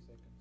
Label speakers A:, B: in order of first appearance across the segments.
A: second.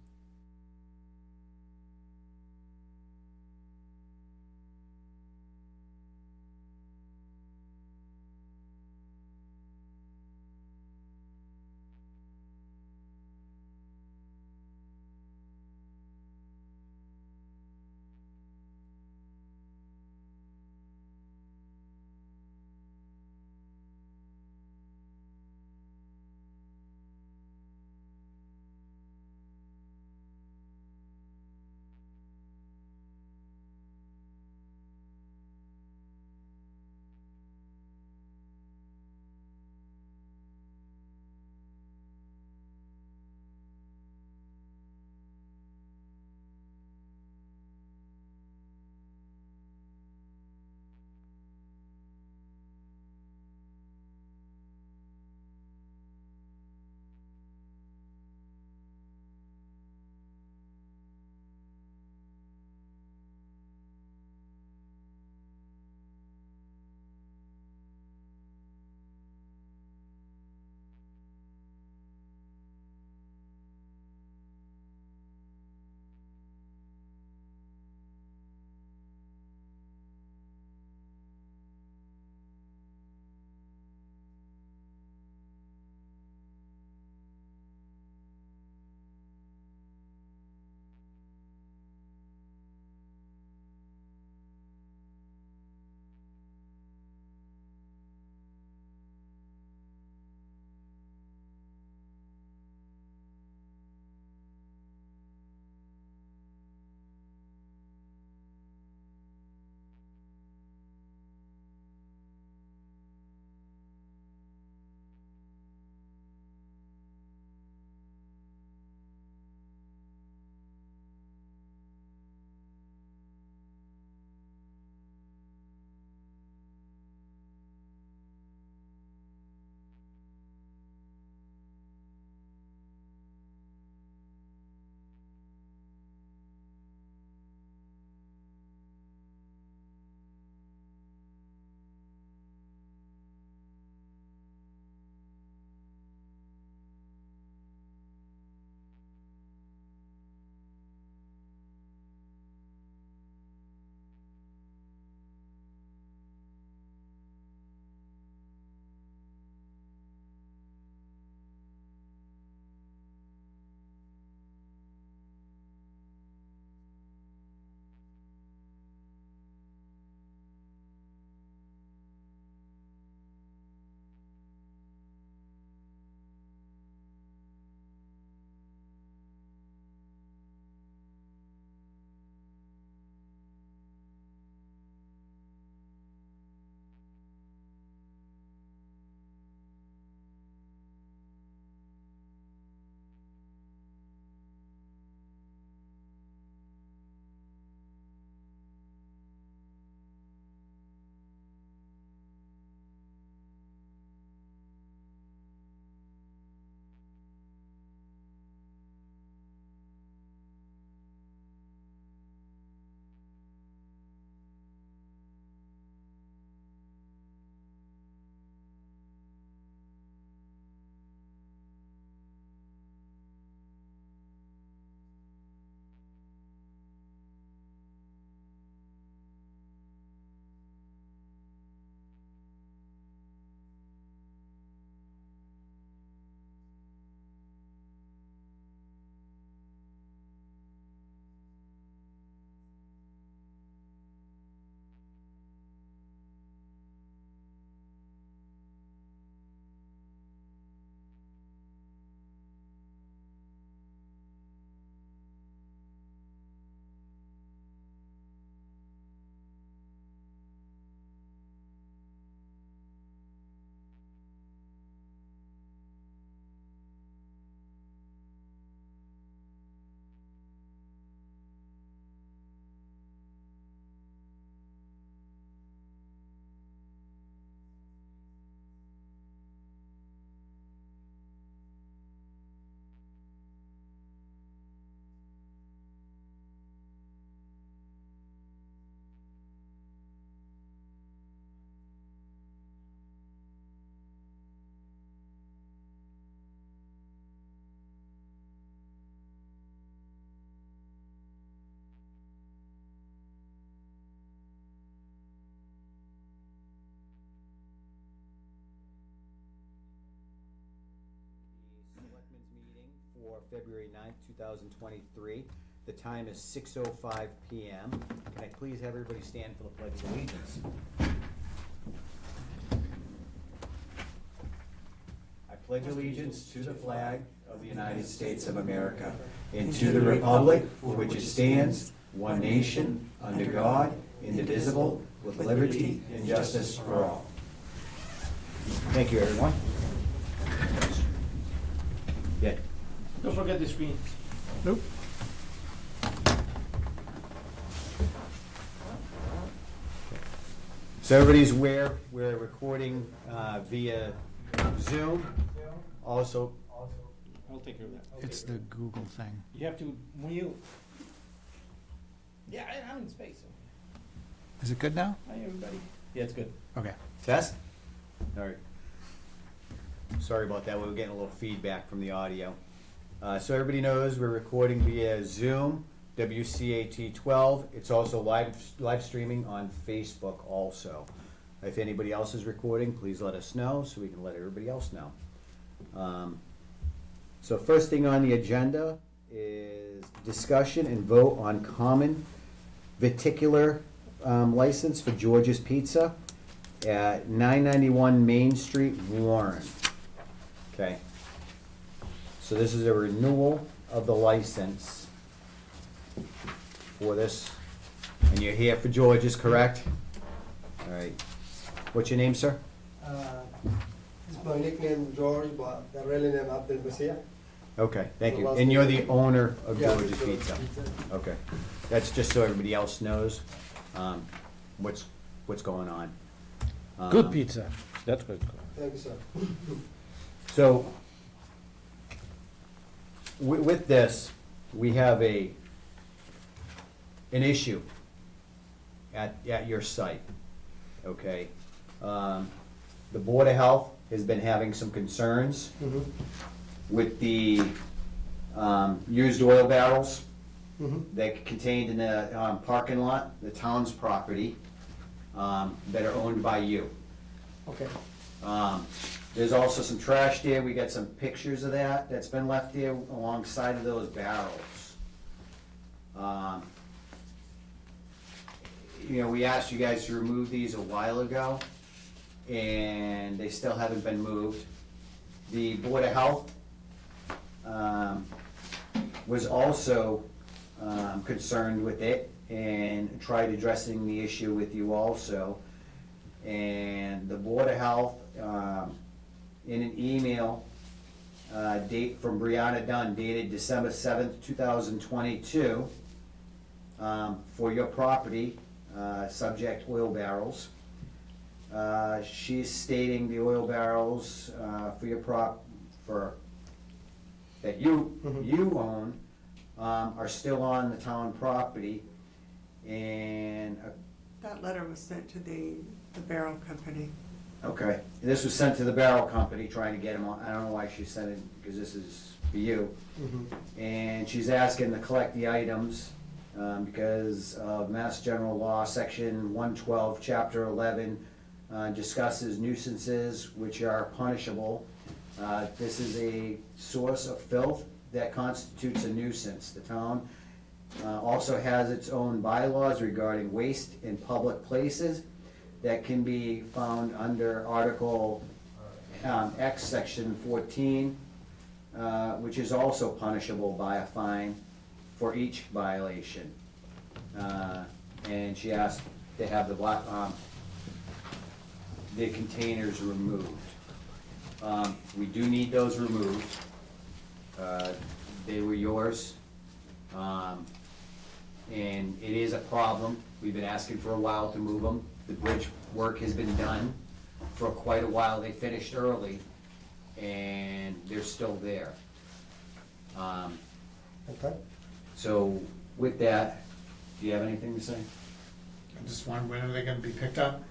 A: February 9th, 2023. The time is 6:05 PM. Can I please have everybody stand for the Pledge of Allegiance? I pledge allegiance to the flag of the United States of America and to the republic for which it stands, one nation, under God, indivisible, with liberty and justice for all. Thank you, everyone. Yeah.
B: Don't forget the screen.
C: Nope.
A: So everybody's aware, we're recording via Zoom. Also,
B: I'll take care of that.
C: It's the Google thing.
B: You have to, when you, yeah, I'm in space.
C: Is it good now?
B: Hi, everybody. Yeah, it's good.
C: Okay.
A: test? All right. Sorry about that, we were getting a little feedback from the audio. So everybody knows we're recording via Zoom, WCAT 12. It's also live streaming on Facebook also. If anybody else is recording, please let us know so we can let everybody else know. So first thing on the agenda is discussion and vote on common viticular license for George's Pizza at 991 Main Street, Warren. Okay. So this is a renewal of the license for this. And you're here for George's, correct? All right. What's your name, sir?
D: It's my nickname George, but the real name Abdel Messiah.
A: Okay, thank
D: The
A: you.
D: last
A: And you're
D: name-
A: the owner of
D: Yeah,
A: George's Pizza? Okay. That's just so everybody else knows what's going on.
B: Good pizza. That's good.
D: Thank you, sir.
A: So, with this, we have an issue at your site, okay? The Board of Health has been having some concerns
D: Mhm.
A: with the used oil barrels
D: Mhm.
A: that contained in the parking lot, the town's property, that are owned by you.
D: Okay.
A: There's also some trash there, we got some pictures of that's been left there alongside of those barrels. You know, we asked you guys to remove these a while ago, and they still haven't been moved. The Board of Health was also concerned with it and tried addressing the issue with you also. And the Board of Health, in an email date from Brianna Dunn dated December 7th, 2022, for your property, subject oil barrels. She's stating the oil barrels for your that you own are still on the town property, and
E: That letter was sent to the barrel company.
A: okay, this was sent to the barrel company, trying to get them on, I don't know why she sent it, because this is for you.
D: Mhm.
A: And she's asking to collect the items, because of Mass General Law, Section 112, Chapter 11, discusses nuisances which are punishable. This is a source of filth that constitutes a nuisance. The town also has its own bylaws regarding waste in public places that can be found under Article X, Section 14, which is also punishable by a fine for each violation. And she asked to have the containers removed. We do need those removed. They were yours. And it is a problem. We've been asking for a while to move them. The bridge work has been done for quite a while. They finished early, and they're still there.
D: Okay.
A: So with that, do you have anything to say?
C: I just wondering, when are they gonna be picked up?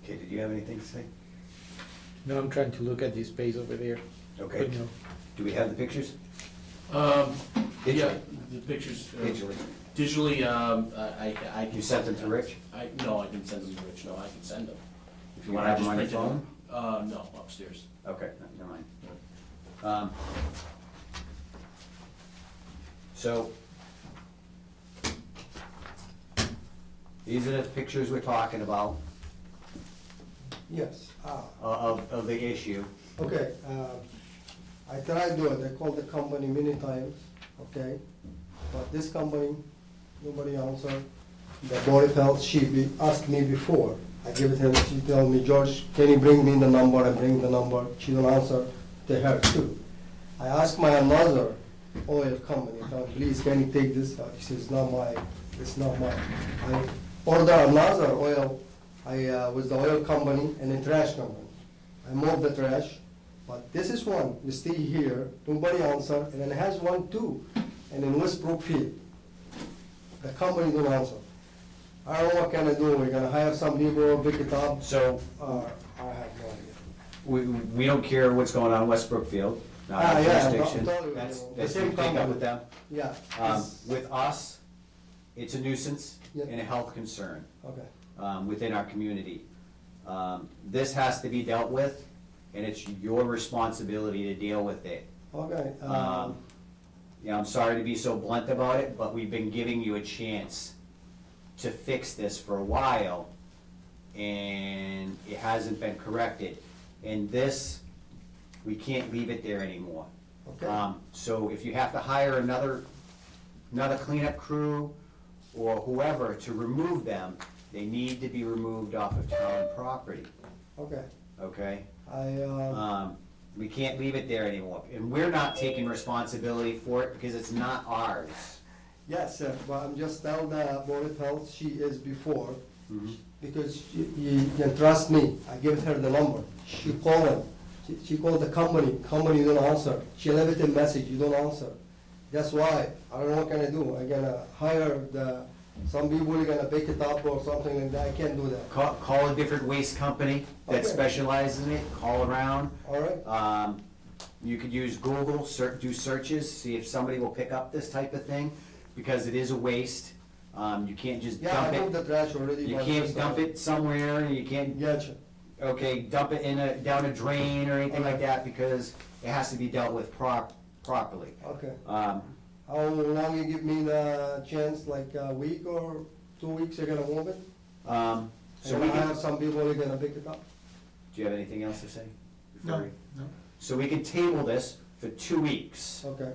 A: Okay, did you have anything to say?
B: No, I'm trying to look at the space over there.
A: Okay.
B: But no.
A: Do we have the pictures?
F: Yeah,
A: Digitally?
F: the pictures.
A: Digitally.
F: Digitally, I can.
A: You sent them to Rich?
F: No, I didn't send them to Rich, no, I can send them.
A: If you have them on your phone?
F: No, upstairs.
A: Okay, never mind. So, these are the pictures we're talking about
D: Yes,
A: of the issue.
D: okay, I tried to do it, I called the company many times, okay? But this company, nobody answered. The Board of Health, asked me before, I give it him, she told me, George, can you bring me the number? I bring the number, she don't answer to her too. I asked my another oil company, I told, please, can you take this? She says, it's not mine. I order another oil, with the oil company and the trash company. I moved the trash, but this is one, you stay here, nobody answer, and then it has one too, and in West Brookfield. The company don't answer. I don't know what can I do, we're gonna hire some people, pick it up,
A: So,
D: I have no idea.
A: we don't care what's going on in West Brookfield, not our
D: Yeah,
A: jurisdiction.
D: I'm telling you,
A: That's,
D: the
A: that's,
D: same
A: you take up
D: company.
A: with them.
D: Yeah.
A: With us, it's a nuisance
D: Yeah.
A: and a health concern,
D: Okay,
A: within our community. This has to be dealt with, and it's your responsibility to deal with it.
D: okay,
A: You know, I'm sorry to be so blunt about it, but we've been giving you a chance to fix this for a while, and it hasn't been corrected. And this, we can't leave it there anymore.
D: okay,
A: So if you have to hire another cleanup crew or whoever to remove them, they need to be removed off of town property,
D: okay.
A: okay?
D: I,
A: We can't leave it there anymore, and we're not taking responsibility for it because it's not ours.
D: yes, sir, but I'm just tell the Board of Health she is before,
A: Mhm.
D: because you can trust me, I give her the number. She called him, she called the company don't answer. She left a message, you don't answer. That's why, I don't know what can I do, I gonna hire some people are gonna pick it up or something like that, I can't do that.
A: Call a different waste company that
D: Okay.
A: specializes in it, call around.
D: All right,
A: You could use Google, do searches, see if somebody will pick up this type of thing, because it is a waste. You can't just
D: yeah,
A: dump
D: I moved
A: it,
D: the trash already.
A: you
D: but
A: can't
D: just,
A: dump it somewhere, and you can't,
D: Gotcha,
A: okay, dump it down a drain or anything like
D: Okay.
A: that, because it has to be dealt with properly.
D: okay.
A: Um,
D: How long you give me the chance, like a week or 2 weeks, you're gonna move it?
A: So
D: And
A: we
D: I
A: can,
D: have some people are gonna pick it up?
A: do you have anything else to say?
C: No,
A: before we-
C: no.
A: So we can table this for 2 weeks.
D: Okay,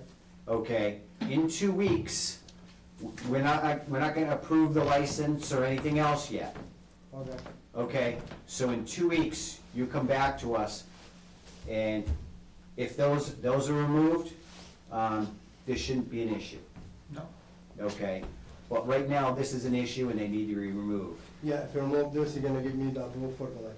A: Okay, in 2 weeks, we're not gonna approve the license or anything else yet,
D: okay,
A: okay? So in 2 weeks, you come back to us, and if those are removed, this shouldn't be an issue,
C: No.
A: okay? But right now, this is an issue and they need to be removed.
D: yeah, if you remove this, you're gonna give me the blue fertilizer,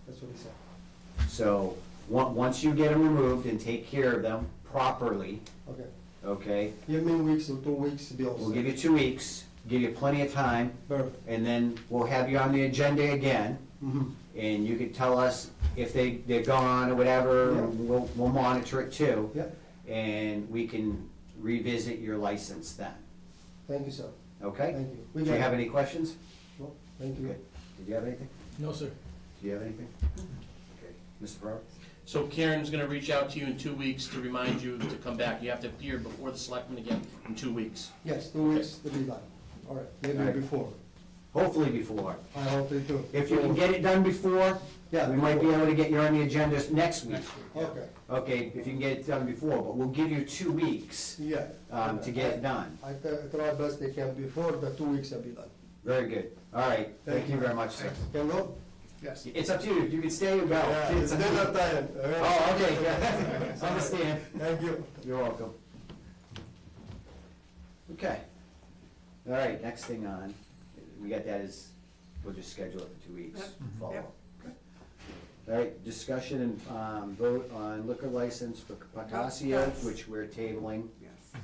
D: that's what he said.
A: So, once you get them removed and take care of them properly,
D: Okay,
A: okay?
D: give me weeks or 2 weeks to be all set.
A: We'll give you 2 weeks, give you plenty of time,
D: Perfect.
A: and then we'll have you on the agenda again,
D: Mhm.
A: and you can tell us if they're gone or whatever,
D: Yeah.
A: we'll monitor it too.
D: Yeah,
A: And we can revisit your license then,
D: thank you, sir,
A: okay?
D: thank you.
A: Do
D: We
A: you
D: got
A: have
D: it.
A: any questions?
D: No, thank you.
A: Okay. Did you have anything?
B: No, sir.
A: Do you have anything? Okay, Mr. Farrar?
F: So Karen's gonna reach out to you in 2 weeks to remind you to come back. You have to appear before the selectmen again in 2 weeks.
D: Yes, 2 weeks to be done, all right,
A: All
D: maybe
A: right.
D: before,
A: Hopefully before.
D: I hope they do.
A: If you can get it done before,
D: Yeah,
A: we might be
D: before.
A: able to get you on the agenda next week.
D: Okay,
A: Okay, if you can get it done before, but we'll give you 2 weeks
D: yeah.
A: to get it done.
D: I try best they can before the 2 weeks will be done.
A: Very good. All right, thank you very much, sir.
D: Can go?
C: Yes.
A: It's up to you, you can stay or go.
D: Yeah, it's dinner time.
A: Oh, okay, yeah, understand.
D: Thank you.
A: You're welcome. Okay. All right, next thing on, we got that is, we'll just schedule it for 2 weeks.
E: Yep.
A: Follow
E: Yep.
A: up. All right, discussion and vote on liquor license for Pacasio,
E: Yes.
A: which we're tabling.
E: Yes.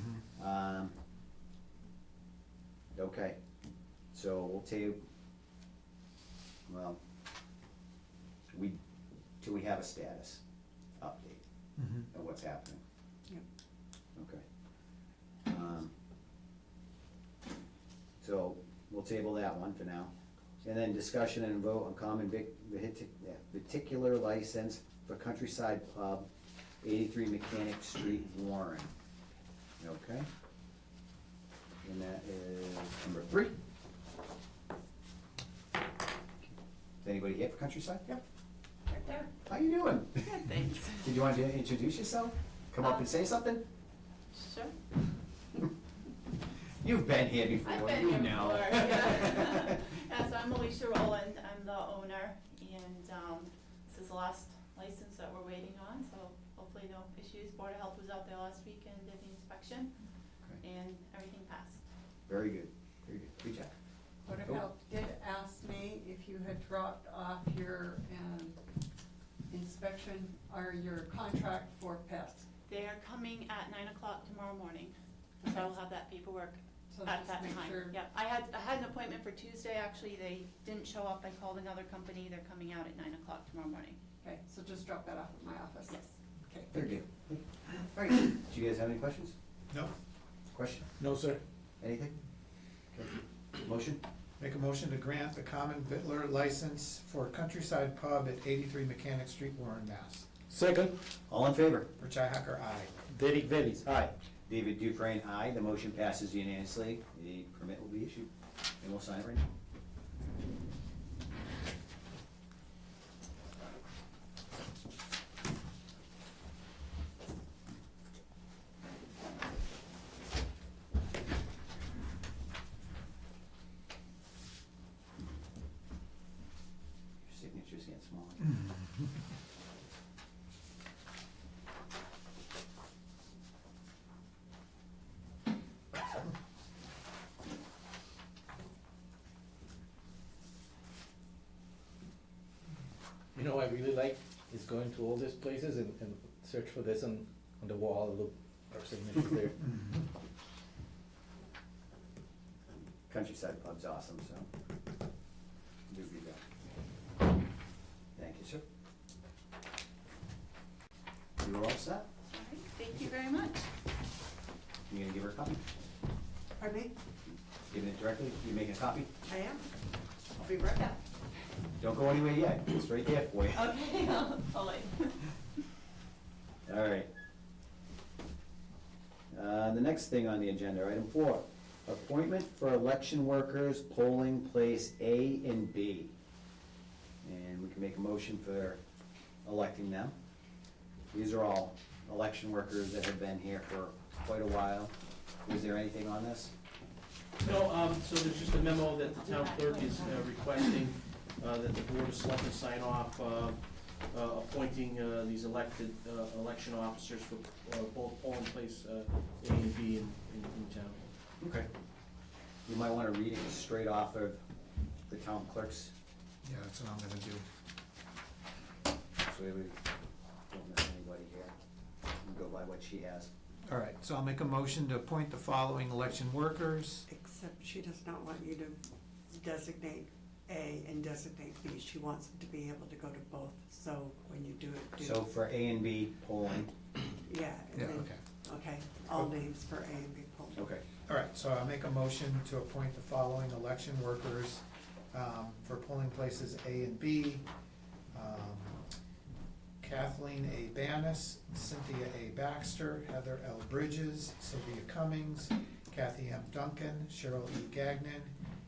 A: Okay, so we'll table, well, till we have a status update of what's happening.
E: Yep.
A: Okay. So we'll table that one for now. And then discussion and vote on common particular license for Countryside Pub, 83 Mechanic Street, Warren. Okay? And that is number 3. Is anybody here for Countryside?
E: Yep, right there.
A: How you doing?
E: Good, thanks.
A: Did you want to introduce yourself? Come up and say something?
G: Sure.
A: You've been here before,
G: I've been
A: you
G: here
A: know.
G: before, yeah. Yeah, so I'm Alicia Rowland, I'm the owner, and this is the last license that we're waiting on, so hopefully no issues. Board of Health was out there last week and did the inspection,
A: Okay.
G: and everything passed.
A: Very good, very good. Good job.
E: Board of
A: Oh.
E: Health did ask me if you had dropped off your inspection or your contract for pests.
G: They are coming at 9 o'clock tomorrow morning, so I'll have that paperwork
E: So
G: at
E: just
G: that
E: make
G: time.
E: sure.
G: Yep, I had an appointment for Tuesday, actually, they didn't show up, I called another company, they're coming out at 9 o'clock tomorrow morning.
E: Okay, so just drop that off at my office.
G: Yes.
E: Okay,
A: Very
E: thank
A: good.
E: you.
A: All right, do you guys have any questions?
C: No.
A: Question?
B: No, sir.
A: Anything? Okay. Motion?
C: Make a motion to grant the common vittler license for Countryside Pub at 83 Mechanic Street, Warren, Mass.
B: Second,
A: All in favor?
C: Richi Hacker, aye.
B: Derek Bellis, aye.
A: David Dufresne, aye. The motion passes unanimously. The permit will be issued, and we'll sign it right now. Your signature's getting smaller.
B: You know, I really like is going to all these places and search for this on the wall, look, our signatures there.
A: Countryside Pub's awesome, so. Do be that. Thank you, sir. You are all set?
G: All right, thank you very much.
A: You gonna give her a copy?
E: Pardon me?
A: Giving it directly? You making a copy?
E: I am. I'll be right back.
A: Don't go anywhere yet. It's right there for you.
G: Okay, I'll wait.
A: All right. The next thing on the agenda, item 4, appointment for election workers, polling place A and B. And we can make a motion for electing them. These are all election workers that have been here for quite a while. Is there anything on this?
F: No, so there's just a memo that the town clerk is requesting that the board of selectmen sign off appointing these elected election officers for both polling place A and B in town.
A: Okay. You might want to read it straight off of the town clerk's,
C: Yeah, that's what I'm gonna do.
A: so we don't miss anybody here. We go by what she has.
C: All right, so I'll make a motion to appoint the following election workers.
E: Except she does not want you to designate A and designate B. She wants them to be able to go to both, so when you do it, do.
A: So for A and B polling,
E: Yeah. and
C: Yeah,
E: then-
C: okay.
E: Okay, all names for A and B poll.
A: okay.
C: All right, so I'll make a motion to appoint the following election workers for polling places A and B. Kathleen A. Banis, Cynthia A. Baxter, Heather L. Bridges, Sylvia Cummings, Kathy M. Duncan, Cheryl E. Gagnon,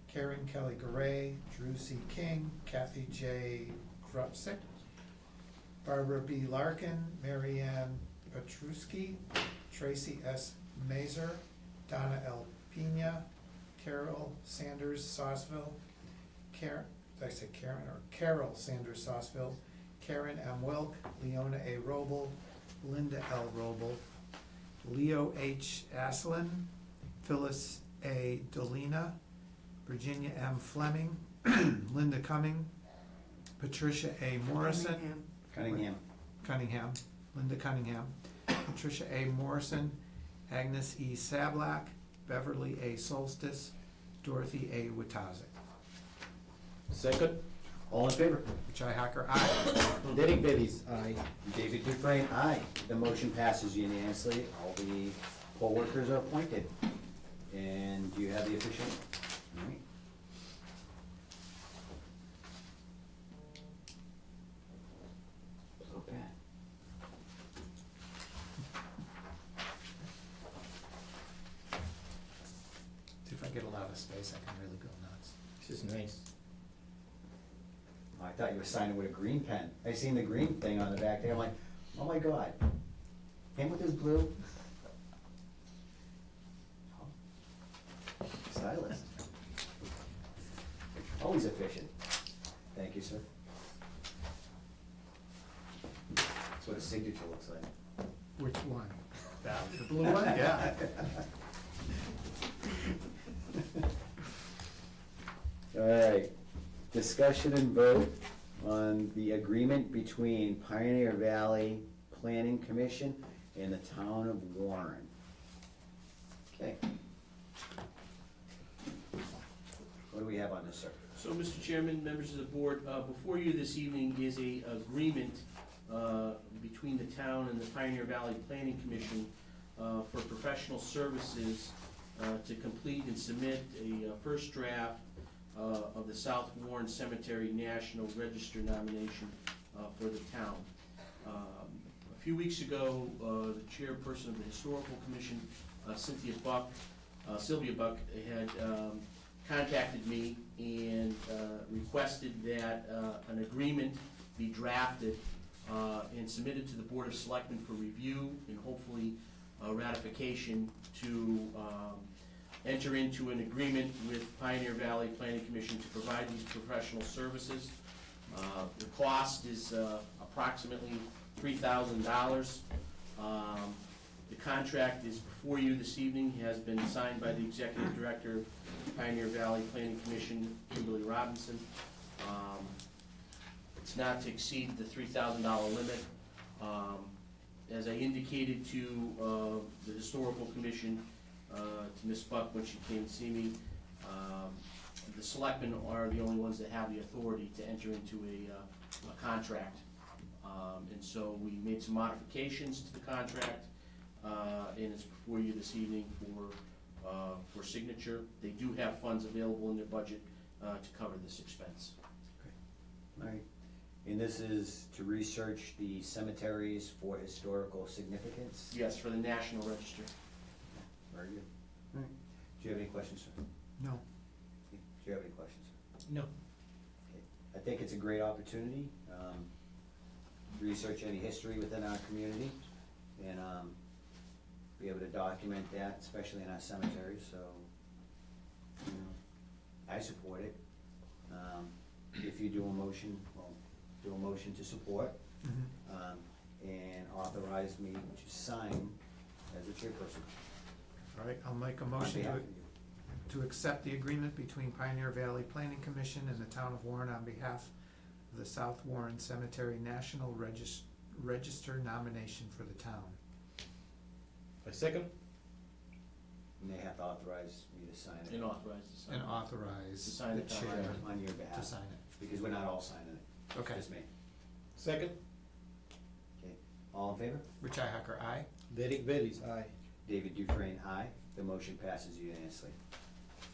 C: Karen Kelly Garay, Drew C. King, Kathy J. Krupsik, Barbara B. Larkin, Marianne Petruski, Tracy S. Mazer, Donna L. Pena, Carol Sanders Sauceville, Karen, did I say Karen or Carol Sanders Sauceville, Karen M. Wilk, Leona A. Robel, Linda L. Robel, Leo H. Aslin, Phyllis A. Dolina, Virginia M. Fleming, Linda Cumming, Patricia A. Morrison,
A: Cunningham.
C: Linda Cunningham, Patricia A. Morrison, Agnes E. Sablack, Beverly A. Solstice, Dorothy A. Witazik.
B: Second,
A: All in favor?
C: Richi Hacker, aye.
B: Derek Bellis, aye.
A: David Dufresne, aye. The motion passes unanimously. All the poll workers are appointed. And do you have the official? All right. Okay.
C: space, I can really go nuts.
B: This is nice.
A: I thought you were signing with a green pen. I seen the green thing on the back there, I'm like, oh my God. Him with his blue. Stylist. Always efficient. Thank you, sir. That's what a signature looks like.
C: Which one? That, the blue one? Yeah.
A: All right, discussion and vote on the agreement between Pioneer Valley Planning Commission and the town of Warren. Okay. What do we have on this, sir?
F: So, Mr. Chairman, members of the board, before you this evening is a agreement between the town and the Pioneer Valley Planning Commission for professional services to complete and submit a first draft of the South Warren Cemetery National Register nomination for the town. A few weeks ago, the chairperson of the Historical Commission, Sylvia Buck, had contacted me and requested that an agreement be drafted and submitted to the Board of Selectmen for review and hopefully ratification to enter into an agreement with Pioneer Valley Planning Commission to provide these professional services. The cost is approximately $3,000. The contract is before you this evening, has been signed by the Executive Director of Pioneer Valley Planning Commission, Kimberly Robinson. It's not to exceed the $3,000 limit. As I indicated to the Historical Commission, to Ms. Buck when she came to see me, the selectmen are the only ones that have the authority to enter into a contract. And so we made some modifications to the contract, and it's before you this evening for signature. They do have funds available in their budget to cover this expense.
A: All right, and this is to research the cemeteries for historical significance?
F: Yes, for the National Register.
A: Very good. All right. Do you have any questions, sir?
C: No.
A: Do you have any questions?
B: No.
A: Okay. I think it's a great opportunity, research any history within our community, and be able to document that, especially in our cemeteries, so, you know, I support it. If you do a motion, well, do a motion to support, and authorize me to sign as the chairperson.
C: All right, I'll make a
A: On
C: motion
A: behalf
C: to,
A: of you.
C: to accept the agreement between Pioneer Valley Planning Commission and the town of Warren on behalf of the South Warren Cemetery National Register nomination for the town.
B: A second?
A: And they have to authorize me to sign it
F: And authorized to sign.
C: And authorize
F: To sign
C: the
F: the town
C: chair
A: on your behalf.
C: to sign it.
A: Because we're not all signing it,
C: Okay.
A: just me.
B: Second?
A: Okay, all in favor?
C: Richi Hacker, aye.
B: Derek Bailey's aye.
A: David Dufresne, aye. The motion passes unanimously.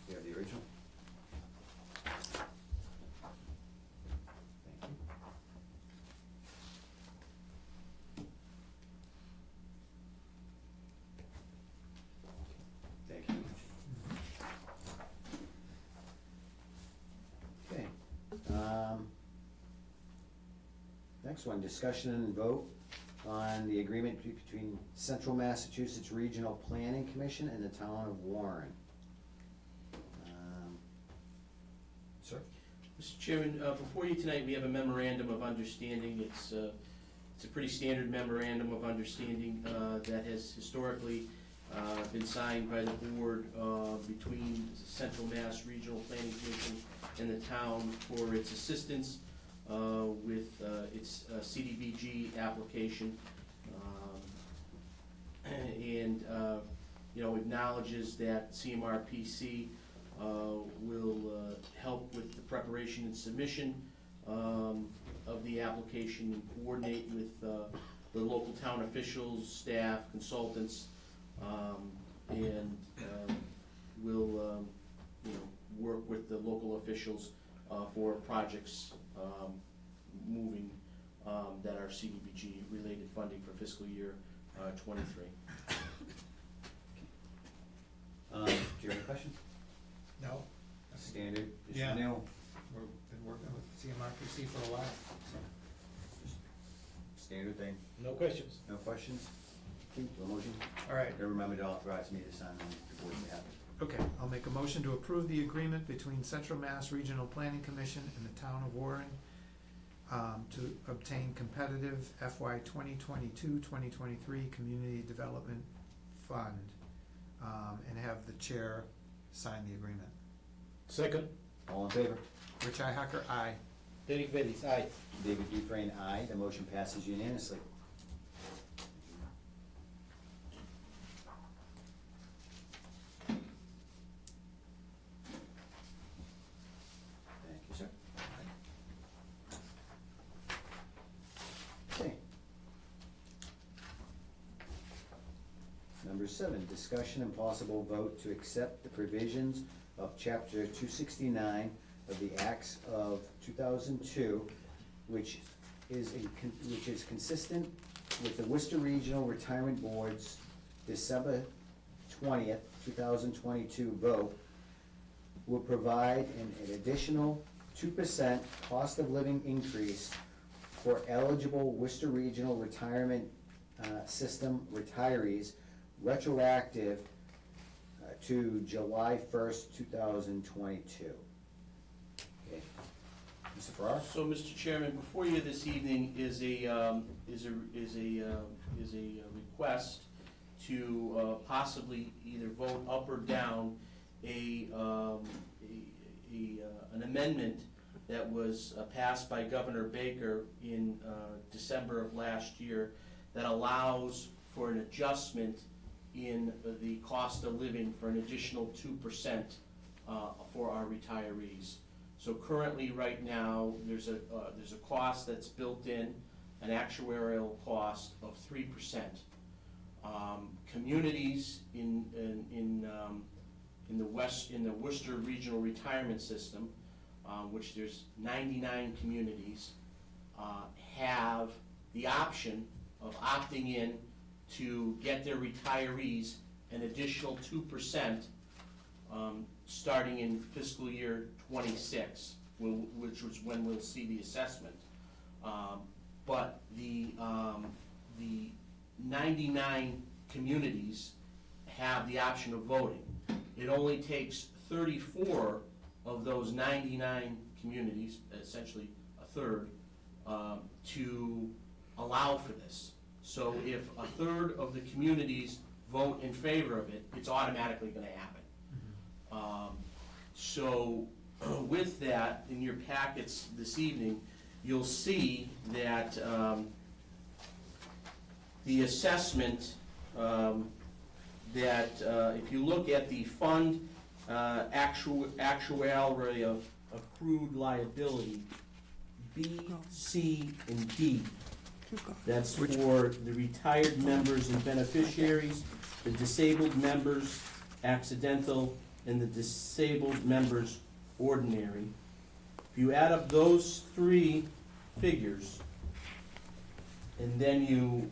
A: You have the original? Thank you. Thank you. Okay. Next one, discussion and vote on the agreement between Central Massachusetts Regional Planning Commission and the town of Warren. Sir?
F: Mr. Chairman, before you tonight, we have a memorandum of understanding. It's a pretty standard memorandum of understanding that has historically been signed by the board between Central Mass Regional Planning Commission and the town for its assistance with its CDBG application. And, you know, acknowledges that CMRPC will help with the preparation and submission of the application and coordinate with the local town officials, staff, consultants, and will, you know, work with the local officials for projects moving that are CDBG related funding for fiscal year '23.
A: Do you have any questions?
C: No?
A: Standard thing,
B: No questions.
A: no questions? Okay, do a motion?
C: All right,
A: And remember to authorize me to sign on before you have it.
C: okay, I'll make a motion to approve the agreement between Central Mass Regional Planning Commission and the Town of Warren to obtain competitive FY 2022-2023 Community Development Fund, and have the chair sign the agreement.
B: Second,
A: All in favor?
C: Rich Hacker, aye.
B: Derek Bellis, aye.
A: David Dufresne, aye. The motion passes unanimously. Thank you, sir. Okay. Number 7, discussion and possible vote to accept the provisions of Chapter 269 of the Acts of 2002, which is consistent with the Worcester Regional Retirement Board's December 20th, 2022 vote, will provide an additional 2% cost of living increase for eligible Worcester Regional Retirement System retirees, retroactive to July 1st, 2022. Okay. Mr. Farrar?
F: So, Mr. Chairman, before you this evening is a request to possibly either vote up or down an amendment that was passed by Governor Baker in December of last year that allows for an adjustment in the cost of living for an additional 2% for our retirees. So currently, right now, there's a cost that's built in, an actuarial cost of 3%. Communities in the Worcester Regional Retirement System, which there's 99 communities, have the option of opting in to get their retirees an additional 2%, starting in fiscal year 26, which was when we'll see the assessment. But the 99 communities have the option of voting. It only takes 34 of those 99 communities, essentially a third, to allow for this. So if a third of the communities vote in favor of it, it's automatically gonna happen. So with that, in your packets this evening, you'll see that the assessment, that if you look at the fund actuality of accrued liability, B, C, and D, that's for the retired members and beneficiaries, the disabled members accidental, and the disabled members ordinary. If you add up those three figures, and then you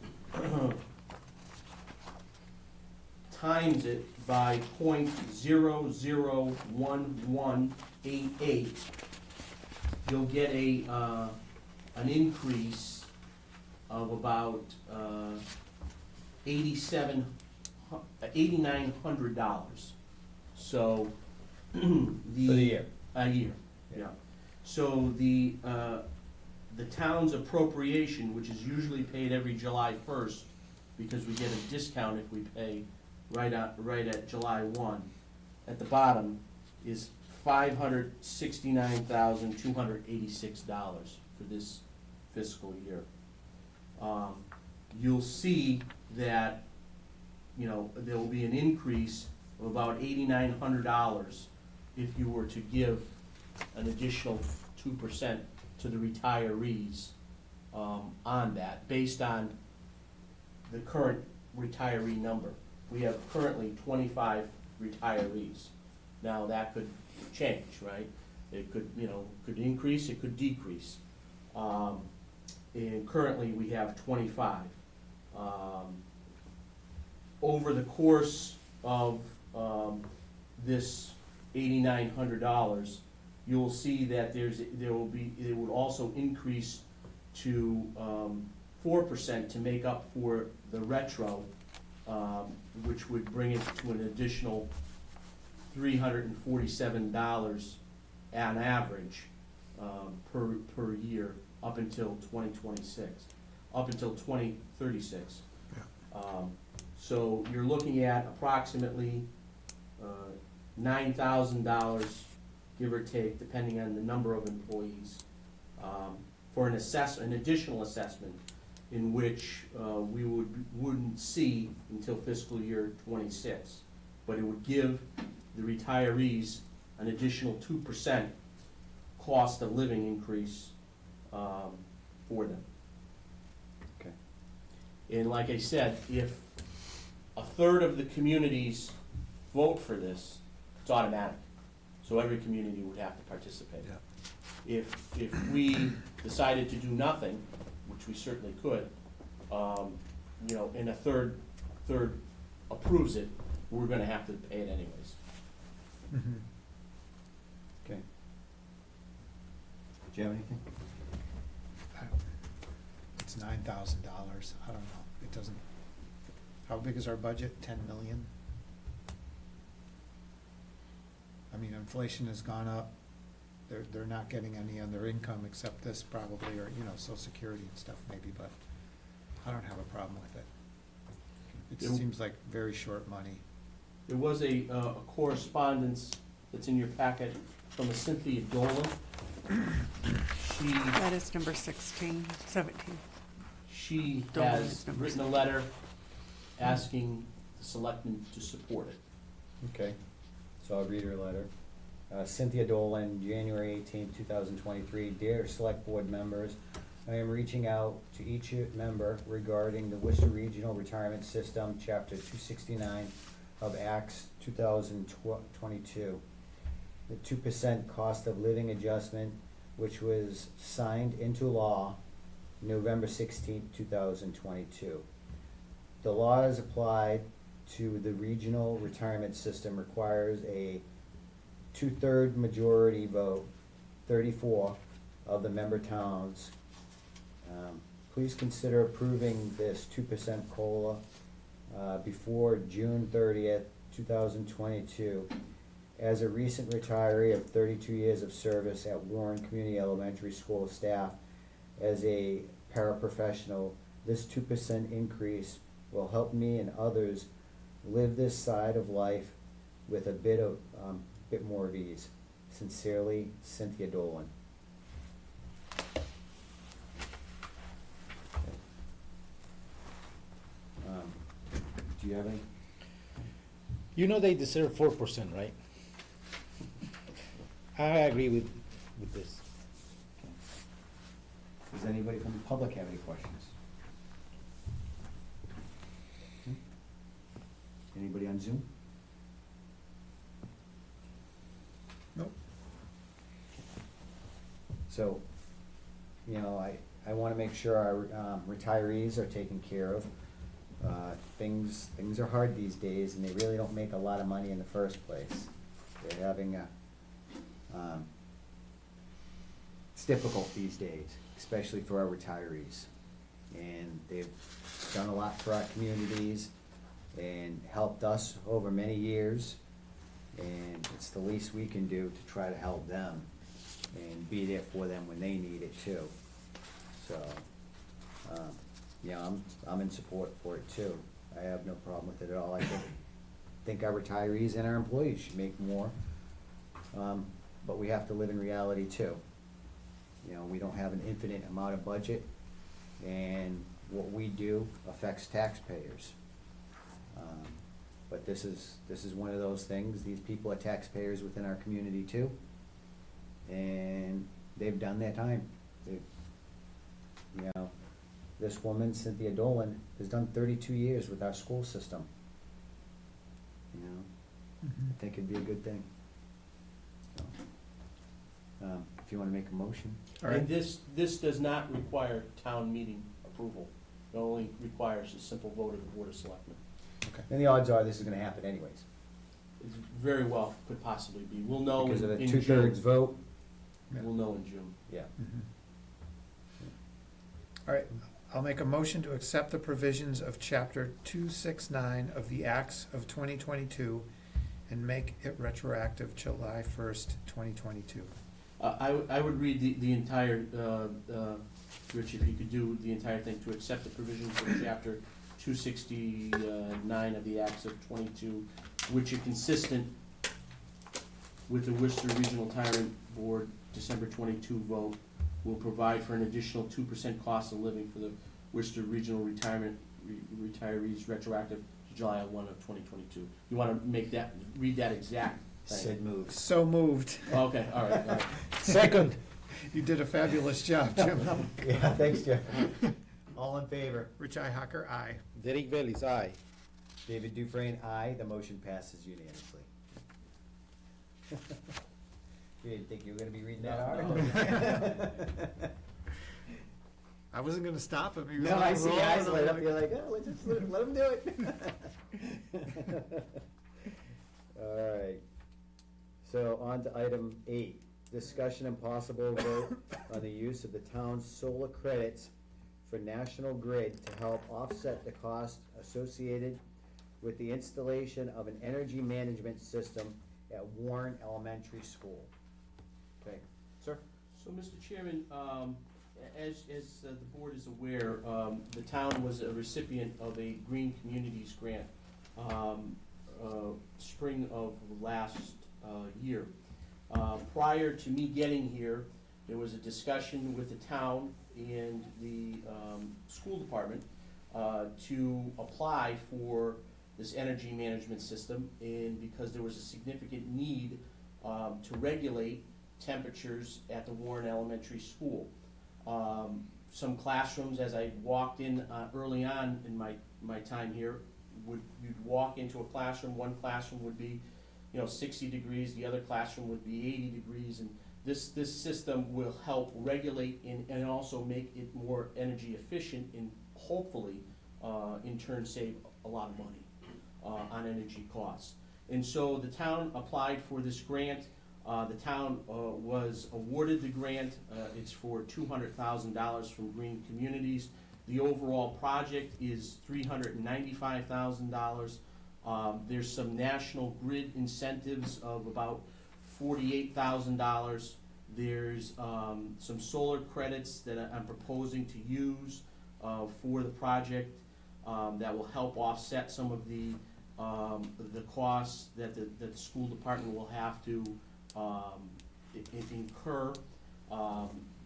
F: times it by 0.001188, you'll get an increase of about $8,900. So
B: For the year.
F: A year, yeah. So the town's appropriation, which is usually paid every July 1st, because we get a discount if we pay right at July 1, at the bottom is $569,286 for this fiscal year. You'll see that, there will be an increase of about $8,900 if you were to give an additional 2% to the retirees on that, based on the current retiree number. We have currently 25 retirees. Now, that could change, right? It could increase, it could decrease. And currently, we have 25. Over the course of this $8,900, you'll see that it will also increase to 4% to make up for the retro, which would bring it to an additional $347 on average per year up until 2026, up until 2036. So you're looking at approximately $9,000, give or take, depending on the number of employees, for an additional assessment in which we wouldn't see until fiscal year '26. But it would give the retirees an additional 2% cost of living increase for them.
A: Okay.
F: And like I said, if a third of the communities vote for this, it's automatic. So every community would have to participate. If we decided to do nothing, which we certainly could, and a third approves it, we're gonna have to pay it anyways.
A: Okay. Do you have anything?
C: It's $9,000, I don't know, it doesn't, how big is our budget, 10 million? I mean, inflation has gone up, they're not getting any other income except this probably, or, Social Security and stuff maybe, but I don't have a problem with it. It
F: Yeah.
C: seems like very short money.
F: There was a correspondence that's in your packet from a Cynthia Dolan.
E: That is number 16, 17.
F: She
E: Dolan
F: has
E: is number
F: written a letter asking the selectmen to support it.
A: Okay, so I'll read her letter. Cynthia Dolan, January 18th, 2023. Dear Select Board members, I am reaching out to each member regarding the Worcester Regional Retirement System, Chapter 269 of Acts 2022. The 2% cost of living adjustment, which was signed into law November 16th, 2022. The law is applied to the regional retirement system, requires a 2/3 majority vote, 34 of the member towns. Please consider approving this 2% COLA before June 30th, 2022. As a recent retiree of 32 years of service at Warren Community Elementary School staff as a paraprofessional, this 2% increase will help me and others live this side of life with a bit more of ease. Sincerely, Cynthia Dolan. Do you have any?
B: They deserve 4%, right? I agree with this.
A: Does anybody from the public have any questions? Anybody on Zoom?
C: Nope.
A: So, I wanna make sure our retirees are taken care of. Things are hard these days, and they really don't make a lot of money in the first place. They're having it's difficult these days, especially for our retirees. And they've done a lot for our communities and helped us over many years. And it's the least we can do to try to help them and be there for them when they need it too. So, I'm in support for it too. I have no problem with it at all. I think our retirees and our employees should make more. But we have to live in reality too. We don't have an infinite amount of budget, and what we do affects taxpayers. But this is one of those things. These people are taxpayers within our community too, and they've done their time. This woman, Cynthia Dolan, has done 32 years with our school system. I think it'd be a good thing. So, if you wanna make a motion.
C: All right.
F: And this does not require town meeting approval. It only requires a simple vote of the Board of Selectmen.
A: And the odds are this is gonna happen anyways.
F: It very well could possibly be. We'll know
A: Because of a
F: in June.
A: 2/3 vote,
F: We'll know in June.
A: yeah.
C: All right, I'll make a motion to accept the provisions of Chapter 269 of the Acts of 2022 and make it retroactive July 1st, 2022.
F: I would read the entire, Rich, if you could do the entire thing, to accept the provisions of chapter 269 of the Acts of 22, which are consistent with the Worcester Regional Retirement Board December 22 vote, will provide for an additional 2% cost of living for the Worcester Regional retirees retroactive to July 1 of 2022. You want to make that, read that exact thing?
H: Sid moves.
C: So moved.
F: Okay, all right.
B: Second.
C: You did a fabulous job, Jim.
H: Yeah, thanks, Jeff. All in favor?
C: Rich Ihacker, aye.
B: Derek Bailey's aye.
H: David Dufresne, aye. The motion passes unanimously. You didn't think you were gonna be reading that article?
C: I wasn't gonna stop him. He was
H: No,
C: on
H: I
C: a
H: see
C: roll,
H: your eyes
C: and I'm
H: light up,
C: like-
H: you're like, oh, let's just let him do it. All right. So on to item 8, discussion and possible vote on the use of the town's solar credits for National Grid to help offset the cost associated with the installation of an energy management system at Warren Elementary School. Okay, sir?
F: So, Mr. Chairman, as the board is aware, the town was a recipient of a Green Communities grant spring of last year. Prior to me getting here, there was a discussion with the town and the school department to apply for this energy management system, and because there was a significant need to regulate temperatures at the Warren Elementary School. Some classrooms, as I walked in early on in my time here, you'd walk into a classroom, one classroom would be 60 degrees, the other classroom would be 80 degrees, and this system will help regulate and also make it more energy efficient and hopefully in turn save a lot of money on energy costs. And so the town applied for this grant. The town was awarded the grant. It's for $200,000 from Green Communities. The overall project is $395,000. There's some National Grid incentives of about $48,000. There's some solar credits that I'm proposing to use for the project that will help offset some of the costs that the school department will have to incur.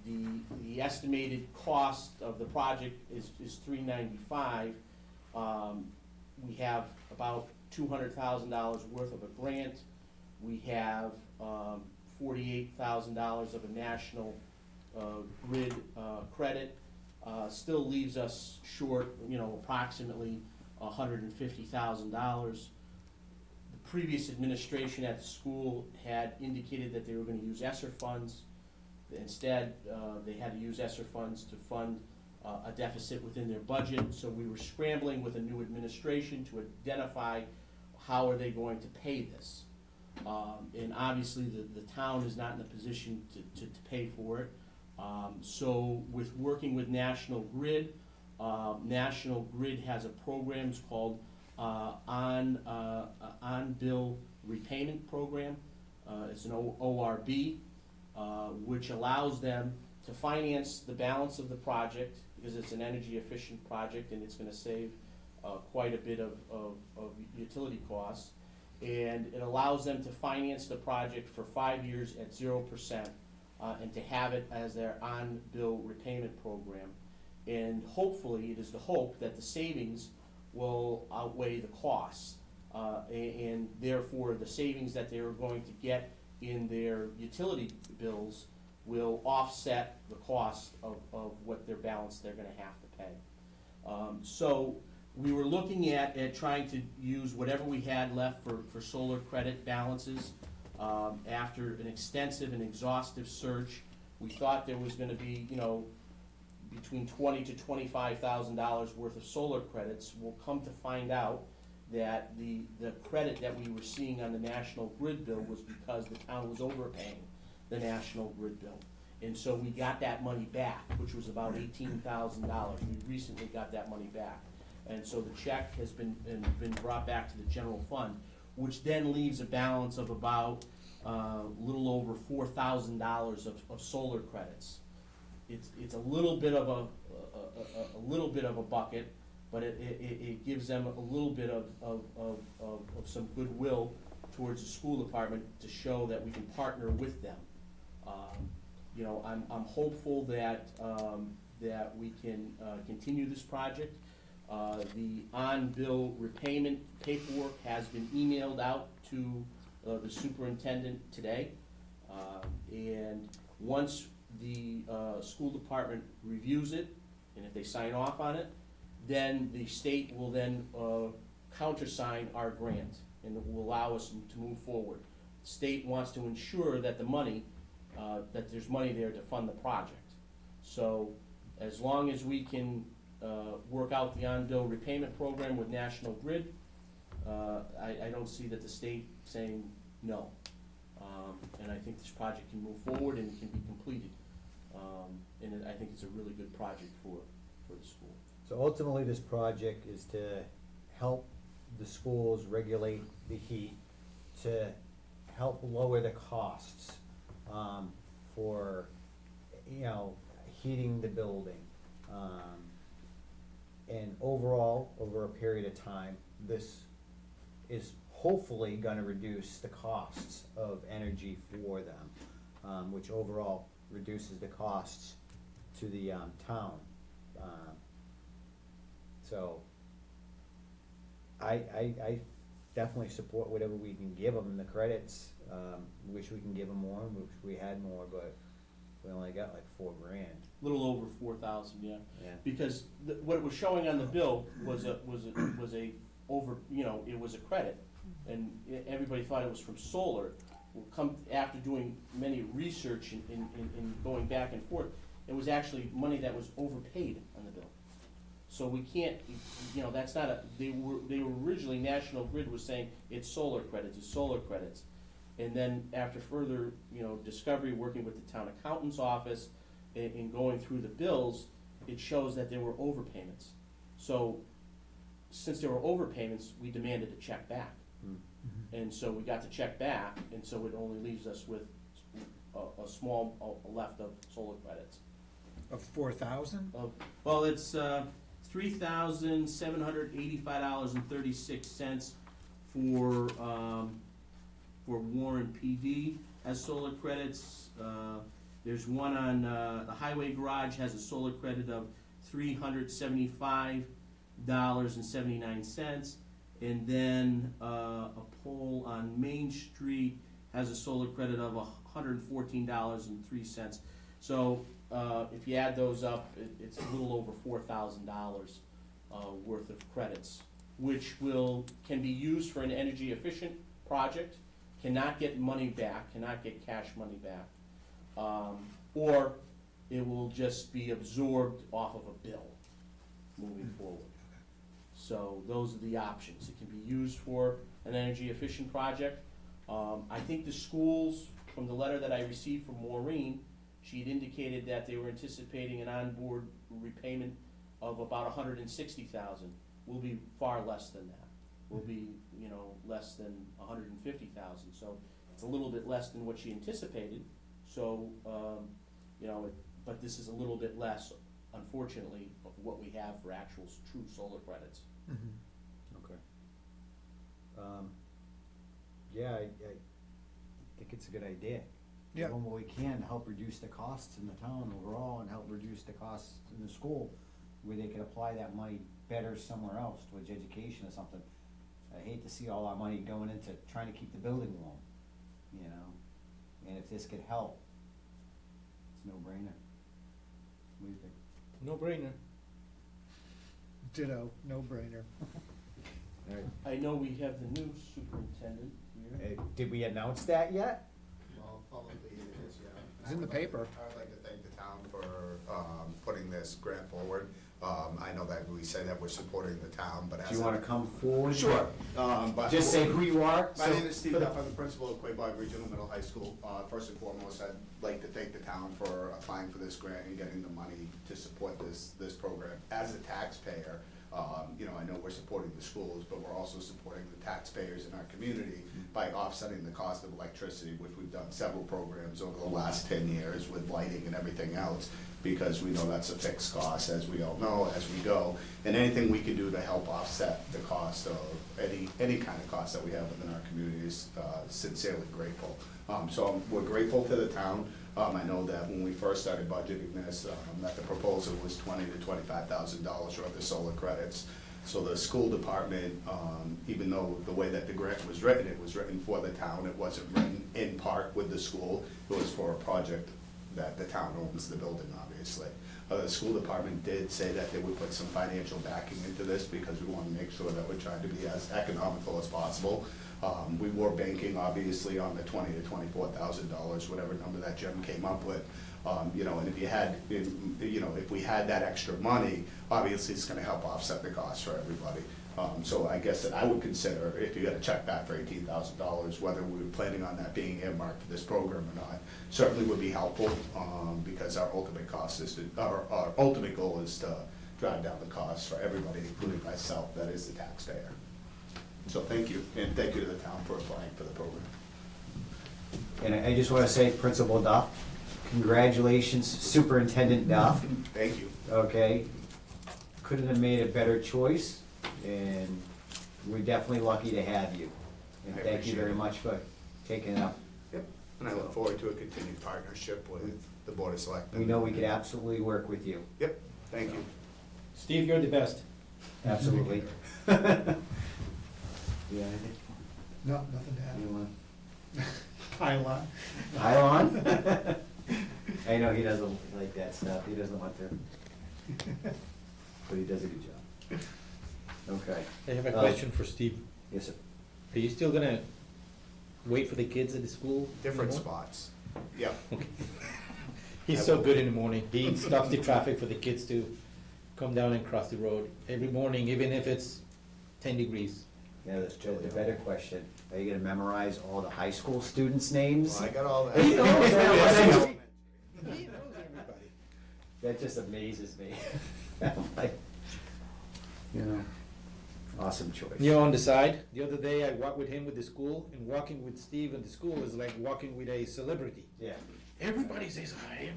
F: The estimated cost of the project is $395,000. We have about $200,000 worth of a grant. We have $48,000 of a National Grid credit. Still leaves us short, approximately $150,000. The previous administration at the school had indicated that they were going to use ESSER funds. Instead, they had to use ESSER funds to fund a deficit within their budget. So we were scrambling with a new administration to identify how are they going to pay this. And obviously, the town is not in a position to pay for it. So with working with National Grid has a program called on-bill repayment program. It's an ORB, which allows them to finance the balance of the project because it's an energy efficient project and it's going to save quite a bit of utility costs. And it allows them to finance the project for 5 years at 0%. And to have it as their on-bill repayment program. And hopefully, it is the hope that the savings will outweigh the costs. And therefore, the savings that they are going to get in their utility bills will offset the cost of what their balance they're gonna have to pay. So we were looking at trying to use whatever we had left for solar credit balances. After an extensive and exhaustive search, we thought there was gonna be, between $20,000 to $25,000 worth of solar credits. We'll come to find out that the credit that we were seeing on the National Grid bill was because the town was overpaying the National Grid bill. And so we got that money back, which was about $18,000. We recently got that money back. And so the check has been brought back to the general fund, which then leaves a balance of about a little over $4,000 of solar credits. It's a little bit of a little bit of a bucket, but it gives them a little bit of some goodwill towards the school department to show that we can partner with them. You know, I'm hopeful that that we can continue this project. The on-bill repayment paperwork has been emailed out to the superintendent today. And once the school department reviews it, and if they sign off on it, then the state will then countersign our grant, and it will allow us to move forward. The state wants to ensure that the money, that there's money there to fund the project. So as long as we can work out the on-bill repayment program with National Grid, I don't see that the state saying no. And I think this project can move forward and can be completed. And I think it's a really good project for the school.
H: So ultimately, this project is to help the schools regulate the heat, to help lower the costs for, you know, heating the building. And overall, over a period of time, this is hopefully gonna reduce the costs of energy for them, which overall reduces the costs to the town. So I definitely support whatever we can give them, the credits. Wish we can give them more, wish we had more, but we only got like $4,000.
F: Little over 4,000, yeah.
H: Yeah.
F: Because what it was showing on the bill was a over, you know, it was a credit, and everybody thought it was from solar. Well, come after doing many research and going back and forth, it was actually money that was overpaid on the bill. So we can't, you know, that's not they were originally, National Grid was saying it's solar credits. And then after further, you know, discovery, working with the town accountant's office and going through the bills, it shows that there were overpayments. So since there were overpayments, we demanded a check back. And so we got the check back, and so it only leaves us with a small left of solar credits.
C: Of 4,000?
F: Well, it's $3,785.36 for Warren PD has solar credits. There's one on the highway garage has a solar credit of $375.79, and then a pole on Main Street has a solar credit of $114.03. So if you add those up, it's a little over $4,000 worth of credits, which can be used for an energy efficient project. Cannot get money back, cannot get cash money back, or it will just be absorbed off of a bill moving forward. So those are the options. It can be used for an energy efficient project. I think the schools, from the letter that I received from Maureen, she had indicated that they were anticipating an onboard repayment of about $160,000. Will be far less than that. Will be, you know, less than $150,000. So it's a little bit less than what she anticipated. So, you know, but this is a little bit less, unfortunately, of what we have for actual true solar credits.
H: Okay. Yeah, I think it's a good idea.
C: Yeah.
H: Doing what we can to help reduce the costs in the town overall and help reduce the costs in the school, where they could apply that money better somewhere else, towards education or something. I hate to see all our money going into trying to keep the building warm, you know? And if this could help, it's a no-brainer. What do you think?
B: No brainer.
C: Ditto, no brainer.
H: All right.
F: I know we have the new superintendent here.
H: Did we announce that yet?
I: Well, publicly it is, yeah.
C: It's in the paper.
I: I would like to thank the town for putting this grant forward. I know that we say that we're supporting the town, but as.
A: Do you wanna come forward?
I: Sure, but.
A: Just say who you are.
I: My
A: So,
I: name is Steve
A: for the-
I: Duff, I'm the principal of Quabog Regional Middle High School. First and foremost, I'd like to thank the town for applying for this grant and getting the money to support this program. As a taxpayer, I know we're supporting the schools, but we're also supporting the taxpayers in our community by offsetting the cost of electricity, which we've done several programs over the last 10 years with lighting and everything else, because we know that's a fixed cost, as we all know, as we go. And anything we can do to help offset the cost of any kind of cost that we have within our community is sincerely grateful. So we're grateful to the town. I know that when we first started budgeting this, that the proposal was $20,000 to $25,000 worth of solar credits. So the school department, even though the way that the grant was written, it was written for the town, it wasn't written in part with the school. It was for a project that the town owns the building, obviously. The school department did say that they would put some financial backing into this because we want to make sure that we're trying to be as economical as possible. We were banking, obviously, on the $20,000 to $24,000, whatever number that Jim came up with. And if we had that extra money, obviously it's gonna help offset the cost for everybody. So I guess that I would consider, if you got a check back for $18,000, whether we were planning on that being earmarked for this program or not, certainly would be helpful, because our ultimate goal is to drive down the cost for everybody, including myself, that is the taxpayer. So thank you, and thank you to the town for applying for the program.
A: And I just wanna say, Principal Duff, congratulations, Superintendent Duff,
I: Thank you.
A: okay? Couldn't have made a better choice, and we're definitely lucky to have you. And
I: I
A: thank you
I: appreciate
A: very
I: it.
A: much for taking it up.
I: Yep. And I look forward to a continued partnership with the Board of Selectmen.
A: We know we could absolutely work with you,
I: Yep, thank you.
B: Steve, you're the best.
A: absolutely. Yeah, anything?
C: No, nothing to
A: You
C: add.
A: want?
C: Pylon.
A: Pylon? I know he doesn't like that stuff, he doesn't want to, but he does a good job. Okay.
B: I have a question for Steve.
A: Yes, sir.
B: Are you still gonna wait for the kids at the school?
I: Different
B: anymore?
I: spots. Yep.
B: He's so good in the morning. He stops the traffic for the kids to come down and cross the road every morning, even if it's 10 degrees.
A: Yeah, the better question, are you gonna memorize all the high school students' names?
I: Well, I got all that.
A: He knows everybody.
B: He knows everybody.
A: That just amazes me. Like, awesome choice.
B: You're on the side. The other day, I walked with him with the school, and walking with Steve in the school is like walking with a celebrity.
A: Yeah.
B: Everybody says hi.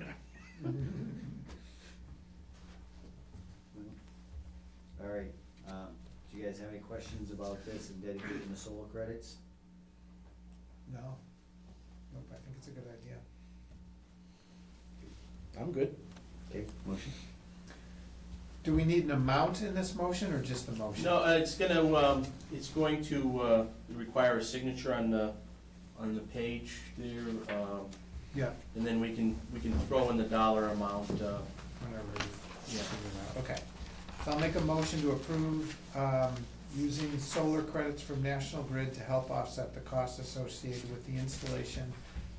A: All right, do you guys have any questions about this and dedicating the solar credits?
C: No. Nope, I think it's a good idea.
B: I'm good.
A: Okay, motion?
C: Do we need an amount in this motion or just the motion?
F: No, it's going to require a signature on the page there,
C: Yeah,
F: and then we can throw in the dollar amount,
C: whenever you
F: Yeah.
C: figure it out. Okay. So I'll make a motion to approve using solar credits from National Grid to help offset the costs associated with the installation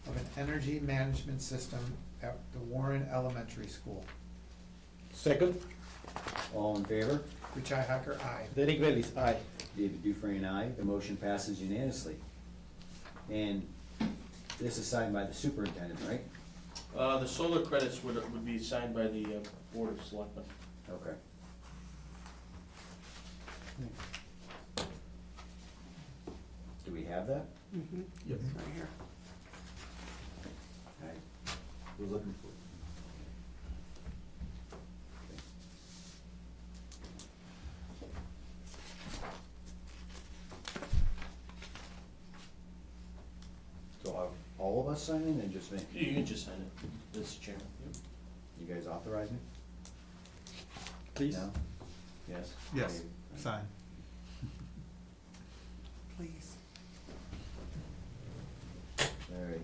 C: of an energy management system at the Warren Elementary School.
B: Second,
A: All in favor?
C: Richi Hacker, aye.
B: Derek Bailey's aye.
A: David Dufresne, aye. The motion passes unanimously. And this is signed by the superintendent, right?
F: the solar credits would be signed by the Board of Selectmen.
A: Okay. Do we have that?
E: Mm-hmm.
B: Yep.
E: It's right here.
A: All right. Who's looking for it? So are all of us signing and just me?
F: You can just sign it, Mr. Chairman.
A: You guys authorize me?
B: Please.
A: No? Yes?
C: Yes.
A: Okay.
C: Sign.
E: Please.
A: All right.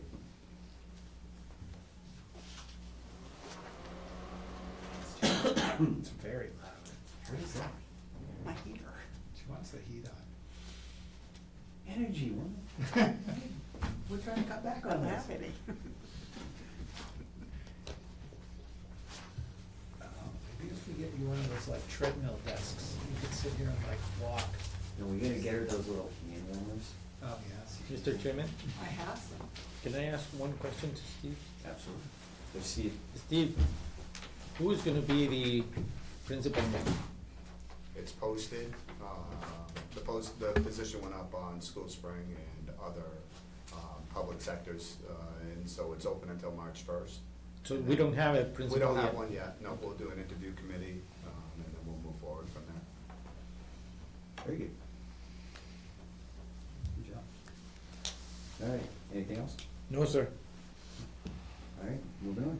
C: It's very loud. What is that?
E: My heater.
C: She wants the heat on.
A: Energy, woman. We're trying to cut back
E: I
A: on
E: don't
A: this.
E: have any.
C: Maybe if we get you one of those like treadmill desks. You could sit here and like walk.
A: And we gotta get her those little hand warmers.
C: Oh, yes.
B: Mr. Chairman,
E: I have some.
B: can I ask one question to Steve?
A: Absolutely. So see,
B: Steve, who is gonna be the principal member?
I: It's posted, the position went up on School Spring and other, public sectors, and so it's open until March first.
B: So we don't have a principal
I: We
B: yet?
I: don't have one yet, no, we'll do an interview committee, and then we'll move forward from there.
A: very good. Good job. All right, anything else?
B: No, sir.
A: All right, moving on.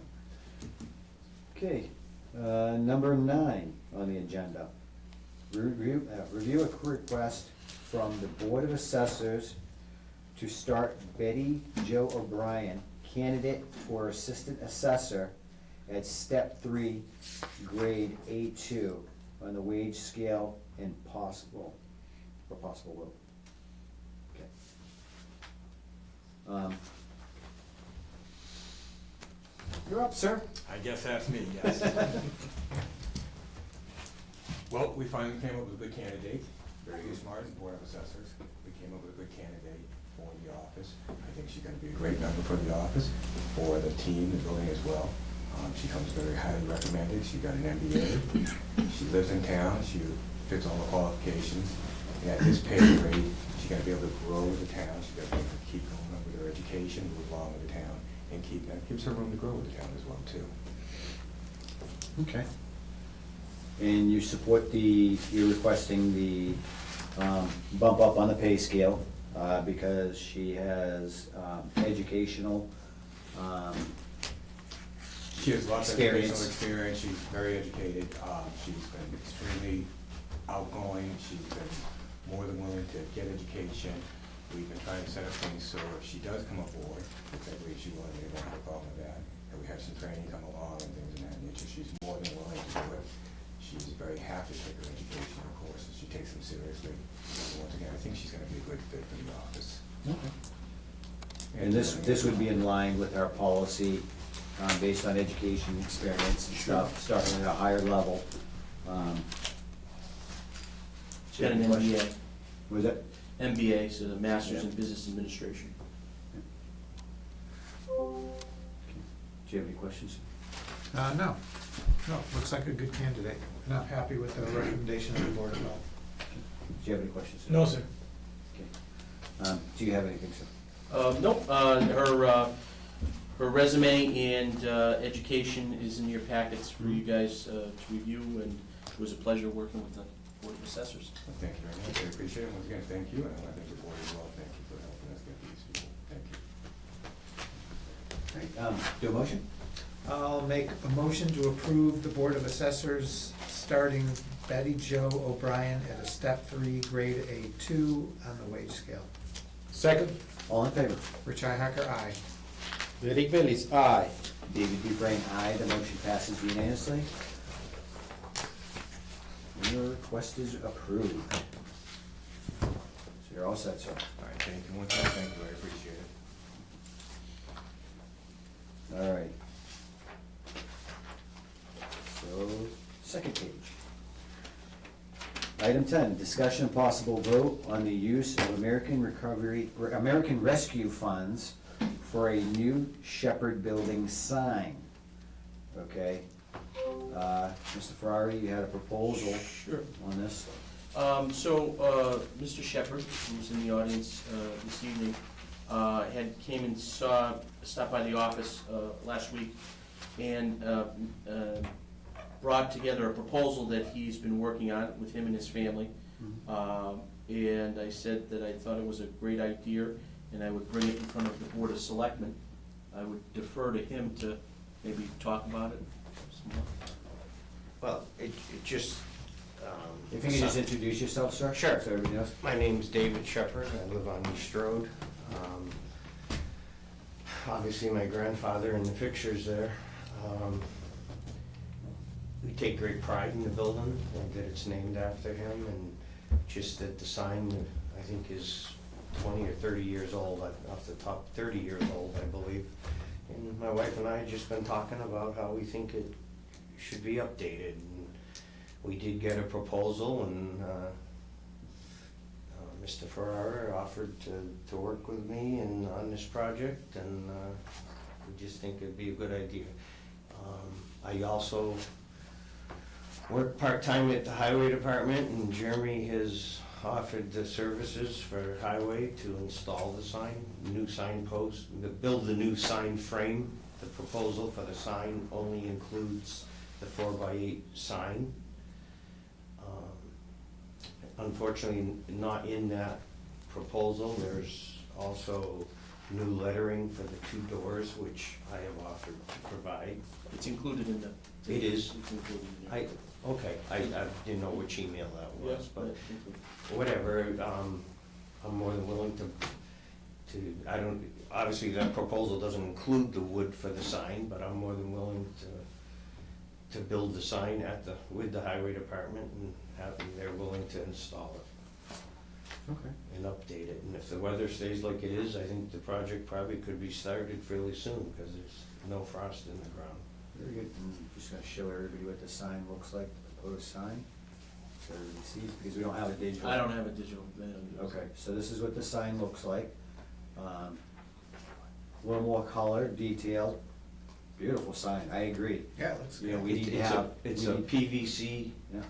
A: Okay, number 9 on the agenda. Review a request from the Board of Assessors to start Betty Jo O'Brien, candidate for Assistant Assessor at Step 3, Grade A2 on the wage scale and possible vote. Okay. You're up, sir.
J: I guess that's me, yes. Well, we finally came up with a good candidate, very smart, Board of Assessors. We came up with a good candidate for the office. I think she's gonna be a great member for the office, for the team, the building as well. She comes very highly recommended, she got an MBA, she lives in town, she fits all the qualifications. And at this pay grade, she's gonna be able to grow with the town, she's gonna be able to keep going up with her education, move along with the town, and that gives her room to grow with the town as well, too.
A: Okay. And you support you're requesting the bump up on the pay scale because she has educational
J: She has lots of
A: experience.
J: educational experience, she's very educated, she's been extremely outgoing, she's been more than willing to get education. We've been trying to set up things so if she does come aboard, which I believe she will, and they won't have a problem with that, and we have some training come along and things of that nature, she's more than willing to do it. She's very happy to take her education, of course, and she takes them seriously. So once again, I think she's gonna be a good fit for the office.
A: And this would be in line with our policy based on education experience and stuff, starting at a higher level.
F: She's got an MBA,
A: Was it?
F: MBA, so the Masters in Business Administration.
A: Do you have any questions?
C: No, looks like a good candidate, and I'm happy with the recommendation of the Board of Health.
A: Do you have any questions?
B: No, sir.
A: Okay. Do you have anything, sir?
F: Nope, her resume and education is in your packets for you guys to review, and it was a pleasure working with the Board of Assessors.
J: Well, thank you very much, I appreciate it, once again, thank you, and I thank the board as well, thank you for helping us get these people, thank you.
A: All right, do a motion?
C: I'll make a motion to approve the Board of Assessors starting Betty Jo O'Brien at a Step 3, Grade A2 on the wage scale.
B: Second,
A: All in favor?
C: Richi Hacker, aye.
B: Derek Bailey's aye.
A: David Dufresne, aye. The motion passes unanimously. Your request is approved. So you're all set, sir.
J: All right, thank you once again, thank you, I appreciate it.
A: All right. So, second page. Item 10, discussion and possible vote on the use of American Rescue Funds for a new Shepherd Building sign. Okay. Mr. Ferrari, you had a proposal
F: Sure.
A: on this.
F: Mr. Shepherd, who's in the audience this evening, came and stopped by the office last week and brought together a proposal that he's been working on with him and his family. And I said that I thought it was a great idea, and I would bring it in front of the Board of Selectmen. I would defer to him to maybe talk about it some more.
K: Well, it just.
A: If you could just introduce yourself, sir?
K: Sure.
A: So everybody knows.
K: My name's David Shepherd, I live on East Road. Obviously, my grandfather in the pictures there. We take great pride in the building, and that it's named after him, and just that the sign, I think, is 20 or 30 years old, off the top, 30 years old, I believe. And my wife and I have just been talking about how we think it should be updated. And we did get a proposal, and Mr. Ferrara offered to work with me on this project, and we just think it'd be a good idea. I also work part-time at the highway department, and Jeremy has offered the services for highway to install the sign, new sign post, build the new sign frame. The proposal for the sign only includes the 4x8 sign. Unfortunately, not in that proposal, there's also new lettering for the 2 doors, which I have offered to provide.
F: It's included in the.
K: It is?
F: It's included in the.
K: Okay, I didn't know which email that was,
F: Yes,
K: but
F: it's included.
K: whatever, I'm more than willing to, I don't, obviously that proposal doesn't include the wood for the sign, but I'm more than willing to build the sign with the highway department and have them, they're willing to install it
H: Okay.
K: and update it. And if the weather stays like it is, I think the project probably could be started fairly soon, because there's no frost in the ground.
A: Very good. I'm just gonna show everybody what the sign looks like, the proposed sign, so everybody sees, because we don't have a digital.
F: I don't have a digital.
A: Okay, so this is what the sign looks like. A little more color, detailed, beautiful sign, I agree.
C: Yeah, it looks
A: You know,
C: good.
A: we need to
K: It's a-
A: have.
K: It's
A: we
K: a
A: need-
K: PVC
A: Yeah,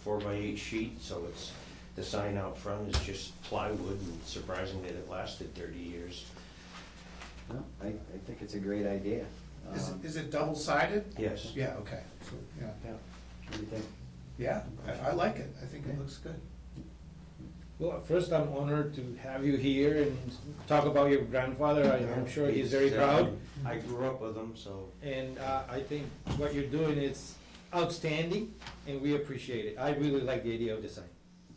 K: 4x8 sheet, so it's, the sign out front is just plywood, and surprising that it lasted 30 years.
A: no, I think it's a great idea.
C: Is it double-sided?
K: Yes.
C: Yeah, okay, so, yeah.
K: Yeah.
A: What do you think?
C: Yeah, I like it, I think it looks good.
B: Well, first, I'm honored to have you here and talk about your grandfather. I'm sure he's very
K: It's,
B: proud.
K: I grew up with him, so.
B: And I think what you're doing is outstanding, and we appreciate it. I really like the idea of the sign.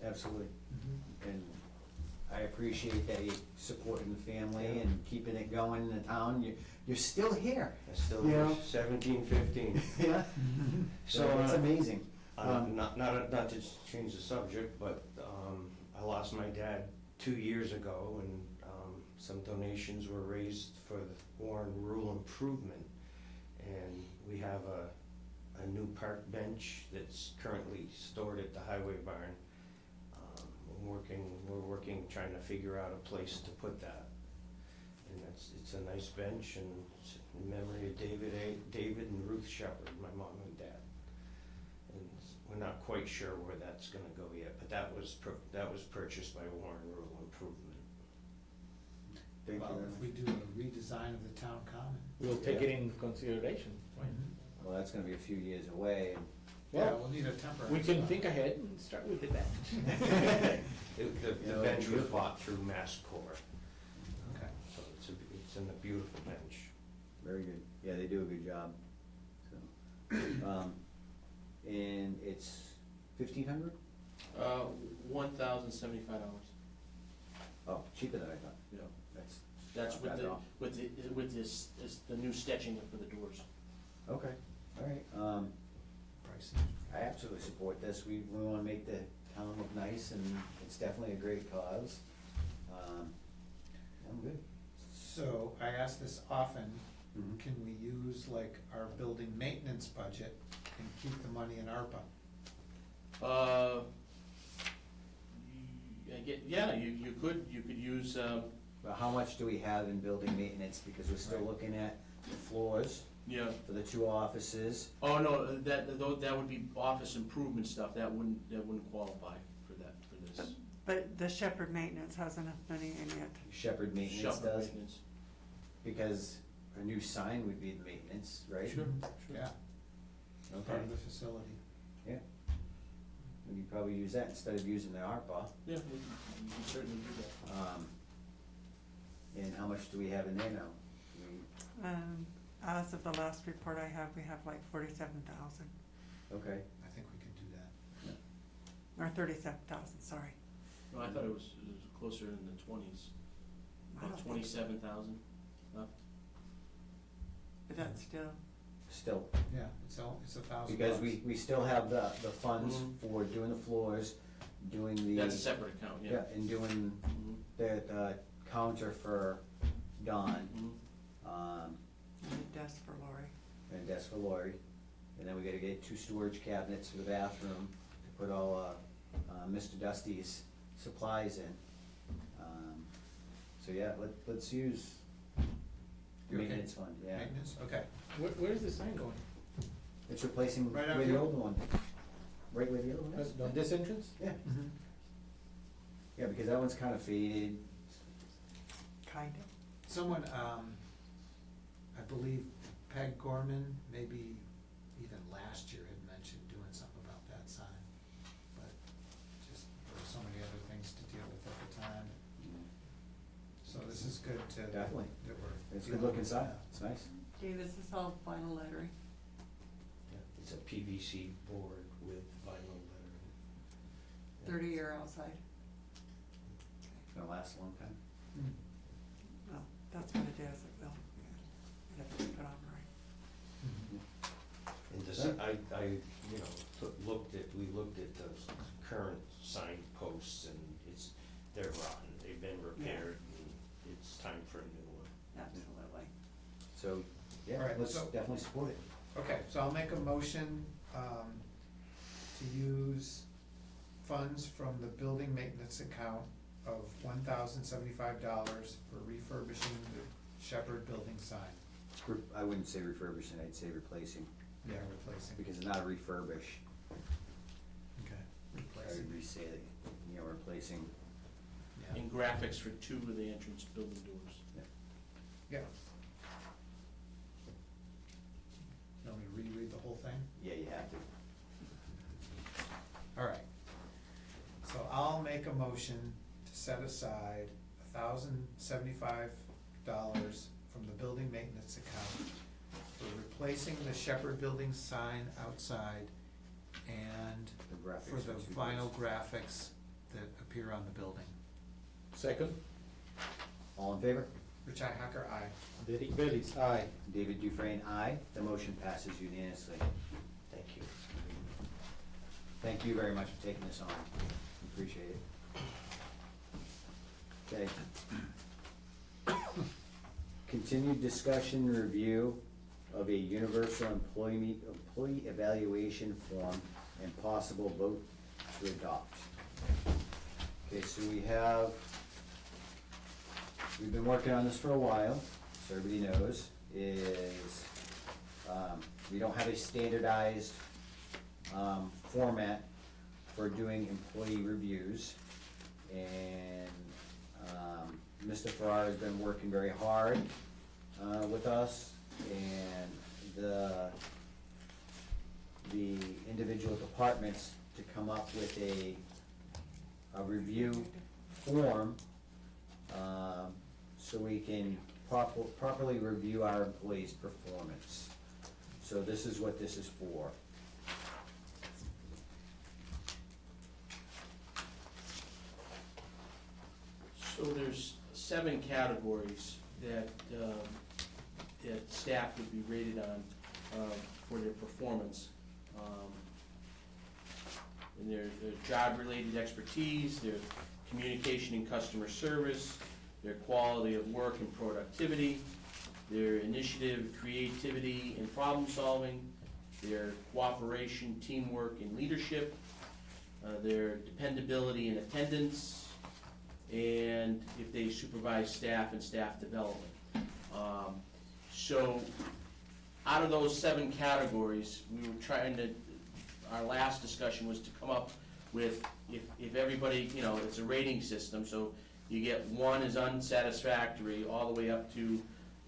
A: Absolutely. And I appreciate that you're supporting the family and keeping it going in the town. You're still here.
K: I still,
A: Yeah.
K: 17, 15.
A: Yeah.
K: So,
A: So it's amazing.
K: Not to change the subject, but I lost my dad 2 years ago, and some donations were raised for the Warren Rural Improvement. And we have a new park bench that's currently stored at the highway barn. We're working, trying to figure out a place to put that. And it's a nice bench, and it's in memory of David and Ruth Shepherd, my mom and dad. And we're not quite sure where that's gonna go yet, but that was purchased by Warren Rural Improvement.
A: Thank you
C: Well,
A: very
C: if
A: much.
C: we do a redesign of the town common.
B: We'll take
A: Yeah.
B: it in consideration.
A: Well, that's gonna be a few years away. And
C: Yeah,
B: Well,
C: we'll need a temporary.
B: We can
C: spot.
B: think ahead and start with the bench.
K: The bench was bought through MassCore,
C: Okay.
K: so it's in a beautiful bench.
A: Very good. Yeah, they do a good job. So, and it's $1,500?
F: $1,075.
A: Oh, cheaper than I thought.
F: Yeah.
A: That's
F: That's
A: not bad at all.
F: with this, the new stitching for the doors.
A: Okay, all right.
C: Pricey.
A: I absolutely support this. We wanna make the town look nice, and it's definitely a great cause. I'm good.
C: So I ask this often,
A: Mhm.
C: can we use like our building maintenance budget and keep the money in ARPA?
F: You could use,
A: But how much do we have in building maintenance? Because we're still
C: Right.
A: looking at the floors
F: yeah,
A: for the 2 offices.
F: oh, no, that would be office improvement stuff, that wouldn't qualify for this.
E: But the Shepherd Maintenance has enough money in it.
A: Shepherd Maintenance
F: Shopper
A: does,
F: maintenance.
A: because a new sign would be the maintenance, right?
F: Sure,
C: Yeah, part
A: Okay,
C: of the facility.
A: yeah. We could probably use that instead of using the ARPA.
F: Yeah, we can certainly do that.
A: And how much do we have in there now?
E: As of the last report I have, we have like 47,000,
A: Okay,
C: I think we can do that.
E: or 37,000, sorry.
F: No, I thought it was closer in the 20s,
E: I don't
F: about
E: think so.
F: 27,000.
E: But that's still,
A: still,
C: Yeah, it's $1,000.
A: because we still have the funds
F: Mhm.
A: for doing the floors, doing the.
F: That's a separate account, yeah.
A: Yeah, and doing
F: Mhm,
A: the counter for Dawn,
F: mhm.
E: and a desk for Lori.
A: and a desk for Lori. And then we gotta get 2 storage cabinets for the bathroom to put all, Mr. Dusty's supplies in. So yeah, let's use
C: You okay?
A: maintenance fund, yeah.
C: Maintenance, okay.
B: Where's the sign going?
A: It's replacing
C: Right out
A: where the
C: here.
A: old one, right where the other one is.
B: On this entrance?
A: Yeah, yeah, because that one's kinda faded.
E: Kind of.
C: Someone, I believe Peg Gorman, maybe even last year had mentioned doing something about that sign. But just, there were so many other things to deal with at the time. So this is good to.
A: Definitely.
C: That we're.
A: It's a good
C: dealing
A: looking
C: with
A: sign,
C: that.
A: it's nice.
E: Dave, this is all vinyl lettering.
K: Yeah, it's a PVC board with vinyl lettering.
E: 30-year outside.
A: It's gonna last a long time.
E: Well, that's what it is, it will, yeah. I'd have to keep it on right.
C: Mhm.
K: And this, I, you know, we looked at the current sign posts and they're rotten, they've been repaired and it's time for a new one.
E: Absolutely.
A: So, yeah,
C: All right,
A: let's
C: so-
A: definitely support it.
C: Okay, so I'll make a motion, to use funds from the building maintenance account of $1,075 for refurbishing the Shepherd building sign.
A: I wouldn't say refurbishing, I'd say replacing,
C: Yeah, replacing.
A: because it's not a refurbish.
C: Okay,
A: I
C: replacing,
A: would re-say that, you know, replacing.
C: yeah.
F: And graphics for 2 of the entrance building doors.
C: Yeah. You want me to reread the whole thing?
A: Yeah, you have to.
C: All right. So I'll make a motion to set aside $1,075 from the building maintenance account for replacing the Shepherd building sign outside and
A: The graphics
C: for the
A: for 2
C: vinyl
A: doors.
C: graphics that appear on the building.
B: Second?
A: All in favor?
C: Richi Hacker, aye.
B: Derek Bailey's aye.
A: David Dufresne, aye. The motion passes unanimously.
K: Thank you.
A: Thank you very much for taking this on. Appreciate it. Okay. Continued discussion and review of a universal employee evaluation form and possible vote to adopt. Okay, so we've been working on this for a while, so everybody knows, we don't have a standardized, format for doing employee reviews. And, Mr. Farrar has been working very hard, with us, and the individual departments to come up with a review form, so we can properly review our employees' performance. So this is what this is for.
F: So there's 7 categories that, that staff would be rated on, for their performance. And their job-related expertise, their communication and customer service, their quality of work and productivity, their initiative, creativity, and problem-solving, their cooperation, teamwork, and leadership, their dependability and attendance, and if they supervise staff and staff development. So, out of those 7 categories, we were trying to, our last discussion was to come up with, if everybody, you know, it's a rating system, so you get 1 is unsatisfactory, all the way up to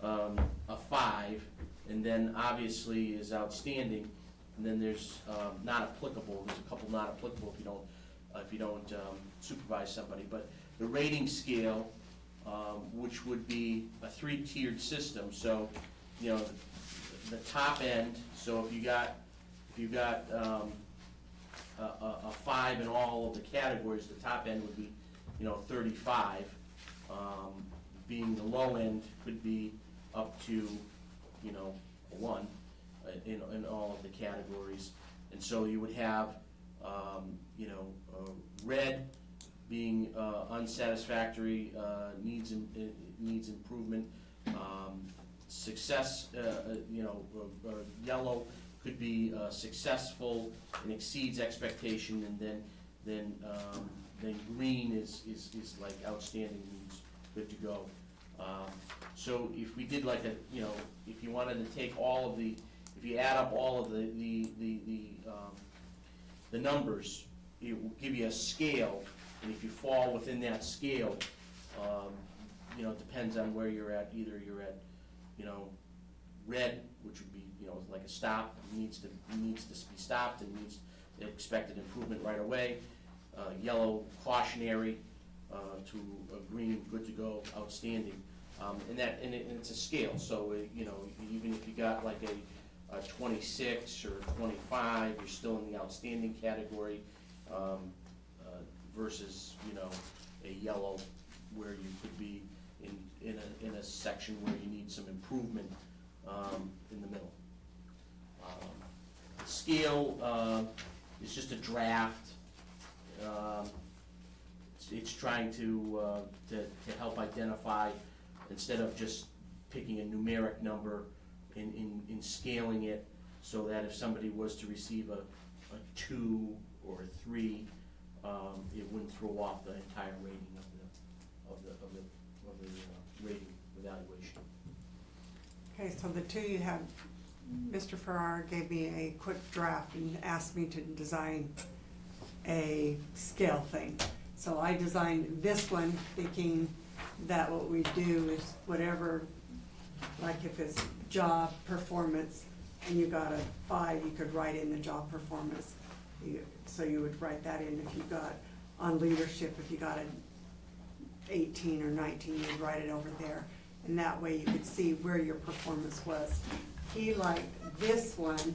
F: a 5, and then obviously is outstanding, and then there's not applicable, there's a couple not applicable if you don't supervise somebody, but the rating scale, which would be a 3-tiered system, so, you know, the top end, so if you got a 5 in all of the categories, the top end would be, you know, 35. Being the low end could be up to, you know, a 1 in all of the categories. And so you would have, you know, red being unsatisfactory, needs improvement. Success, you know, yellow could be successful and exceeds expectation, and then green is like outstanding, means good to go. So if we did like a, you know, if you wanted to take all of the, if you add up all of the numbers, it will give you a scale, and if you fall within that scale, you know, it depends on where you're at. Either you're at, you know, red, which would be, you know, like a stop, needs to be stopped and needs expected improvement right away. Yellow, cautionary, to green, good to go, outstanding. And it's a scale, so, you know, even if you got like a 26 or 25, you're still in the outstanding category, versus, you know, a yellow, where you could be in a section where you need some improvement, in the middle. The scale, is just a draft. It's trying to help identify, instead of just picking a numeric number in scaling it, so that if somebody was to receive a 2 or a 3, it wouldn't throw off the entire rating of the rating evaluation.
E: Okay, so the two you have, Mr. Farrar gave me a quick draft and asked me to design a scale thing. So I designed this one thinking that what we do is whatever, like if it's job performance and you got a 5, you could write in the job performance. So you would write that in. If you got on leadership, if you got an 18 or 19, you'd write it over there. And that way you could see where your performance was. He liked this one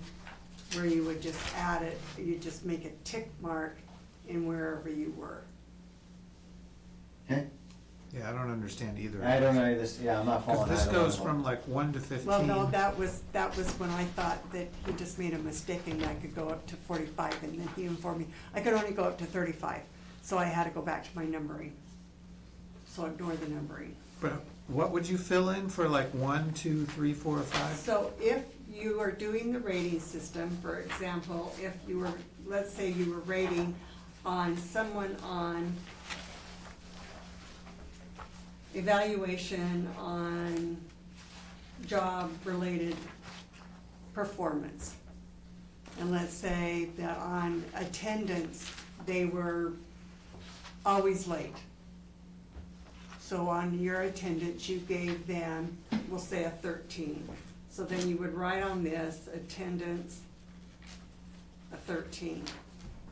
E: where you would just add it, you just make a tick mark in wherever you were.
A: Okay.
C: Yeah, I don't understand either.
A: I don't know this, yeah, I'm not following.
C: Because this
A: either one
C: goes
A: of them.
C: from like 1 to 15.
E: Well, no, that was when I thought that he just made a mistake and I could go up to 45, and then he informed me I could only go up to 35. So I had to go back to my numbering. So ignore the numbering.
C: But what would you fill in for like 1, 2, 3, 4, 5?
E: So if you are doing the rating system, for example, if you were, let's say you were rating on someone on evaluation on job-related performance. And let's say that on attendance, they were always late. So on your attendance, you gave them, we'll say a 13. So then you would write on this, attendance, a 13.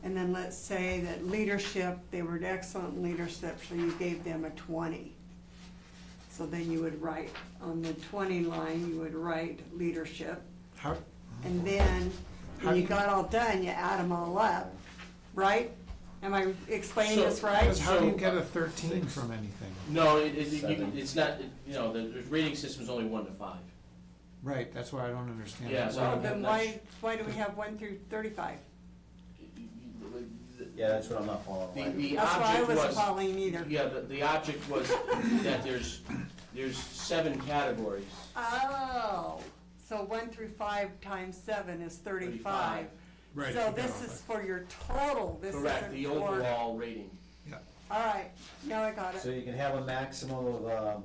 E: And then let's say that leadership, they were excellent leadership, so you gave them a 20. So then you would write, on the 20 line, you would write leadership.
C: How,
E: And then,
C: How
E: when
C: do
E: you
C: you-
E: got all done, you add them all up, right? Am I explaining
F: So-
E: this right?
C: because how do you
F: So-
C: get a 13 from anything?
F: No,
A: Seven.
F: it's not, you know, the rating system is only 1 to 5.
C: Right, that's why I don't understand.
F: Yeah,
C: that.
F: so-
E: Well, then why do we have 1 through 35?
A: Yeah, that's what I'm not following.
F: The
E: That's why I
F: object
E: wasn't
F: was,
E: following either.
F: yeah, the object was that there's 7 categories.
E: Oh, so 1 through 5 times 7 is 35.
C: Right,
E: So
C: you got
E: this
C: all
E: is
C: that.
E: for your total, this isn't for.
F: Correct, the overall rating.
C: Yeah.
E: All right, now I got
A: So
E: it.
A: you can have a maximum of,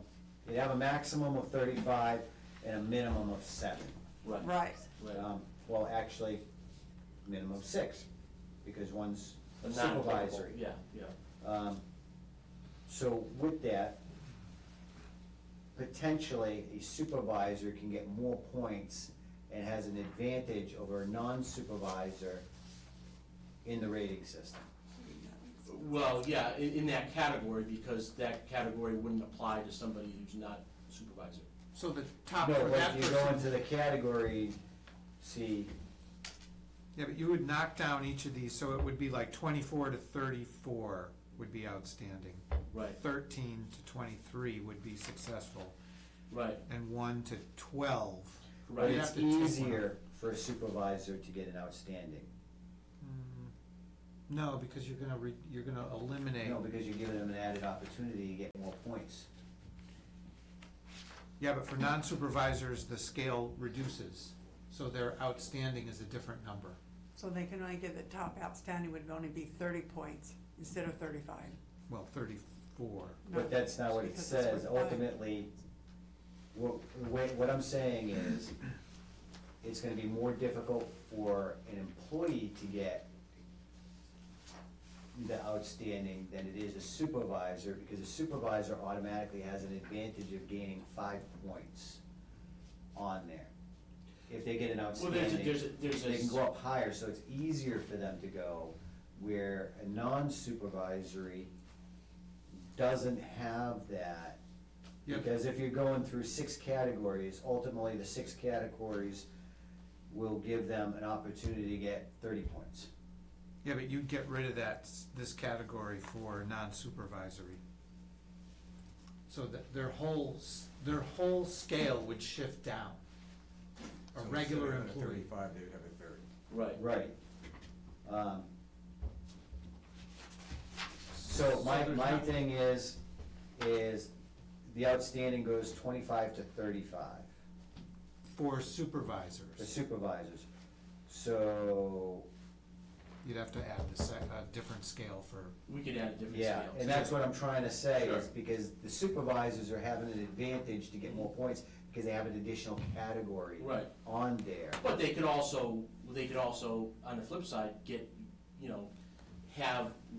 A: you have a maximum of 35 and a minimum of 7.
E: Right,
A: Well, actually, minimum of 6, because one's
F: A non-applicable,
A: supervisory.
F: yeah.
A: So with that, potentially a supervisor can get more points and has an advantage over a non-supervisor in the rating system.
F: Well, yeah, in that category, because that category wouldn't apply to somebody who's not a supervisor.
C: So the top
A: No,
C: for
A: but
C: that
A: if you go
C: person,
A: into the category, see,
C: yeah, but you would knock down each of these, so it would be like 24 to 34 would be outstanding.
F: Right,
C: 13 to 23 would be successful,
F: right,
C: and 1 to 12.
A: but
F: right.
C: You'd
A: it's
C: have to take one
A: easier for a supervisor to get an outstanding.
C: No, because you're gonna eliminate.
A: No, because you're giving them an added opportunity to get more points.
C: Yeah, but for non-supervisors, the scale reduces. So their outstanding is a different number.
E: So they can only get the top outstanding would only be 30 points instead of 35.
C: Well, 34.
A: But that's not what it
E: Because it's
A: says.
E: worth five.
A: Ultimately, what I'm saying is, it's gonna be more difficult for an employee to get the outstanding than it is a supervisor, because a supervisor automatically has an advantage of gaining 5 points on there. If they get an outstanding, they can go up higher, so it's easier for them to go, where a non-supervisory doesn't have that.
C: Yep.
A: Because if you're going through 6 categories, ultimately the 6 categories will give them an opportunity to get 30 points.
C: Yeah, but you'd get rid of this category for non-supervisory. So that their whole scale would shift down. A
J: So
C: regular
J: instead of having a
C: employee.
J: 35, they would have a 30.
F: Right.
A: Right. So my thing is the outstanding goes 25 to 35
C: For
A: for
C: supervisors,
A: supervisors. So,
C: you'd have to add a different scale for,
F: We could add a different
A: yeah,
F: scale.
A: and that's what I'm trying to say, is
F: Sure.
A: because the supervisors are having an advantage to get more points, because they have an additional category
F: Right.
A: on there.
F: But they could also, on the flip side, get,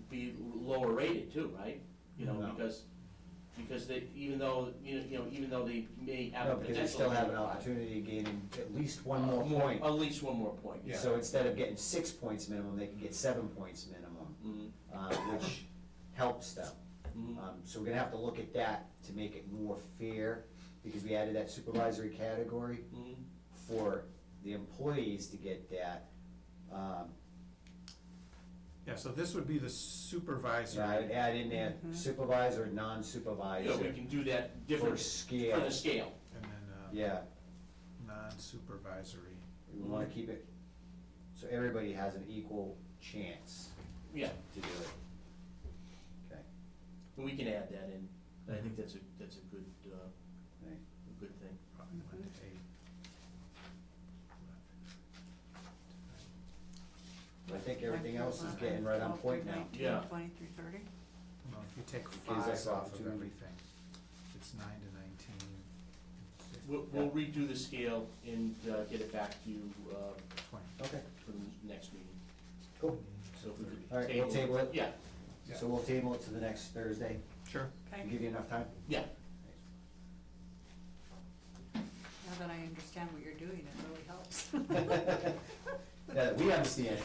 F: be lower rated too, right?
A: No.
F: Because they, even though they may have
A: No,
F: a
A: because
F: potential.
A: they still have an
F: of
A: opportunity of gaining at least one more point.
F: At least one more point, yeah.
A: So instead of getting 6 points minimum, they can get 7 points minimum,
F: Mhm.
A: which helps them.
F: Mhm.
A: So we're gonna have to look at that to make it more fair, because we added that supervisory category
F: Mhm.
A: for the employees to get that.
C: yeah, so this would be the
A: So I would
C: supervisory.
A: add in there supervisor,
F: Yeah, we
A: non-supervisor
F: can do that
A: for
F: different, for
A: scale.
F: the scale.
C: And then,
A: Yeah,
C: non-supervisory.
A: we wanna keep it, so everybody has an equal chance
F: Yeah,
A: to do it. Okay,
F: and we can add that in. I think that's a good,
A: right.
F: a good thing.
C: Probably 1 to 8.
A: I think everything else is getting right on point now.
F: Yeah.
E: 20 through 30?
C: Well, if you take
A: Gives
C: 5
A: us
C: off of
A: opportunity.
C: everything, it's 9 to 19.
F: We'll redo the scale and get it back to you
C: 20.
A: Okay,
F: for the next meeting.
A: cool.
F: So if we could
A: All right, we'll table it.
F: Yeah,
A: So we'll table it to the next Thursday.
C: Sure.
A: To
E: Okay,
A: give you enough time?
F: yeah.
E: now that I understand what you're doing, it really helps.
A: Yeah, we understand.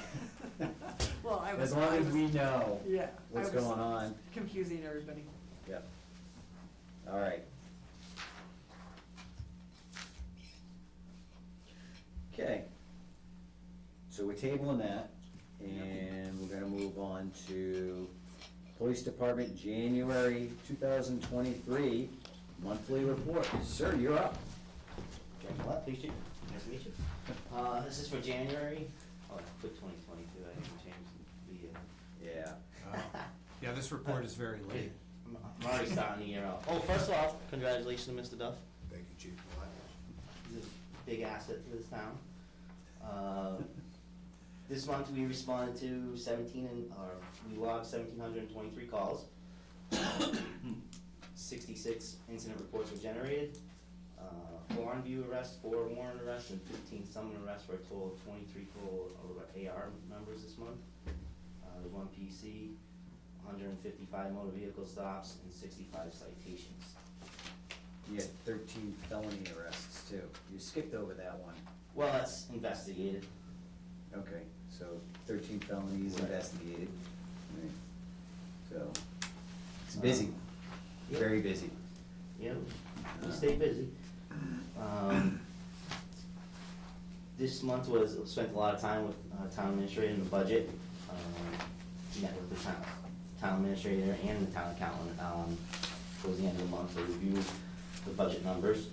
E: Well, I was.
A: As long
E: I
A: as
E: was-
A: we know
E: Yeah.
A: what's
E: I was
A: going on.
E: Confusing everybody.
A: Yep. All right. Okay. So we're tabling that, and we're gonna move on to Police Department, January 2023 monthly report. Sir, you're up.
L: What? Please, Chief. Nice to meet you. This is for January. Oh, I put 2022. I didn't change the.
A: Yeah.
C: Yeah, this report is very late.
L: I'm already starting the year off. Oh, first of all, congratulations to Mr. Duff.
I: Thank you, Chief.
L: He's a big asset to this town. This month, we responded to we logged 1,723 calls. 66 incident reports were generated. 4 on-view arrests, 4 warrant arrests, and 15 summon arrests for a total of 23 total AR members this month. There's 1 PC, 155 motor vehicle stops, and 65 citations.
A: You had 13 felony arrests too. You skipped over that one.
L: Well, that's investigated.
A: Okay, so 13 felonies
L: Right.
A: investigated. Right. So, it's busy,
L: Yep.
A: very busy.
L: Yeah, we stay busy. This month spent a lot of time with town administrator and the budget. Met with the town administrator and the town accountant towards the end of the month to review the budget numbers.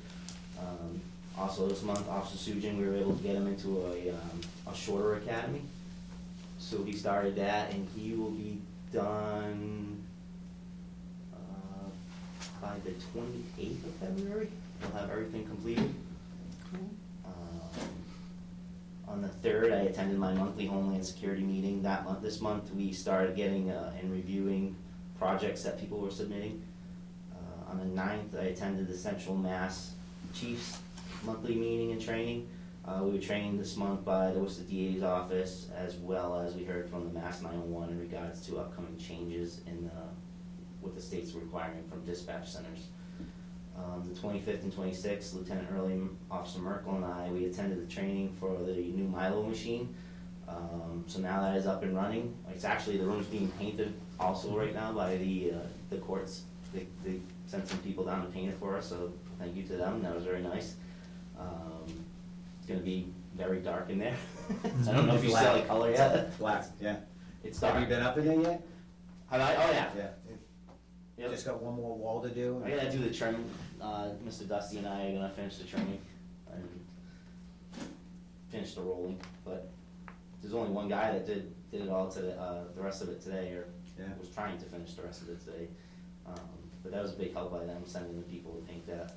L: Also this month, Officer Sujin, we were able to get him into a shorter academy. So he started that, and he will be done by the 28th of February. We'll have everything completed. On the 3rd, I attended my monthly Homeland Security meeting that month. This month, we started getting and reviewing projects that people were submitting. On the 9th, I attended the Central Mass Chiefs monthly meeting and training. We were trained this month by the Worcester DA's office, as well as we heard from the Mass 911 in regards to upcoming changes in what the state's requiring from dispatch centers. The 25th and 26th, Lieutenant Early Officer Merkel and I, we attended the training for the new Milo machine. So now that is up and running. It's actually, the room's being painted also right now by the courts. They sent some people down to paint it for us, so thank you to them, that was very nice. It's gonna be very dark in there. I don't know if you saw the color yet.
A: Black, yeah.
L: It's
A: Have
L: dark.
A: you been up in there yet?
L: Have I? Oh, yeah.
A: Yeah.
L: Yep.
A: Just got one more wall to do?
L: I gotta do the trim. Mr. Dusty and I are gonna finish the trimming and finish the rolling, but there's only one guy that did it all today, the rest of it today, or
A: Yeah.
L: was trying to finish the rest of it today. But that was a big help by them, sending the people to paint that.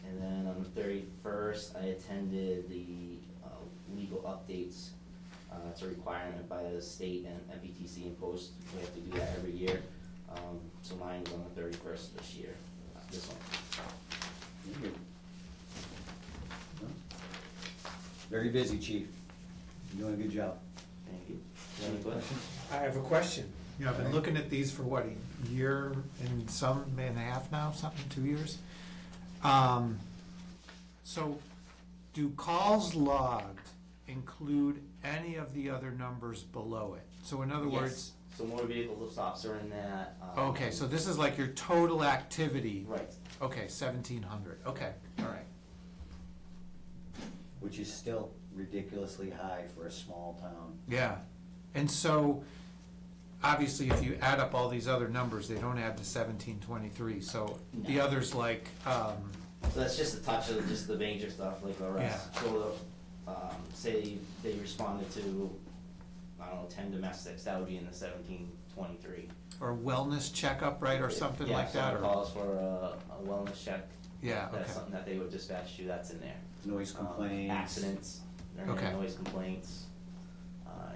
L: And then on the 31st, I attended the legal updates. It's a requirement by the state and MPTC and Post. We have to do that every year. So mine was on the 31st of this year, this one.
A: Very good. Very busy, chief. You're doing a good job.
L: Thank you. Any questions?
C: I have a question. You know, I've been looking at these for what, a year and some and a half now, something, 2 years? So, do calls logged include any of the other numbers below it? So in other
L: Yes.
C: words,
L: So motor vehicle stops are in that.
C: okay, so this is like your total activity.
L: Right.
C: Okay, 1,700, okay, all right.
A: Which is still ridiculously high for a small town.
C: Yeah, and so, obviously, if you add up all these other numbers, they don't add to 1,723, so the
L: No.
C: others like,
L: So that's just a touch of just the major stuff, like the rest.
C: Yeah.
L: So, say they responded to, I don't know, 10 domestics, that would be in the 1723.
C: or wellness checkup, right, or something like that,
L: Yeah,
C: or?
L: someone calls for a wellness check.
C: Yeah,
L: That's
C: okay.
L: something that they would dispatch to, that's in there.
A: Noise complaints.
L: Accidents,
C: Okay.
L: noise complaints,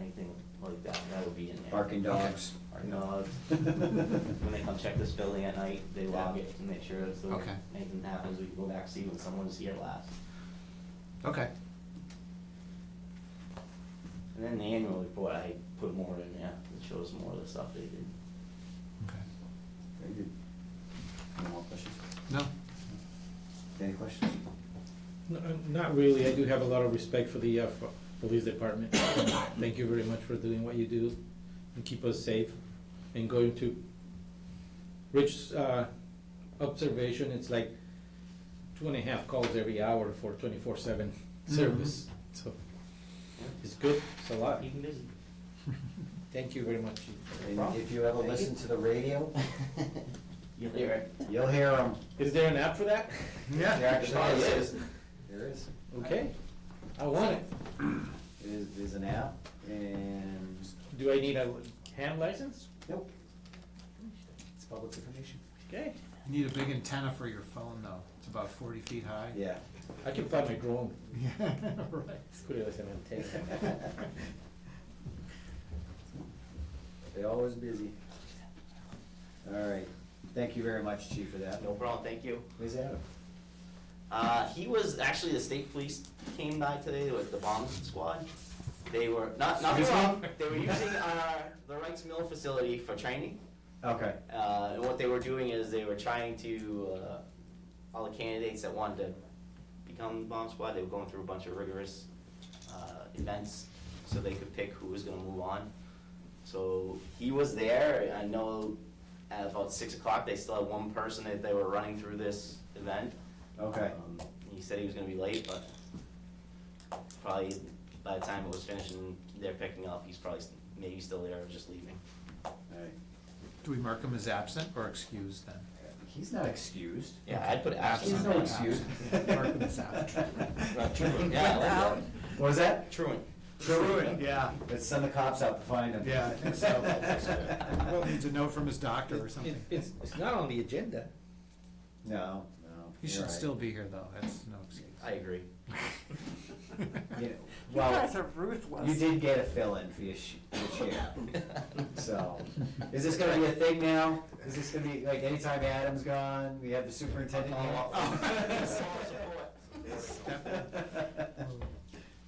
L: anything like that, that would be in there.
A: Barking dogs.
L: Barking dogs. When they come check this building at night, they log it and make sure that so
C: Okay.
L: anything happens, we can go back, see when someone's here last.
C: Okay,
L: And then the annual report, I put more in there, it shows more of the stuff they did.
C: okay.
A: Very good. Any more questions?
C: No,
A: Any questions?
B: No, not really. I do have a lot of respect for the police department. Thank you very much for doing what you do and keep us safe. And going to Rich's observation, it's like 2.5 calls every hour for 24/7 service. So it's good. It's a lot.
L: Keep 'em busy.
B: Thank you very much, Chief.
A: And if you ever
L: Thank you.
A: listen to the radio,
L: You'll hear it.
A: you'll hear them.
B: Is there an app for that?
C: yeah.
A: There actually
L: Oh,
A: is.
L: yeah.
A: There is.
B: Okay, I want it.
A: There's an app, and,
B: Do I need a hand license?
A: nope. It's public information.
B: Okay,
C: You need a big antenna for your phone, though, it's about 40 feet high.
A: Yeah.
B: I can find my drone.
C: Yeah, right.
B: Escúchale esa antena.
A: They're always busy. All right. Thank you very much, Chief, for that.
L: No problem, thank you.
A: Where's Adam?
L: He was, actually, the state police came by today with the bomb squad. They were, not me
A: Excuse me?
L: wrong, they were using the Wrights Mill facility for training.
A: Okay.
L: And what they were doing is they were trying to, all the candidates that wanted to become bomb squad, they were going through a bunch of rigorous events so they could pick who was gonna move on. So he was there. I know at about 6 o'clock, they still had one person that they were running through this event.
A: Okay.
L: He said he was gonna be late, but probably by the time it was finished and they're picking up, he's probably maybe still there or just leaving.
A: All right.
C: Do we mark him as absent or excused then?
A: He's not excused.
L: Yeah, I'd put
A: He's
L: absent.
A: no excuse.
C: Mark him as absent.
L: Truant, yeah, I like that.
A: What was that?
L: Truant.
C: Truant, yeah,
A: Let's send the cops out to find him.
C: yeah, I think so. Well, needs a note from his doctor or something.
B: It's not on the agenda.
A: No, no.
C: He
A: you're
C: should
A: right.
C: still be here, though, that's no excuse.
L: I agree.
A: You
E: You
A: well,
E: guys are ruthless.
A: you did get a fill-in for your chair. So, is this gonna be a thing now? Is this gonna be, like, anytime Adam's gone, we have the superintendent here?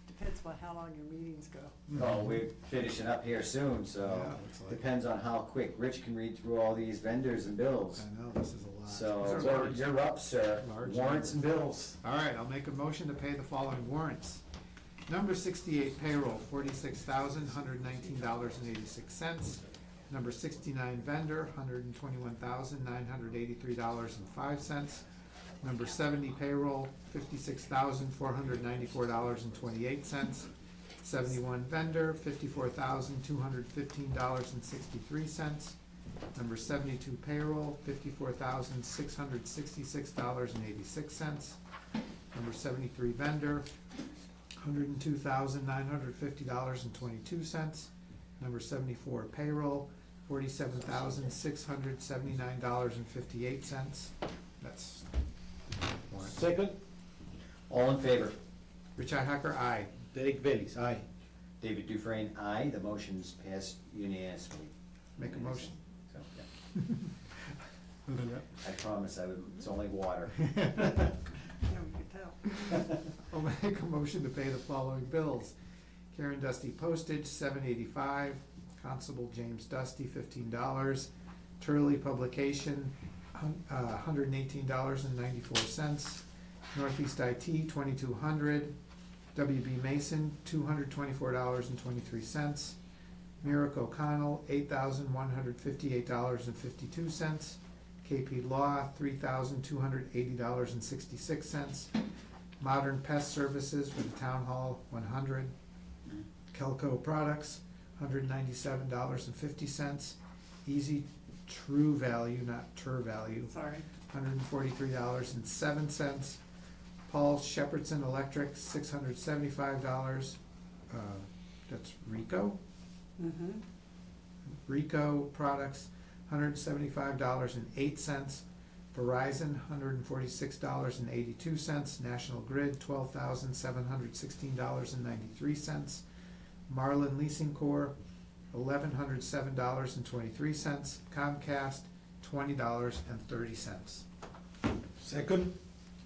E: Depends on how long your meetings go.
A: Oh, we're finishing up here soon, so,
C: Yeah, looks like.
A: depends on how quick Rich can read through all these vendors and bills.
C: I know, this is a lot.
A: So,
C: These are large.
A: you're up, sir.
C: Large
A: Warrants and bills.
C: All right, I'll make a motion to pay the following warrants. Number 68 payroll, $46,119.86. Number 69 vendor, $121,983.05. Number 70 payroll, $56,494.28. 71 vendor, $54,215.63. Number 72 payroll, $54,666.86. Number 73 vendor, $102,950.22. Number 74 payroll, $47,679.58. That's warrants.
B: Second,
A: All in favor?
C: Rich Hacker, aye.
B: Derek Bellis, aye.
A: David Dufresne, aye. The motion's passed unanimously.
C: Make a motion.
A: So, yeah. I promise I would, it's only water.
E: Yeah, we could tell.
C: I'll make a motion to pay the following bills. Karen Dusty postage, $7.85. Constable James Dusty, $15. Turley Publication, $118.94. Northeast IT, $2,200. WB Mason, $224.23. Merrick O'Connell, $8,158.52. KP Law, $3,280.66. Modern Pest Services for the Town Hall, $100. Kelco Products, $197.50. Easy True Value, not Tur Value,
E: Sorry.
C: $143.07. Paul Shepherdson Electric, $675. That's Rico.
E: Mm-hmm.
C: Rico Products, $175.08. Verizon, $146.82. National Grid, $12,716.93. Marlin Leasing Corp., $1,107.23. Comcast, $20.30.
B: Second,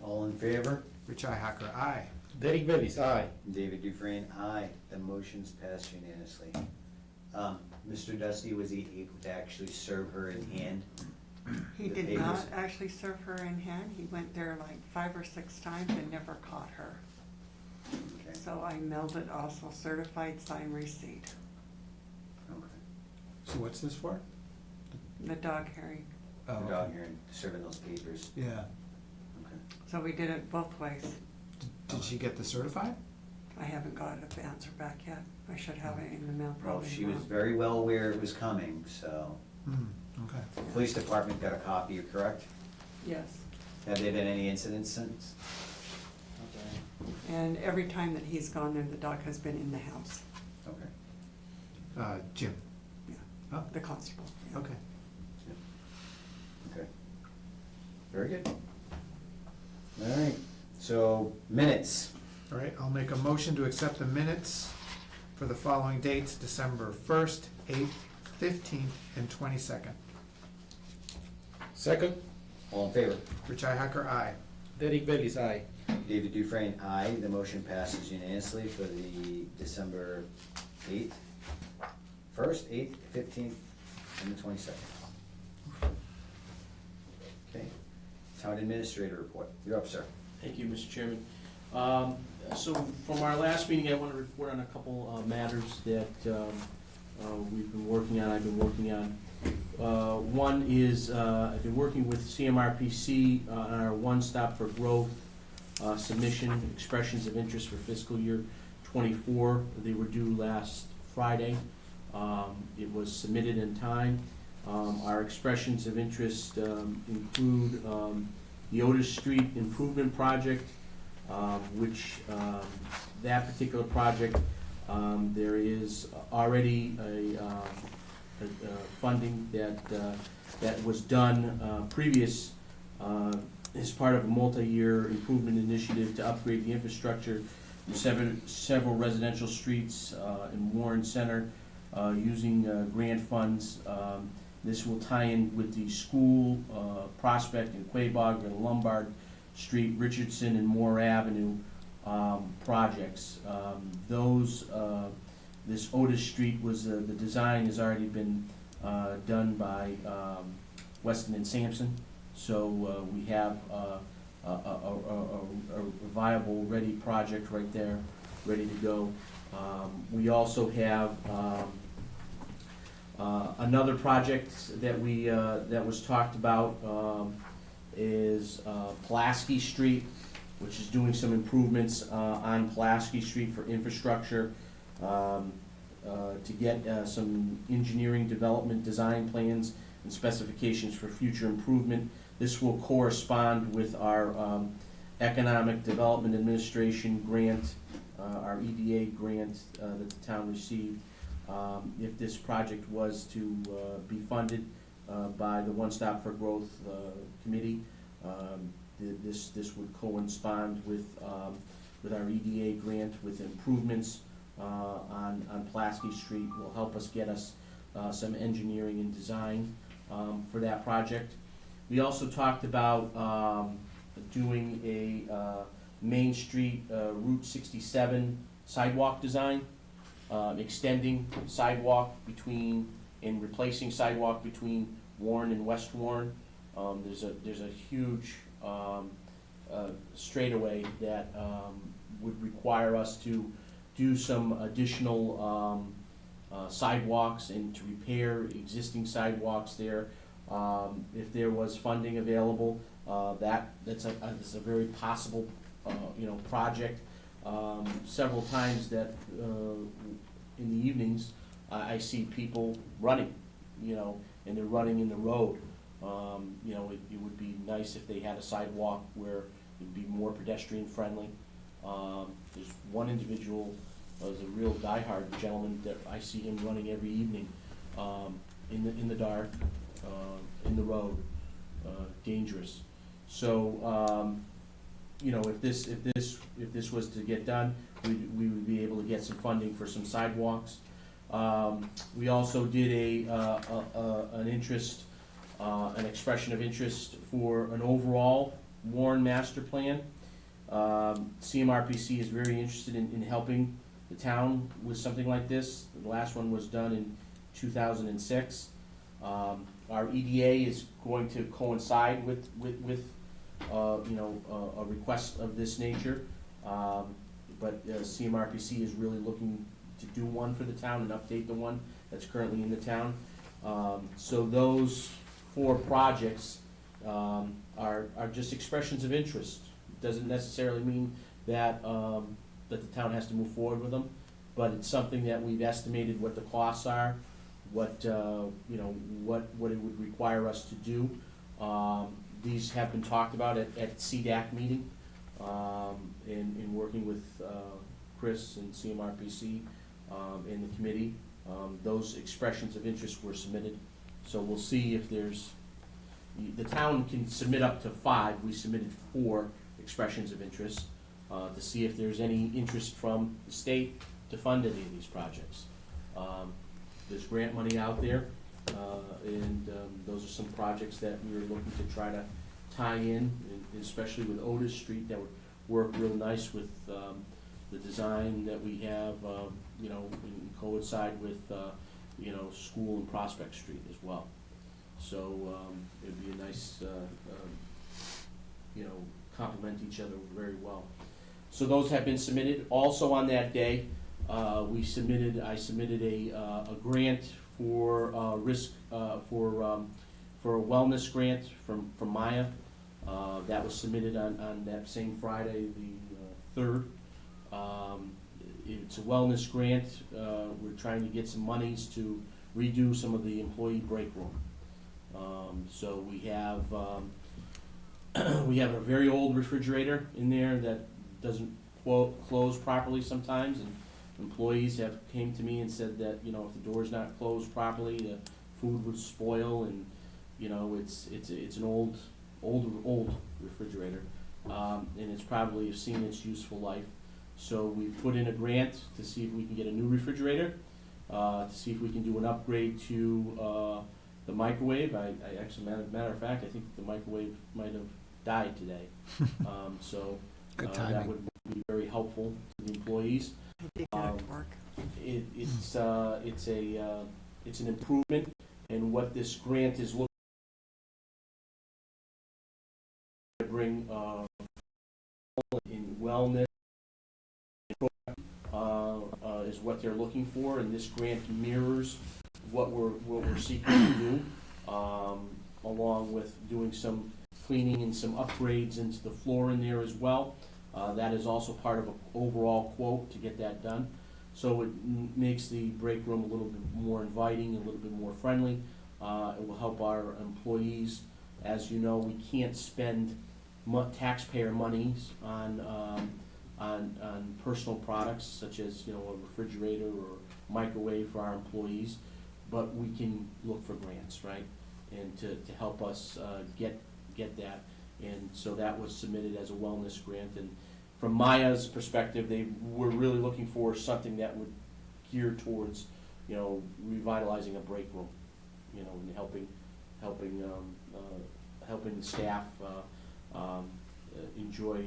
A: All in favor?
C: Rich Hacker, aye.
B: Derek Bellis, aye.
A: David Dufresne, aye. The motion's passed unanimously. Mr. Dusty, was he able to actually serve her in hand?
E: He
A: The
E: did
A: papers?
E: not actually serve her in hand. He went there like 5 or 6 times and never caught her.
A: Okay,
E: So I mailed it also certified signed receipt.
A: okay.
C: So what's this for?
E: The dog hearing.
C: Oh,
A: The
C: okay.
A: dog here and serving those papers.
C: Yeah.
A: Okay.
E: So we did it both ways.
C: Did she get the certified?
E: I haven't got an answer back yet. I should have it in the mail
A: Well,
E: probably
A: she was
E: tomorrow.
A: very well aware it was coming, so.
C: Okay.
A: Police department got a copy, correct?
E: Yes.
A: Have there been any incidents since?
E: And every time that he's gone there, the dog has been in the house.
A: Okay.
C: Jim?
E: Yeah.
C: Oh,
E: The constable. yeah.
C: okay.
A: Okay. Very good. All right, so minutes.
C: All right, I'll make a motion to accept the minutes for the following dates, December 1st, 8th, 15th, and 22nd.
B: Second,
A: All in favor?
C: Rich Hacker, aye.
B: Derek Bellis, aye.
A: David Dufresne, aye. The motion passes unanimously for the December 8th, 1st, 8th, 15th, and the 22nd. Okay. Town administrator report. You're up, sir.
F: Thank you, Mr. Chairman. So from our last meeting, I want to report on a couple matters that we've been working on, I've been working on. One is, I've been working with CMRPC on our One Stop for Growth submission, expressions of interest for fiscal year '24. They were due last Friday. It was submitted in time. Our expressions of interest include the Otis Street Improvement Project, which that particular project, there is already a funding that was done previous as part of a multi-year improvement initiative to upgrade the infrastructure several residential streets in Warren Center using grant funds. This will tie in with the school, Prospect and Quabog and Lombard Street, Richardson and Moore Avenue projects. This Otis Street was, the design has already been done by Weston and Sampson. So we have a viable, ready project right there, ready to go. We also have another project that that was talked about is Pulaski Street, which is doing some improvements on Pulaski Street for infrastructure, to get some engineering development design plans and specifications for future improvement. This will correspond with our Economic Development Administration grant, our EDA grant that the town received. If this project was to be funded by the One Stop for Growth Committee, this would correspond with our EDA grant, with improvements on Pulaski Street. Will help us get us some engineering and design for that project. We also talked about doing a Main Street Route 67 sidewalk design, extending sidewalk between and replacing sidewalk between Warren and West Warren. There's a huge straightaway that would require us to do some additional sidewalks and to repair existing sidewalks there. If there was funding available, that's a very possible project. Several times that in the evenings I see people running, and they're running in the road. It would be nice if they had a sidewalk where it'd be more pedestrian friendly. There's one individual, is a real diehard gentleman that I see him running every evening, in the dark, in the road, dangerous. So, if this was to get done, we would be able to get some funding for some sidewalks. We also did an expression of interest for an overall Warren master plan. CMRPC is very interested in helping the town with something like this. The last one was done in 2006. Our EDA is going to coincide with a request of this nature. But CMRPC is really looking to do one for the town and update the one that's currently in the town. So those 4 projects are just expressions of interest. Doesn't necessarily mean that that the town has to move forward with them, but it's something that we've estimated what the costs are, what it would require us to do. These have been talked about at CDAC meeting, in working with Chris and CMRPC and the committee. Those expressions of interest were submitted, so we'll see if there's, the town can submit up to 5, we submitted 4 expressions of interest, to see if there's any interest from the state to fund any of these projects. There's grant money out there, and those are some projects that we were looking to try to tie in, and especially with Otis Street, that would work real nice with the design that we have, and coincide with, School and Prospect Street as well. So it'd be a nice, complement each other very well. So those have been submitted. Also on that day, I submitted a grant for risk, for a wellness grant from Maya. That was submitted on that same Friday, the 3rd. It's a wellness grant. We're trying to get some monies to redo some of the employee break room. So we have a very old refrigerator in there that doesn't close properly sometimes, and employees have came to me and said that, if the door's not closed properly, the food would spoil, and, it's an old refrigerator, and it's probably seen its useful life. So we put in a grant to see if we can get a new refrigerator, to see if we can do an upgrade to the microwave. I actually, matter of fact, I think the microwave might have died today.
C: Good
F: That
C: timing.
F: would be very helpful to the employees.
E: Get it to work.
F: It's an improvement, and what this grant is looking to bring in wellness is what they're looking for, and this grant mirrors what we're seeking to do, along with doing some cleaning and some upgrades into the floor in there as well. That is also part of an overall quote to get that done. So it makes the break room a little bit more inviting, a little bit more friendly. It will help our employees. As you know, we can't spend taxpayer monies on personal products such as, you know, a refrigerator or microwave for our employees, but we can look for grants, right? And to help us get that. And so that was submitted as a wellness grant. And from Maya's perspective, they were really looking for something that would gear towards, you know, revitalizing a break room, you know, and helping the staff enjoy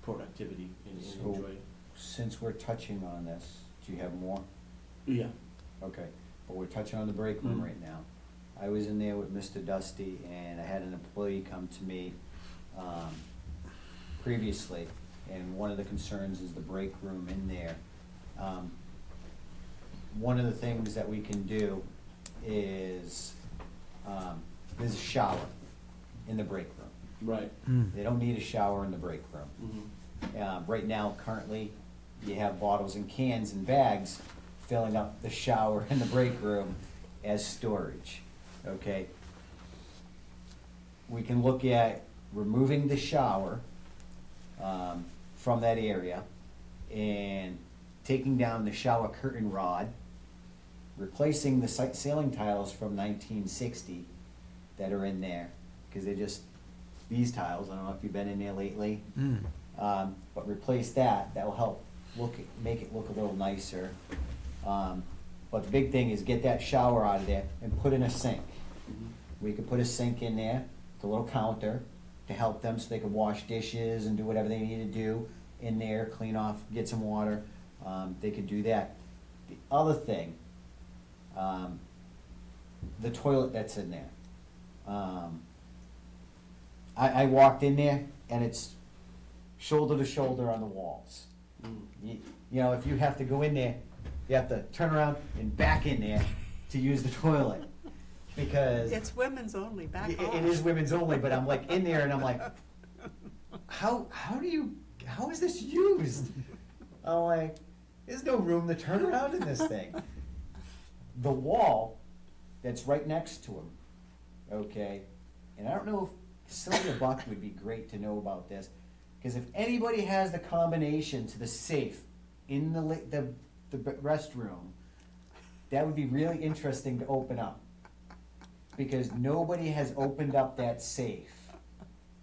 F: productivity and
H: So-
F: enjoy.
H: Since we're touching on this, do you have more?
F: Yeah.
H: Okay, but we're touching on the break room
F: Mhm.
H: right now. I was in there with Mr. Dusty, and I had an employee come to me previously, and one of the concerns is the break room in there. One of the things that we can do is, there's a shower in the break room.
F: Right.
H: They don't need a shower in the break room.
F: Mhm.
H: Right now, currently, you have bottles and cans and bags filling up the shower in the break room as storage, okay? We can look at removing the shower from that area and taking down the shower curtain rod, replacing the ceiling tiles from 1960 that are in there, because they're just these tiles. I don't know if you've been in there lately. But replace that, that will help make it look a little nicer. But the big thing is get that shower out of there and put in a sink. We could put a sink in there, the little counter, to help them so they can wash dishes and do whatever they need to do in there, clean off, get some water. They could do that. The other thing, the toilet that's in there. I walked in there and it's shoulder to shoulder on the walls. You know, if you have to go in there, you have to turn around and back in there to use the toilet, because
E: It's women's only, back off.
H: it is women's only, but I'm like in there and I'm like, how is this used? I'm like, there's no room to turn around in this thing. The wall that's right next to him, okay, and I don't know if Sylvia Buck would be great to know about this, because if anybody has the combination to the safe in the restroom, that would be really interesting to open up. Because nobody has opened up that safe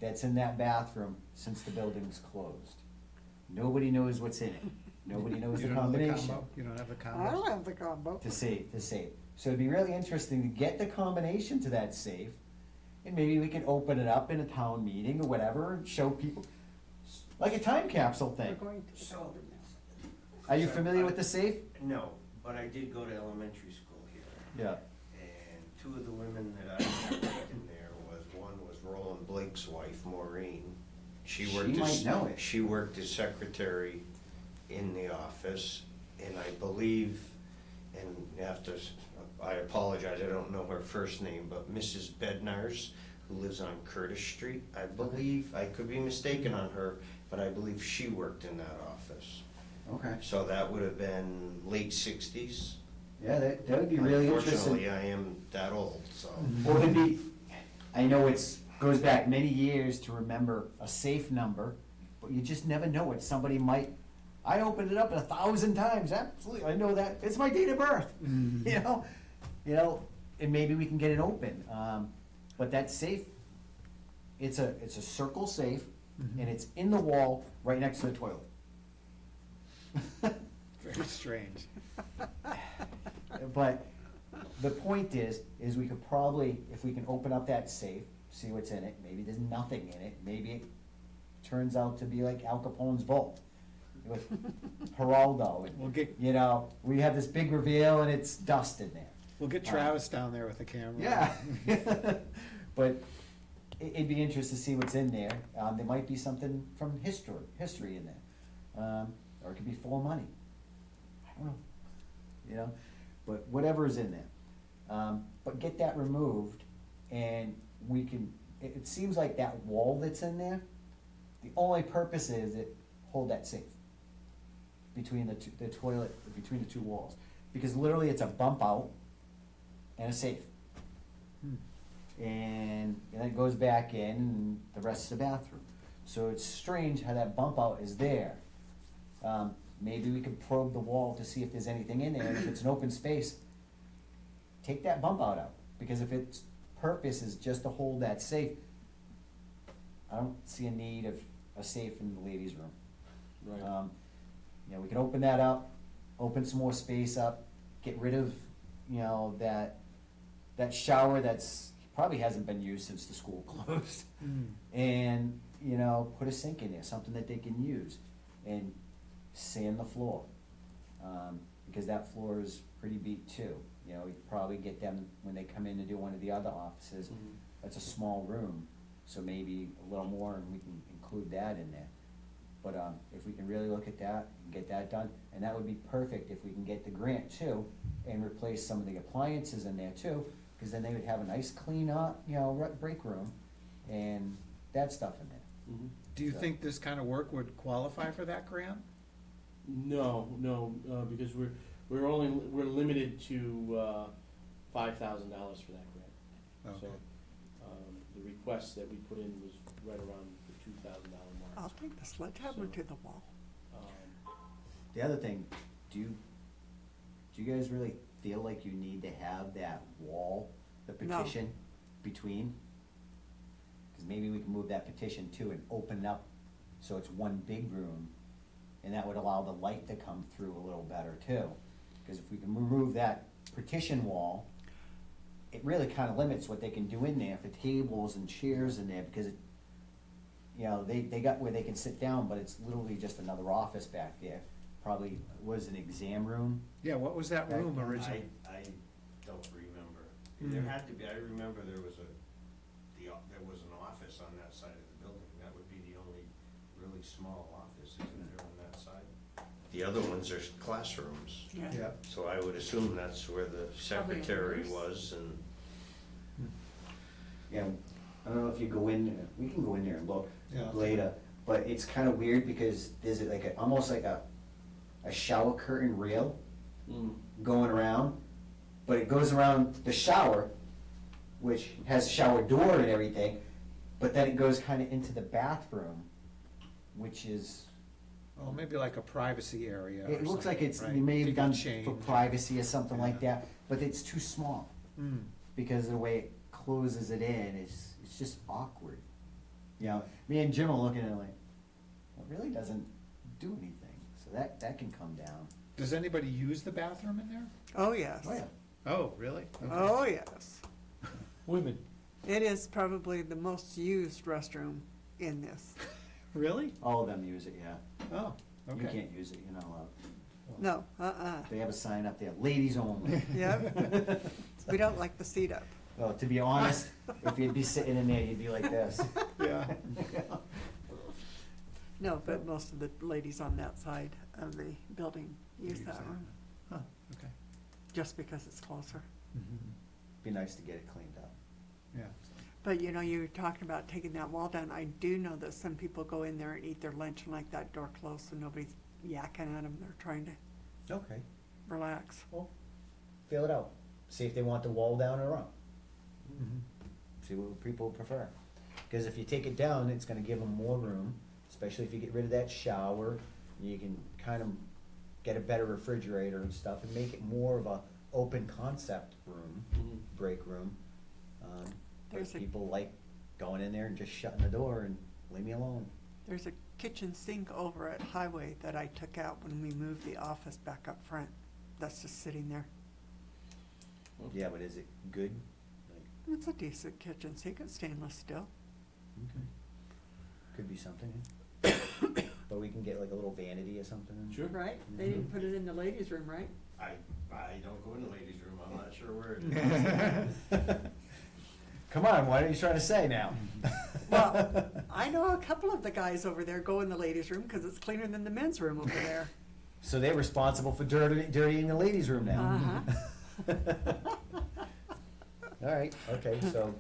H: that's in that bathroom since the building's closed. Nobody knows what's in it. Nobody knows
C: You
H: the
C: don't know the
H: combination
C: combo? You don't have the combo?
E: I don't have the combo.
H: to save. So it'd be really interesting to get the combination to that safe, and maybe we can open it up in a town meeting or whatever, and show people, like a time capsule
E: We're
H: thing.
E: going to
K: So-
E: open this.
H: Are you familiar with the safe?
K: No, but I did go to elementary school here.
H: Yeah.
K: And two of the women that I met in there one was Roland Blake's wife, Maureen. She
H: might know it.
K: She worked as secretary in the office, and I believe, and I apologize, I don't know her first name, but Mrs. Bednars, who lives on Curtis Street, I believe, I could be mistaken on her, but I believe she worked in that office.
H: Okay.
K: So that would have been late sixties.
H: Yeah, that would be really interesting.
K: Unfortunately, I am that old, so.
H: Or it'd be, I know goes back many years to remember a safe number, but you just never know what somebody might. I opened it up 1,000 times, absolutely, I know that, it's my date of birth, you know, and maybe we can get it open. But that safe, it's a circle safe, and it's in the wall right next to the toilet.
C: Very strange.
A: But the point is we could probably, if we can open up that safe, see what's in it, maybe there's nothing in it, maybe it turns out to be like Al Capone's vault with Geraldo,
C: We'll
A: and,
C: get-
A: you know, we have this big reveal and it's dust in there.
C: We'll get Travis down there with the camera.
A: Yeah. But it'd be interesting to see what's in there. There might be something from history in there. Or it could be full of money. I don't know, you know, but whatever's in there. But get that removed and we can, it seems like that wall that's in there, the only purpose is it hold that safe between the toilet, between the two walls. Because literally it's a bump out and a safe. And then it goes back in and the rest is the bathroom. So it's strange how that bump out is there. Maybe we could probe the wall to see if there's anything in there, and if it's an open space, take that bump out. Because if its purpose is just to hold that safe, I don't see a need of a safe in the ladies' room.
F: Right.
A: You know, we can open that up, open some more space up, get rid of, you know, that shower that's probably hasn't been used since the school closed. And, you know, put a sink in there, something that they can use, and sand the floor. Because that floor is pretty beat too. You know, we could probably get them, when they come in to do one of the other offices, that's a small room, so maybe a little more, and we can include that in there. But, if we can really look at that and get that done, and that would be perfect if we can get the grant too, and replace some of the appliances in there too, because then they would have a nice clean up, you know, break room, and that stuff in there.
C: Do you
A: So-
C: think this kind of work would qualify for that grant?
F: No, because we're limited to $5,000 for that grant. So,
C: Okay.
F: the request that we put in was right around the $2,000 mark.
E: I'll take the sledgehammer to the wall.
A: The other thing, do you guys really feel like you need to have that wall, the
E: No.
A: petition between? Cause maybe we can move that petition too and open it up so it's one big room, and that would allow the light to come through a little better too. Cause if we can remove that partition wall, it really kinda limits what they can do in there for tables and chairs in there, because it, you know, they got where they can sit down, but it's literally just another office back there. Probably was an exam room.
C: Yeah, what was that room
A: Back-
C: originally?
K: I don't remember.
C: Hmm.
K: There had to be, I remember there was there was an office on that side of the building. That would be the only really small office, isn't there, on that side? The other ones are classrooms,
C: Yeah.
K: so I would assume that's where the secretary
E: nurse.
K: was and.
A: Yeah, I don't know if you go in, we can go in there and look
C: Yeah.
A: later, but it's kinda weird because there's like almost like a shower curtain rail going around, but it goes around the shower, which has shower door and everything, but then it goes kinda into the bathroom, which is,
C: Oh, maybe like a privacy area or
A: it looks like
C: something,
A: it's,
C: right?
A: you may
C: You
A: have
C: can
A: done
C: change.
A: for privacy or something like
C: Yeah.
A: that, but it's too small.
C: Mm.
A: Because of the way it closes it in, it's just awkward. You know, me and Jim are looking at it like, well, it really doesn't do anything, so that can come down.
C: Does anybody use the bathroom in there?
E: Oh, yes.
A: Oh, yeah.
C: Oh, really? Okay.
E: Oh, yes.
B: Women.
E: It is probably the most used restroom in this.
C: Really?
A: All of them use it, yeah.
C: Oh,
A: You
C: okay.
A: can't use it, you're not allowed.
E: No,
A: They have a sign up there, ladies only.
E: Yep. We don't like the seat up.
A: Well, to be honest, if you'd be sitting in there, you'd be like this.
C: Yeah.
E: No, but most of the ladies on that side of the building use
C: Use
E: that
C: that.
E: room,
C: Huh, okay.
E: just because it's closer.
A: Be nice to get it cleaned up.
C: Yeah.
E: But you know, you were talking about taking that wall down. I do know that some people go in there and eat their lunch and like that door closed so nobody's yakking at them. They're trying to
A: Okay.
E: relax.
A: Well, feel it out. See if they want the wall down or up.
C: Mhm.
A: See what people prefer. Because if you take it down, it's gonna give them more room, especially if you get rid of that shower. You can kind of get a better refrigerator and stuff and make it more of a open concept room, break room. But
E: There's a-
A: people like going in there and just shutting the door and leave me alone.
E: There's a kitchen sink over at Highway that I took out when we moved the office back up front. That's just sitting there.
H: Yeah, but is it good? Like,
E: It's a decent kitchen sink, it's stainless steel.
H: okay. Could be something, eh? But we can get like a little vanity or something.
F: Sure.
E: Right? They didn't put it in the ladies' room, right?
K: I don't go in the ladies' room, I'm not sure where it is.
H: Come on, what are you trying to say now?
E: Well, I know a couple of the guys over there go in the ladies' room because it's cleaner than the men's room over there.
H: So they're responsible for dirtying the ladies' room now.
E: Uh-huh.
H: All right, okay, so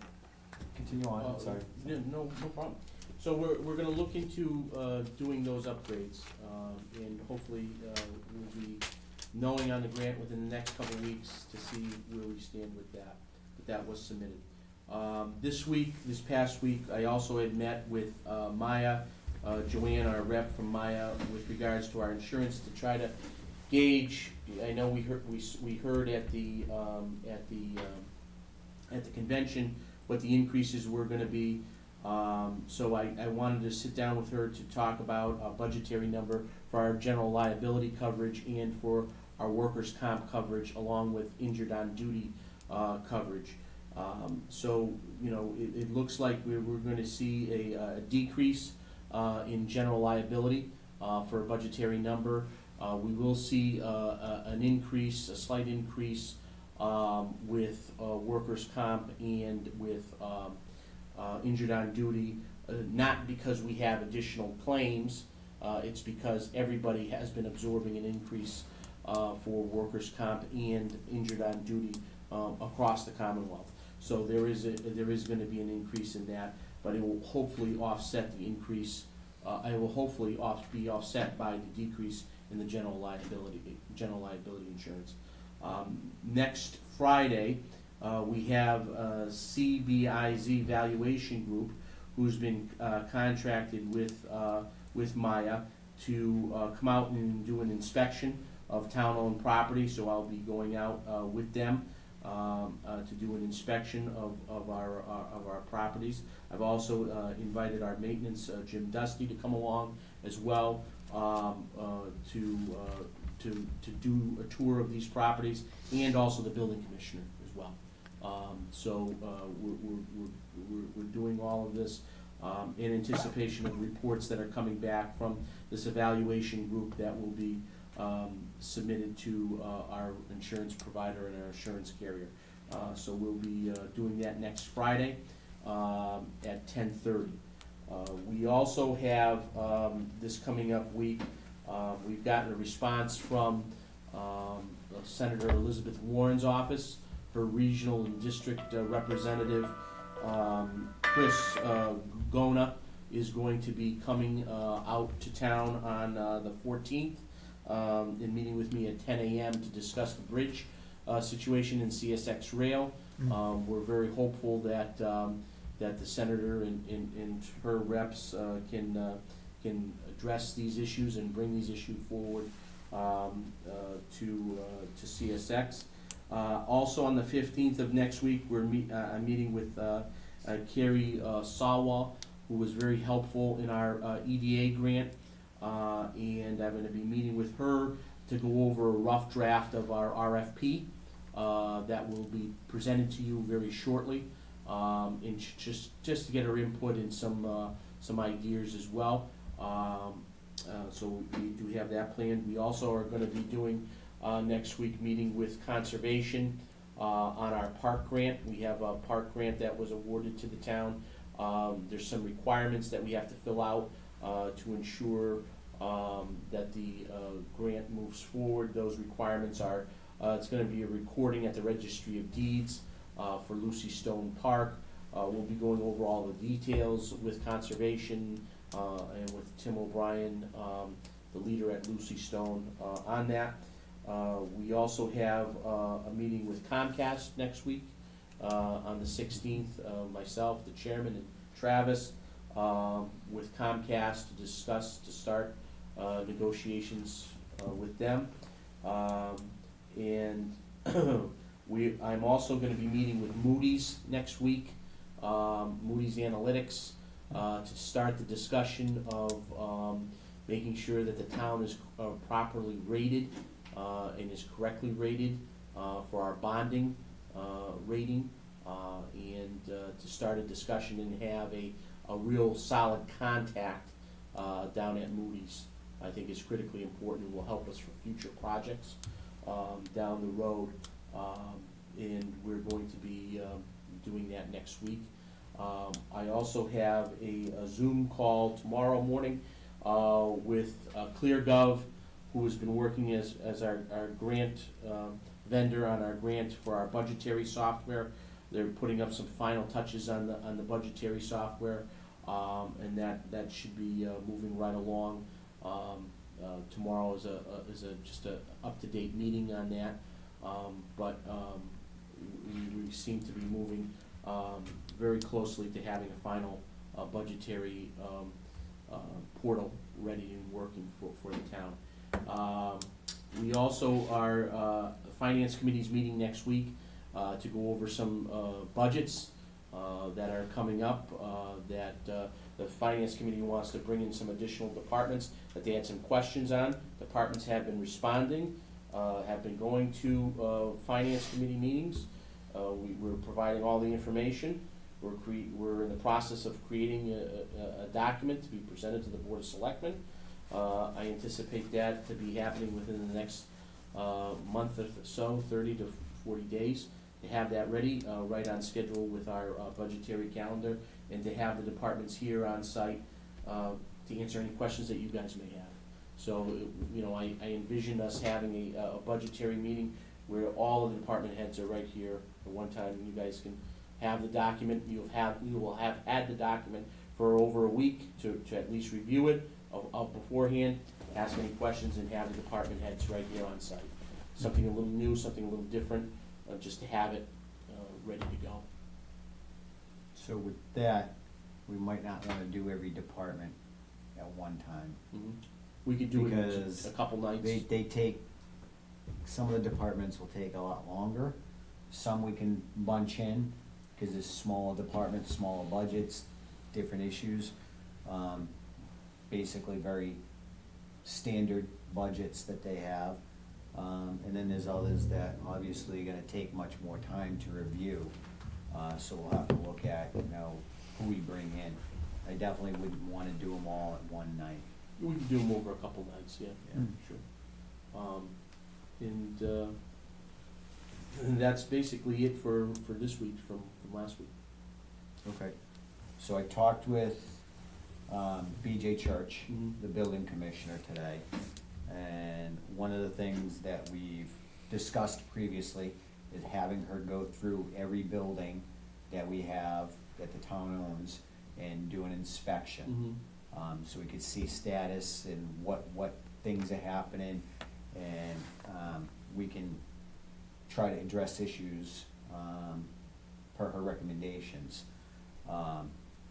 H: continue on, I'm sorry.
F: Yeah, no problem. So we're gonna look into, doing those upgrades, and hopefully, we'll be knowing on the grant within the next couple of weeks to see where we stand with that, but that was submitted. This past week, I also had met with, Maya, Joanne, our rep from Maya, with regards to our insurance to try to gauge, I know we heard at the convention what the increases were gonna be. So I wanted to sit down with her to talk about a budgetary number for our general liability coverage and for our workers' comp coverage, along with injured on duty, coverage. So, you know, it looks like we're gonna see a decrease, in general liability, for a budgetary number. We will see, an increase, a slight increase, with, workers' comp and with, injured on duty, not because we have additional claims, it's because everybody has been absorbing an increase, for workers' comp and injured on duty, across the Commonwealth. So there is gonna be an increase in that, but it will hopefully offset the increase, it will hopefully be offset by the decrease in the general liability insurance. Next Friday, we have CBIZ Valuation Group, who's been contracted with Maya to come out and do an inspection of town-owned property, so I'll be going out with them to do an inspection of our properties. I've also invited our maintenance, Jim Dusty, to come along as well, to do a tour of these properties, and also the building commissioner as well. So we're doing all of this in anticipation of reports that are coming back from this evaluation group that will be submitted to our insurance provider and our insurance carrier. So we'll be doing that next Friday at 10:30. We also have this coming up week, we've gotten a response from Senator Elizabeth Warren's office. Her regional and district representative, Chris Gona, is going to be coming out to town on the 14th and meeting with me at 10 a.m. to discuss the bridge situation in CSX Rail. We're very hopeful that the senator and her reps can address these issues and bring these issues forward to CSX. Also on the 15th of next week, I'm meeting with Carrie Sawal, who was very helpful in our EDA grant, and I'm going to be meeting with her to go over a rough draft of our RFP that will be presented to you very shortly, and just to get her input and some ideas as well. So we do have that planned. We also are going to be doing next week meeting with conservation on our park grant. We have a park grant that was awarded to the town. There's some requirements that we have to fill out to ensure that the grant moves forward. Those requirements are, it's going to be a recording at the Registry of Deeds for Lucy Stone Park. We'll be going over all the details with conservation and with Tim O'Brien, the leader at Lucy Stone, on that. We also have a meeting with Comcast next week on the 16th, myself, the chairman, and Travis, with Comcast to start negotiations with them. And I'm also gonna be meeting with Moody's next week, Moody's Analytics, to start the discussion of making sure that the town is properly rated and is correctly rated for our bonding rating, and to start a discussion and have a real solid contact down at Moody's, I think is critically important and will help us for future projects down the road. And we're going to be doing that next week. I also have a Zoom call tomorrow morning with ClearGov, who has been working as our grant vendor on our grant for our budgetary software. They're putting up some final touches on the budgetary software, and that should be moving right along. Tomorrow is just a up-to-date meeting on that, but we seem to be moving very closely to having a final budgetary portal ready and working for the town. We also are, the Finance Committee's meeting next week to go over some budgets that are coming up, that the Finance Committee wants to bring in some additional departments that they had some questions on. Departments have been responding, have been going to Finance Committee meetings. We're providing all the information. We're in the process of creating a document to be presented to the Board of Selectmen. I anticipate that to be happening within the next month or so, 30 to 40 days, to have that ready, right on schedule with our budgetary calendar, and to have the departments here on site to answer any questions that you guys may have. So, I envision us having a budgetary meeting where all of the department heads are right here at one time, and you guys can have the document. You will have had the document for over a week to at least review it beforehand, ask any questions, and have the department heads right here on site. Something a little new, something a little different, just to have it ready to go.
H: So with that, we might not wanna do every department at one time.
F: We could do it in
H: Because
F: a couple nights.
H: They take, some of the departments will take a lot longer. Some we can bunch in, cause it's smaller departments, smaller budgets, different issues. Basically very standard budgets that they have. And then there's others that obviously are gonna take much more time to review. So we'll have to look at, who we bring in. I definitely wouldn't wanna do them all at one night.
F: We can do them over a couple nights, yeah, sure. And that's basically it for this week from last week.
H: Okay. So I talked with BJ Church, the building commissioner, today. And one of the things that we've discussed previously is having her go through every building that we have, that the town owns, and do an inspection. So we could see status and what things are happening, and we can try to address issues per her recommendations.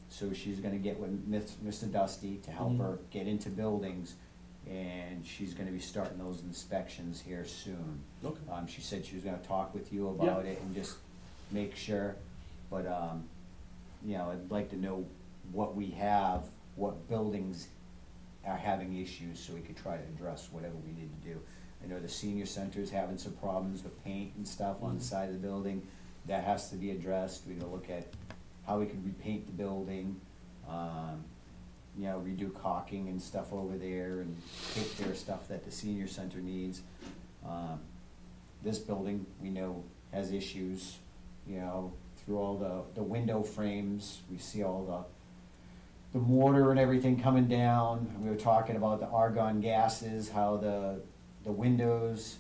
H: So she's gonna get with Mr. Dusty to help her get into buildings, and she's gonna be starting those inspections here soon.
F: Okay.
H: She said she was gonna talk with you about it and just make sure, but, I'd like to know what we have, what buildings are having issues, so we could try to address whatever we need to do. I know the senior center's having some problems with paint and stuff on the side of the building. That has to be addressed. We gotta look at how we can repaint the building, redo caulking and stuff over there, and take care of stuff that the senior center needs. This building, we know, has issues, through all the window frames. We see all the mortar and everything coming down. We were talking about the argon gases, how the windows,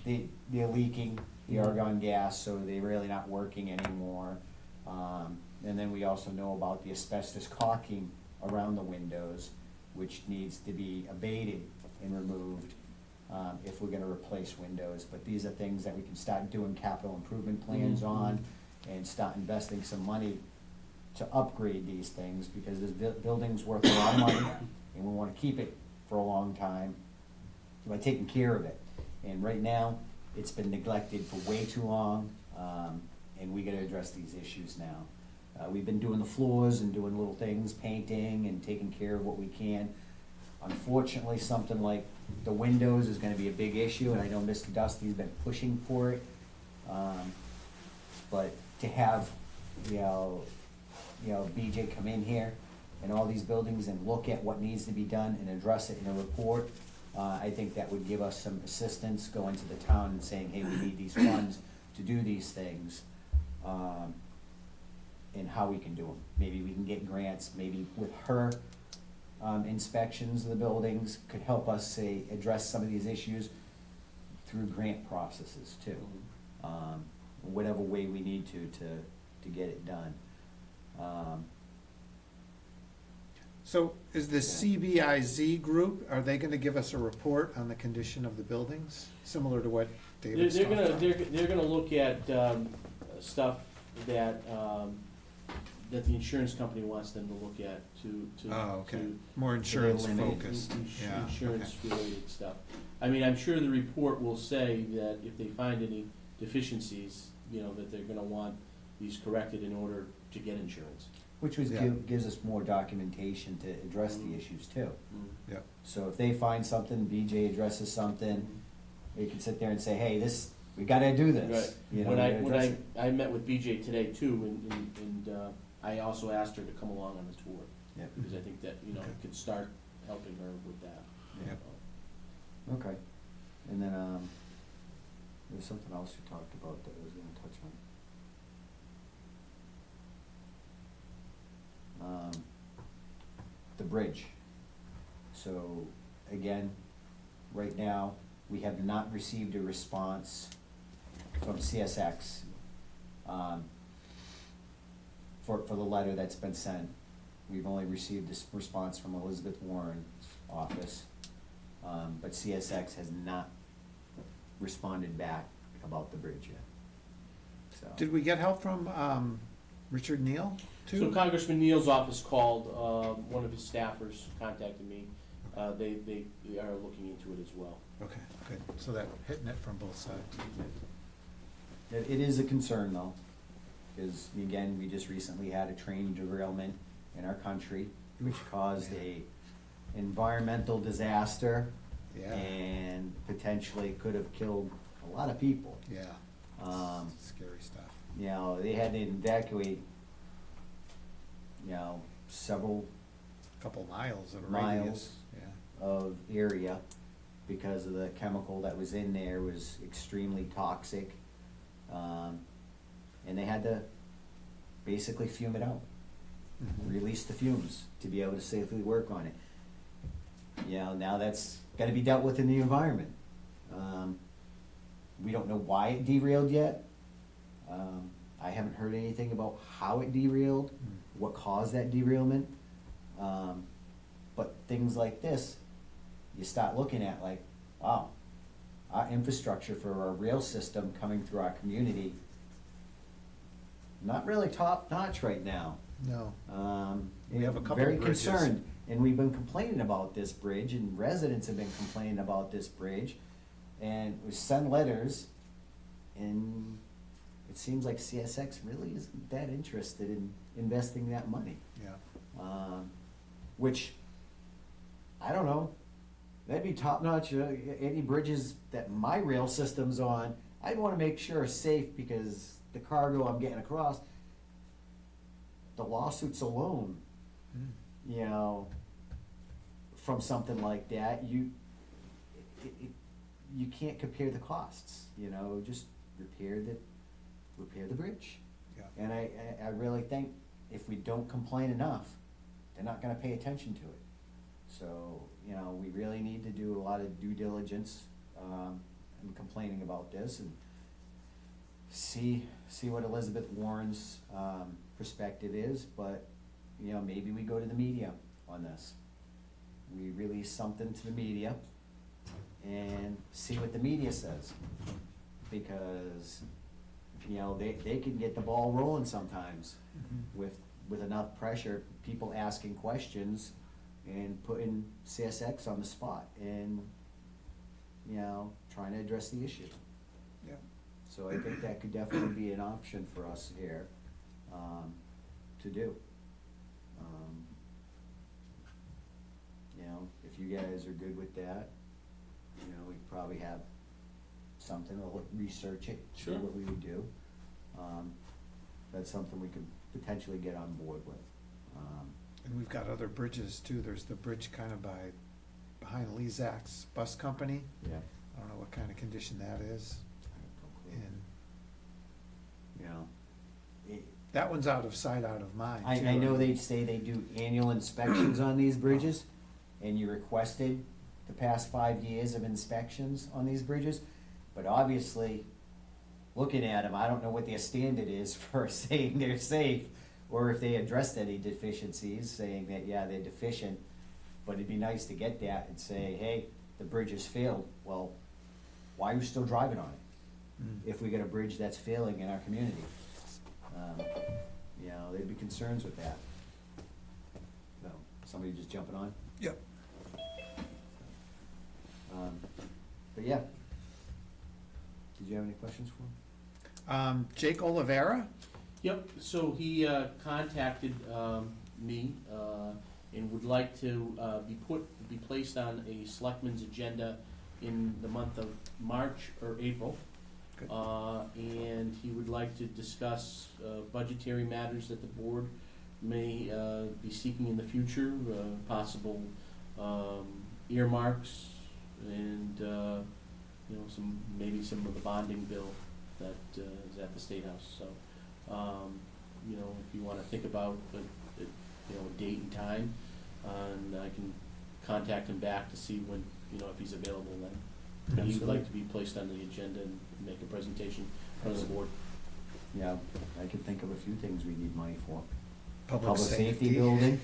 H: they're leaking the argon gas, so they're really not working anymore. And then we also know about the asbestos caulking around the windows, which needs to be abated and removed if we're gonna replace windows. But these are things that we can start doing capital improvement plans on, and start investing some money to upgrade these things, because this building's worth a lot of money, and we wanna keep it for a long time by taking care of it. And right now, it's been neglected for way too long, and we gotta address these issues now.
A: We've been doing the floors and doing little things, painting and taking care of what we can. Unfortunately, something like the windows is gonna be a big issue, and I know Mr. Dusty's been pushing for it. But to have, BJ come in here and all these buildings and look at what needs to be done and address it in a report, I think that would give us some assistance going to the town and saying, hey, we need these funds to do these things, and how we can do them. Maybe we can get grants, maybe with her inspections of the buildings could help us, say, address some of these issues through grant processes too. Whatever way we need to get it done.
C: So is the CBIZ group, are they gonna give us a report on the condition of the buildings, similar to what David's
F: They're
C: talking
F: gonna,
C: about?
F: they're gonna look at, stuff that, that the insurance company wants them to look at to.
C: Oh, okay,
F: to-
C: more insurance
A: limited.
C: focused, yeah,
F: Insurance
C: okay.
F: related stuff. I mean, I'm sure the report will say that if they find any deficiencies, that they're gonna want these corrected in order to get insurance.
A: Which gives us more documentation to address the issues too.
C: Yep.
A: So if they find something, BJ addresses something, we can sit there and say, hey, we gotta do this.
F: Right.
A: You know,
F: When
A: we
F: I,
A: gotta
F: when
A: address
F: I, I met with BJ today too, and I also asked her to come along on the tour,
A: Yep.
F: because I think that,
C: Okay.
F: it could start helping her with that.
C: Yep.
A: Okay, and then, there was something else you talked about that I was gonna touch on. The bridge. So, again, right now, we have not received a response from CSX, for the letter that's been sent. We've only received this response from Elizabeth Warren's office, but CSX has not responded back about the bridge yet, so.
C: Did we get help from, Richard Neal too?
F: So Congressman Neal's office called, one of his staffers contacted me, they are looking into it as well.
C: Okay, good, so that, hitting it from both sides.
A: It is a concern though, because again, we just recently had a train derailment in our country, which caused a environmental disaster
C: Yeah,
A: and potentially could have killed a lot of people.
C: yeah,
A: Um,
C: scary stuff.
A: They had to evacuate, several
C: Couple miles of
A: Miles.
C: radius, yeah.
A: of area because of the chemical that was in there was extremely toxic. And they had to basically fume it out,
C: Mhm.
A: release the fumes to be able to safely work on it. Now that's gotta be dealt with in the environment. We don't know why it derailed yet. I haven't heard anything about how it derailed, what caused that derailment. But things like this, you start looking at like, wow, our infrastructure for our rail system coming through our community, not really top notch right now.
C: No, We have a couple
A: Very
C: bridges.
A: concerned, and we've been complaining about this bridge, and residents have been complaining about this bridge. And we send letters, and it seems like CSX really isn't that interested in investing that money.
C: yeah,
A: Which, I don't know, that'd be top notch, any bridges that my rail system's on, I'd wanna make sure are safe because the cargo I'm getting across, the lawsuits alone,
C: Mm.
A: from something like that, you can't compare the costs, just repair the bridge.
C: yeah.
A: And I really think if we don't complain enough, they're not gonna pay attention to it. So, we really need to do a lot of due diligence, in complaining about this and see what Elizabeth Warren's, perspective is, but, maybe we go to the media on this. We release something to the media and see what the media says. Because, they can get the ball rolling sometimes
C: Mhm.
A: with enough pressure, people asking questions and putting CSX on the spot and, trying to address the issue.
C: Yeah.
A: So I think that could definitely be an option for us here.
H: to do. Um, You know, if you guys are good with that, you know, we could probably have something, we'll research it, see
F: Sure.
H: what we would do. That's something we could potentially get on board with.
C: And we've got other bridges too. There's the bridge kind of behind Lezak's bus company.
H: Yeah.
C: I don't know what kind of condition that is. And
H: You know,
C: that one's out of sight, out of mind too.
H: I know they say they do annual inspections on these bridges, and you requested the past 5 years of inspections on these bridges, but obviously, looking at them, I don't know what their standard is for saying they're safe, or if they addressed any deficiencies, saying that, yeah, they're deficient, but it'd be nice to get that and say, hey, the bridge has failed, well, why are you still driving on it? If we got a bridge that's failing in our community? You know, there'd be concerns with that. So, somebody just jumping on?
C: Yep.
H: But yeah. Did you have any questions for him?
C: Jake Oliveira?
F: Yep, so he contacted me and would like to be placed on a selectmen's agenda in the month of March or April.
C: Good.
F: And he would like to discuss budgetary matters that the board may be seeking in the future, possible earmarks and, you know, maybe some of the bonding bill that is at the State House, so, you know, if you wanna think about you know, a date and time, and I can contact him back to see when, you know, if he's available then. But he'd like to be placed on the agenda and make a presentation for the board.
H: Yeah, I could think of a few things we need money for.
C: Public
H: Safety building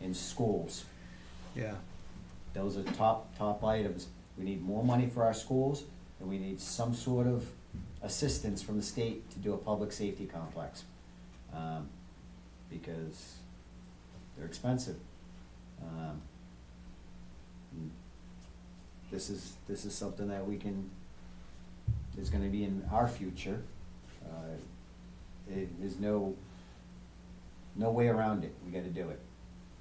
H: and schools.
C: Yeah.
H: Those are top items. We need more money for our schools, and we need some sort of assistance from the state to do a public safety complex. Because they're expensive. This is something that is gonna be in our future. There's no way around it, we gotta do it.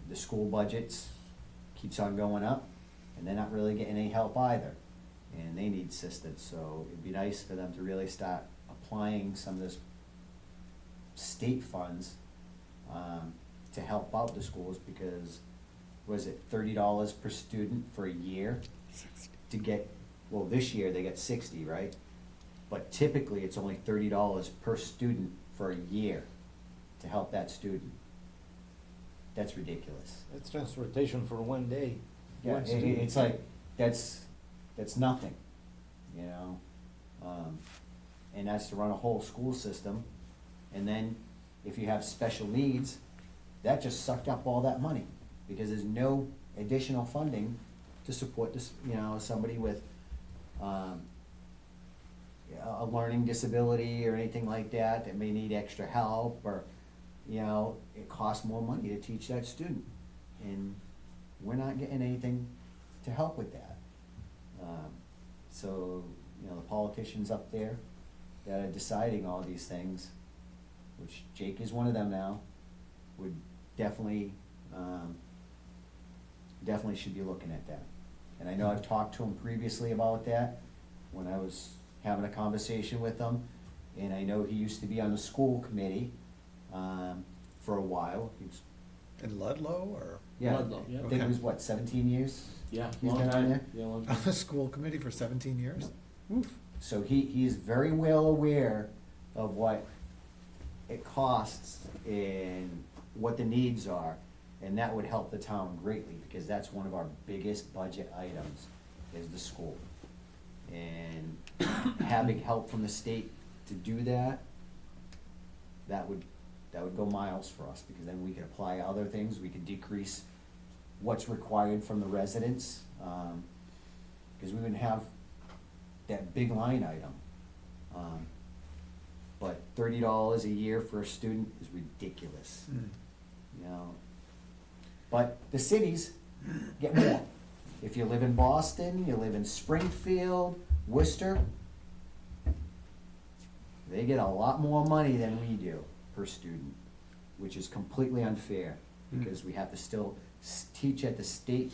H: The school budgets keeps on going up, and they're not really getting any help either, and they need assistance, so it'd be nice for them to really start applying some of this state funds, to help out the schools, because, was it $30 per student for a year? To get, well, this year they get 60, right? But typically, it's only $30 per student for a year to help that student. That's ridiculous.
B: That's transportation for one day.
H: Yeah,
B: One student.
H: it's like, that's nothing, you know? And that's to run a whole school system, and then if you have special needs, that just sucked up all that money, because there's no additional funding to support this, you know, somebody with, a learning disability or anything like that, that may need extra help, or, you know, it costs more money to teach that student, and we're not getting anything to help with that. So, you know, the politicians up there that are deciding all these things, which Jake is one of them now, would definitely should be looking at that. And I know I've talked to him previously about that, when I was having a conversation with him, and I know he used to be on the school committee, for a while.
C: In Ludlow, or
H: Yeah,
F: Ludlow, yeah.
H: I think it was, what, 17 years?
F: Yeah,
H: He's
F: long
H: been on
F: time.
H: there?
F: Yeah, long
C: on
F: time.
C: the school committee for 17 years? Oof.
H: So he is very well aware of what it costs and what the needs are, and that would help the town greatly, because that's one of our biggest budget items, is the school. And having help from the state to do that, that would go miles for us, because then we could apply other things, we could decrease what's required from the residents, because we wouldn't have that big line item. But $30 a year for a student is ridiculous, you know? But the cities get more. If you live in Boston, you live in Springfield, Worcester, they get a lot more money than we do per student.
A: which is completely unfair, because we have to still teach at the state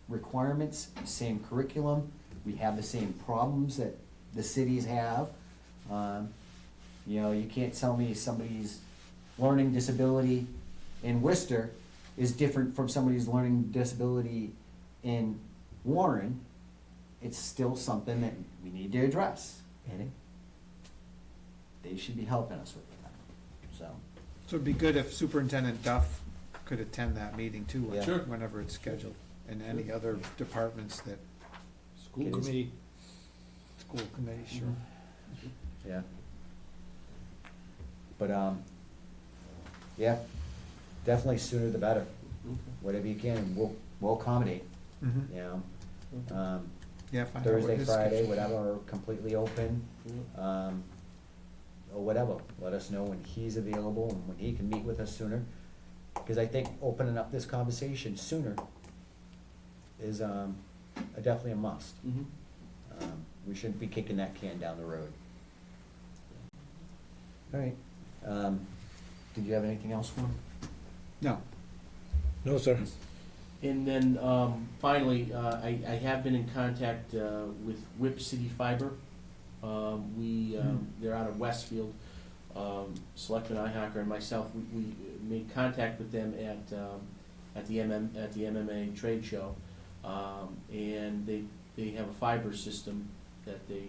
A: requirements, same curriculum, we have the same problems that the cities have. You know, you can't tell me somebody's learning disability in Worcester is different from somebody's learning disability in Warren. It's still something that we need to address, and they should be helping us with that, so.
C: So it'd be good if Superintendent Duff could attend that meeting too,
A: Yeah.
F: Sure.
C: whenever it's scheduled, and any other departments that,
B: School
A: It is.
B: committee,
C: school committee, sure.
A: Yeah. But, yeah, definitely sooner the better, whatever you can, we'll accommodate,
C: Mhm.
A: you know.
C: Yeah, find out what
A: Thursday,
C: his
A: Friday,
C: schedule-
A: whatever, are completely open, or whatever, let us know when he's available and when he can meet with us sooner. Cause I think opening up this conversation sooner is, definitely a must. We shouldn't be kicking that can down the road. Alright, did you have anything else for him?
C: No,
B: no, sir.
F: And then, finally, I have been in contact, with Whip City Fiber. They're out of Westfield. Selectman Ihacker and myself, we made contact with them at the MMA trade show. And they have a fiber system that they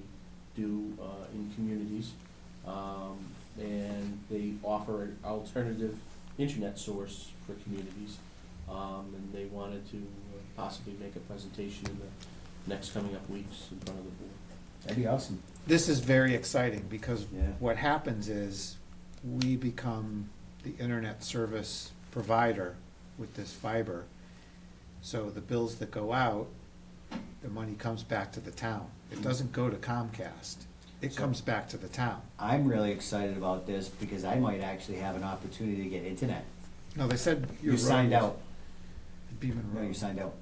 F: do, in communities. And they offer an alternative internet source for communities. And they wanted to possibly make a presentation in the next coming up weeks in front of the board.
A: That'd be awesome.
C: this is very exciting, because
A: Yeah.
C: what happens is, we become the internet service provider with this fiber. So the bills that go out, the money comes back to the town. It doesn't go to Comcast, it
A: So-
C: comes back to the town.
A: I'm really excited about this because I might actually have an opportunity to get internet.
C: No, they said your
A: You signed
C: road was-
A: out.
C: Beaman
A: No,
C: Road.
A: you signed out.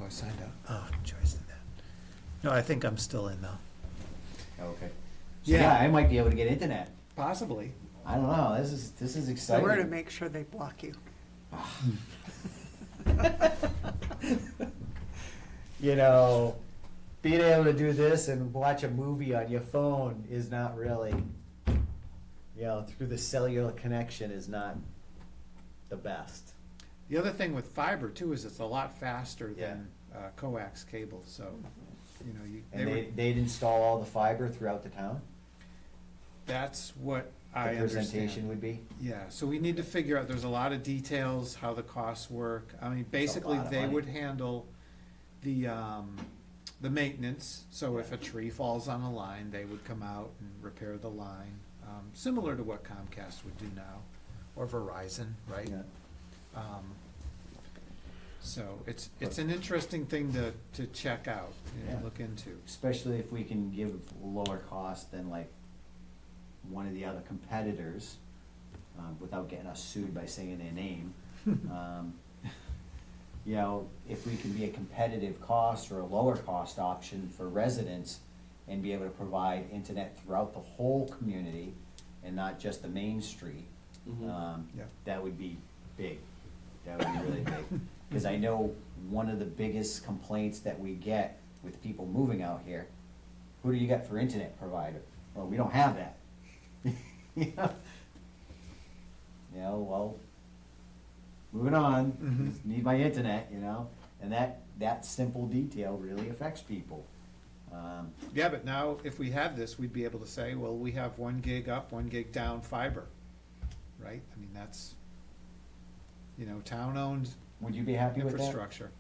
C: Oh, I signed out. Oh, Joyce did that. No, I think I'm still in though.
A: Oh, okay. So,
C: Yeah.
A: yeah, I might be able to get internet.
C: Possibly.
A: I don't know, this is
E: So
A: exciting.
E: we're to make sure they block you.
A: You know, being able to do this and watch a movie on your phone is not really, you know, through the cellular connection is not the best.
C: The other thing with fiber too is it's a lot faster
A: Yeah.
C: than coax cable, so, you know,
A: And
C: were,
A: they'd install all the fiber throughout the town?
C: that's what
A: The
C: I
A: presentation
C: understand.
A: would be?
C: Yeah, so we need to figure out, there's a lot of details, how the costs work. I mean, basically,
A: lot of
C: they
A: money.
C: would handle the maintenance. So if a tree falls on a line, they would come out and repair the line, similar to what Comcast would do now, or Verizon, right?
A: Yeah.
C: So it's an interesting thing to check out
A: Yeah.
C: and look into.
A: Especially if we can give lower cost than like one of the other competitors, without getting us sued by saying their name. You know, if we can be a competitive cost or a lower cost option for residents and be able to provide internet throughout the whole community and not just the main street,
C: Yeah.
A: that would be big. That would be really big. Cause I know one of the biggest complaints that we get with people moving out here, who do you got for internet provider? Well, we don't have that. You know, well, moving on,
C: Mhm.
A: just need my internet, you know, and that simple detail really affects people.
C: Yeah, but now, if we had this, we'd be able to say, well, we have 1 gig up, 1 gig down fiber, right? I mean, that's, you know, town-owned
A: Would you be happy with that?
C: infrastructure.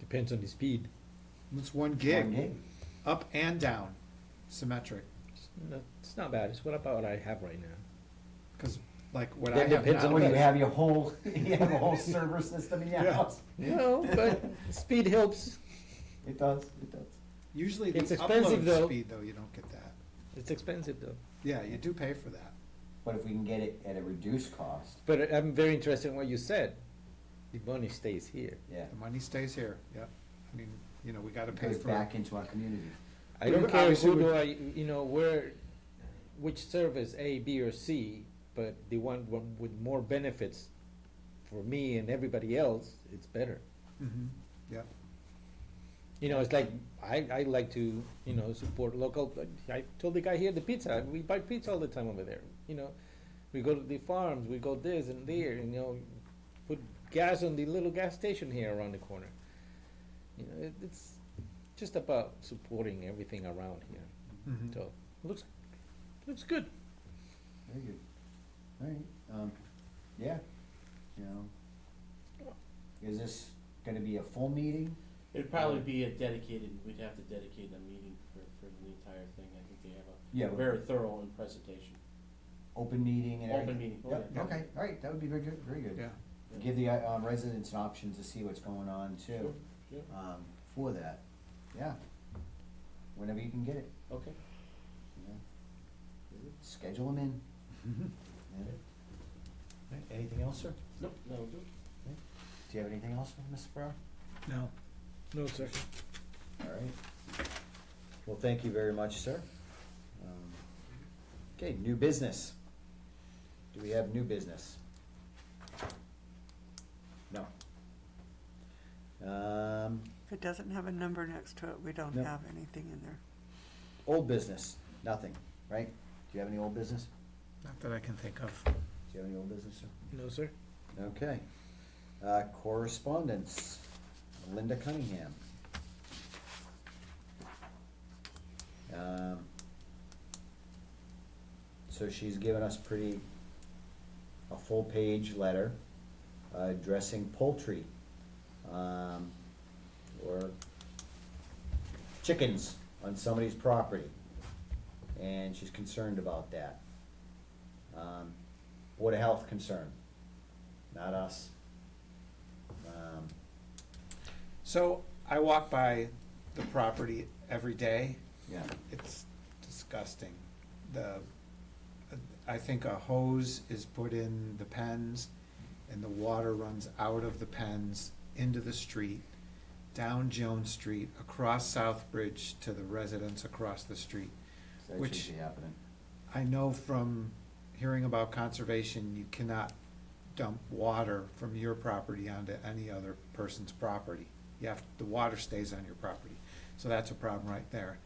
B: Depends on the speed.
C: It's 1
A: 1
C: gig,
A: gig?
C: up and down, symmetric,
B: It's not bad, it's what about what I have right now.
C: because like what I
B: That
C: have
B: depends
C: now.
B: on
A: What, do you
B: Yes.
A: have your whole, you have a whole server system in your
C: Yeah.
A: house?
B: No, but speed helps.
A: It does, it does.
C: Usually the
B: It's expensive,
C: upload
B: though.
C: speed, though, you don't get that.
B: It's expensive though.
C: Yeah, you do pay for that.
A: But if we can get it at a reduced cost,
B: But I'm very interested in what you said. The money stays here.
A: yeah,
C: The money stays here, yep. I mean, you know, we gotta
A: it
C: pay
A: goes
C: for.
A: back into our community.
B: I don't care
C: Obviously
B: who
C: we-
B: do I, you know, which service, A, B, or C, but they want one with more benefits for me and everybody else, it's better.
C: Mhm. Yep.
B: You know, it's like, I like to, you know, support local, I told the guy here, the pizza, we buy pizza all the time over there, you know. We go to the farms, we go this and there, and, you know, put gas on the little gas station here around the corner. You know, it's just about supporting everything around here.
C: Mhm.
B: So, looks good.
A: Very good. All right, yeah, you know, is this gonna be a full meeting?
F: It'd probably be a dedicated, we'd have to dedicate a meeting for the entire thing. I think they have
A: Yeah,
F: a
A: but-
F: very thorough in presentation.
A: Open meeting and everything?
F: Open meeting, oh,
A: Yep,
F: yeah.
A: okay, all right, that would be very good, very good.
C: Yeah.
A: Give the residents an option to see what's going on too,
F: Sure,
A: for that, yeah. Whenever you can get it,
F: okay.
A: yeah. Schedule them in. Yeah. All right, anything else, sir?
F: Nope, that'll do it.
A: Do you have anything else, Mr. Brown?
C: No.
B: No, sir.
A: All right. Well, thank you very much, sir. Okay, new business. Do we have new business? No.
E: If it doesn't have a number next to it, we don't
A: No.
E: have anything in there.
A: Old business, nothing, right? Do you have any old business?
C: Not that I can think of.
A: Do you have any old business, sir?
B: No, sir.
A: Okay. Correspondence, Linda Cunningham. So she's given us a full-page letter addressing poultry, or chickens on somebody's property, and she's concerned about that. Board of Health concern, not us.
C: So I walk by the property every day.
A: Yeah.
C: It's disgusting. I think a hose is put in the pens and the water runs out of the pens into the street, down Jones Street, across Southbridge to the residents across the street.
A: That
C: Which-
A: should be happening.
C: I know from hearing about conservation, you cannot dump water from your property onto any other person's property. The water stays on your property, so that's a problem right there.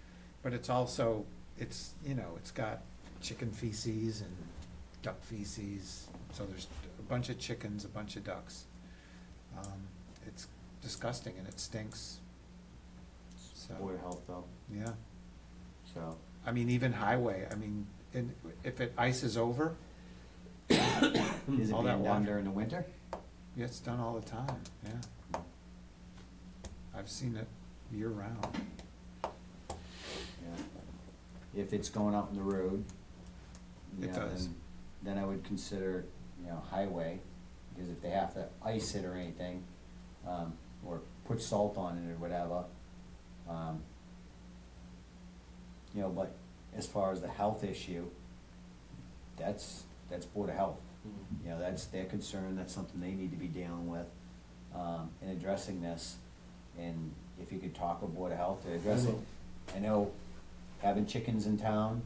C: But it's also, it's got chicken feces and duck feces, so there's a bunch of chickens, a bunch of ducks. It's disgusting and it stinks, so,
A: Board of Health though,
C: yeah.
A: so.
C: I mean, even highway, and if it ices over,
A: Is it
C: all
A: being
C: that
A: done
C: water.
A: during the winter?
C: Yeah, it's done all the time, yeah. I've seen it year round.
A: Yeah. If it's going out in the road,
C: It does.
A: then I would consider, highway, because if they have to ice it or anything, or put salt on it or whatever, but as far as the health issue, that's Board of Health. That's their concern, that's something they need to be dealing with, in addressing this. And if you could talk with Board of Health to address it. I know having chickens in town,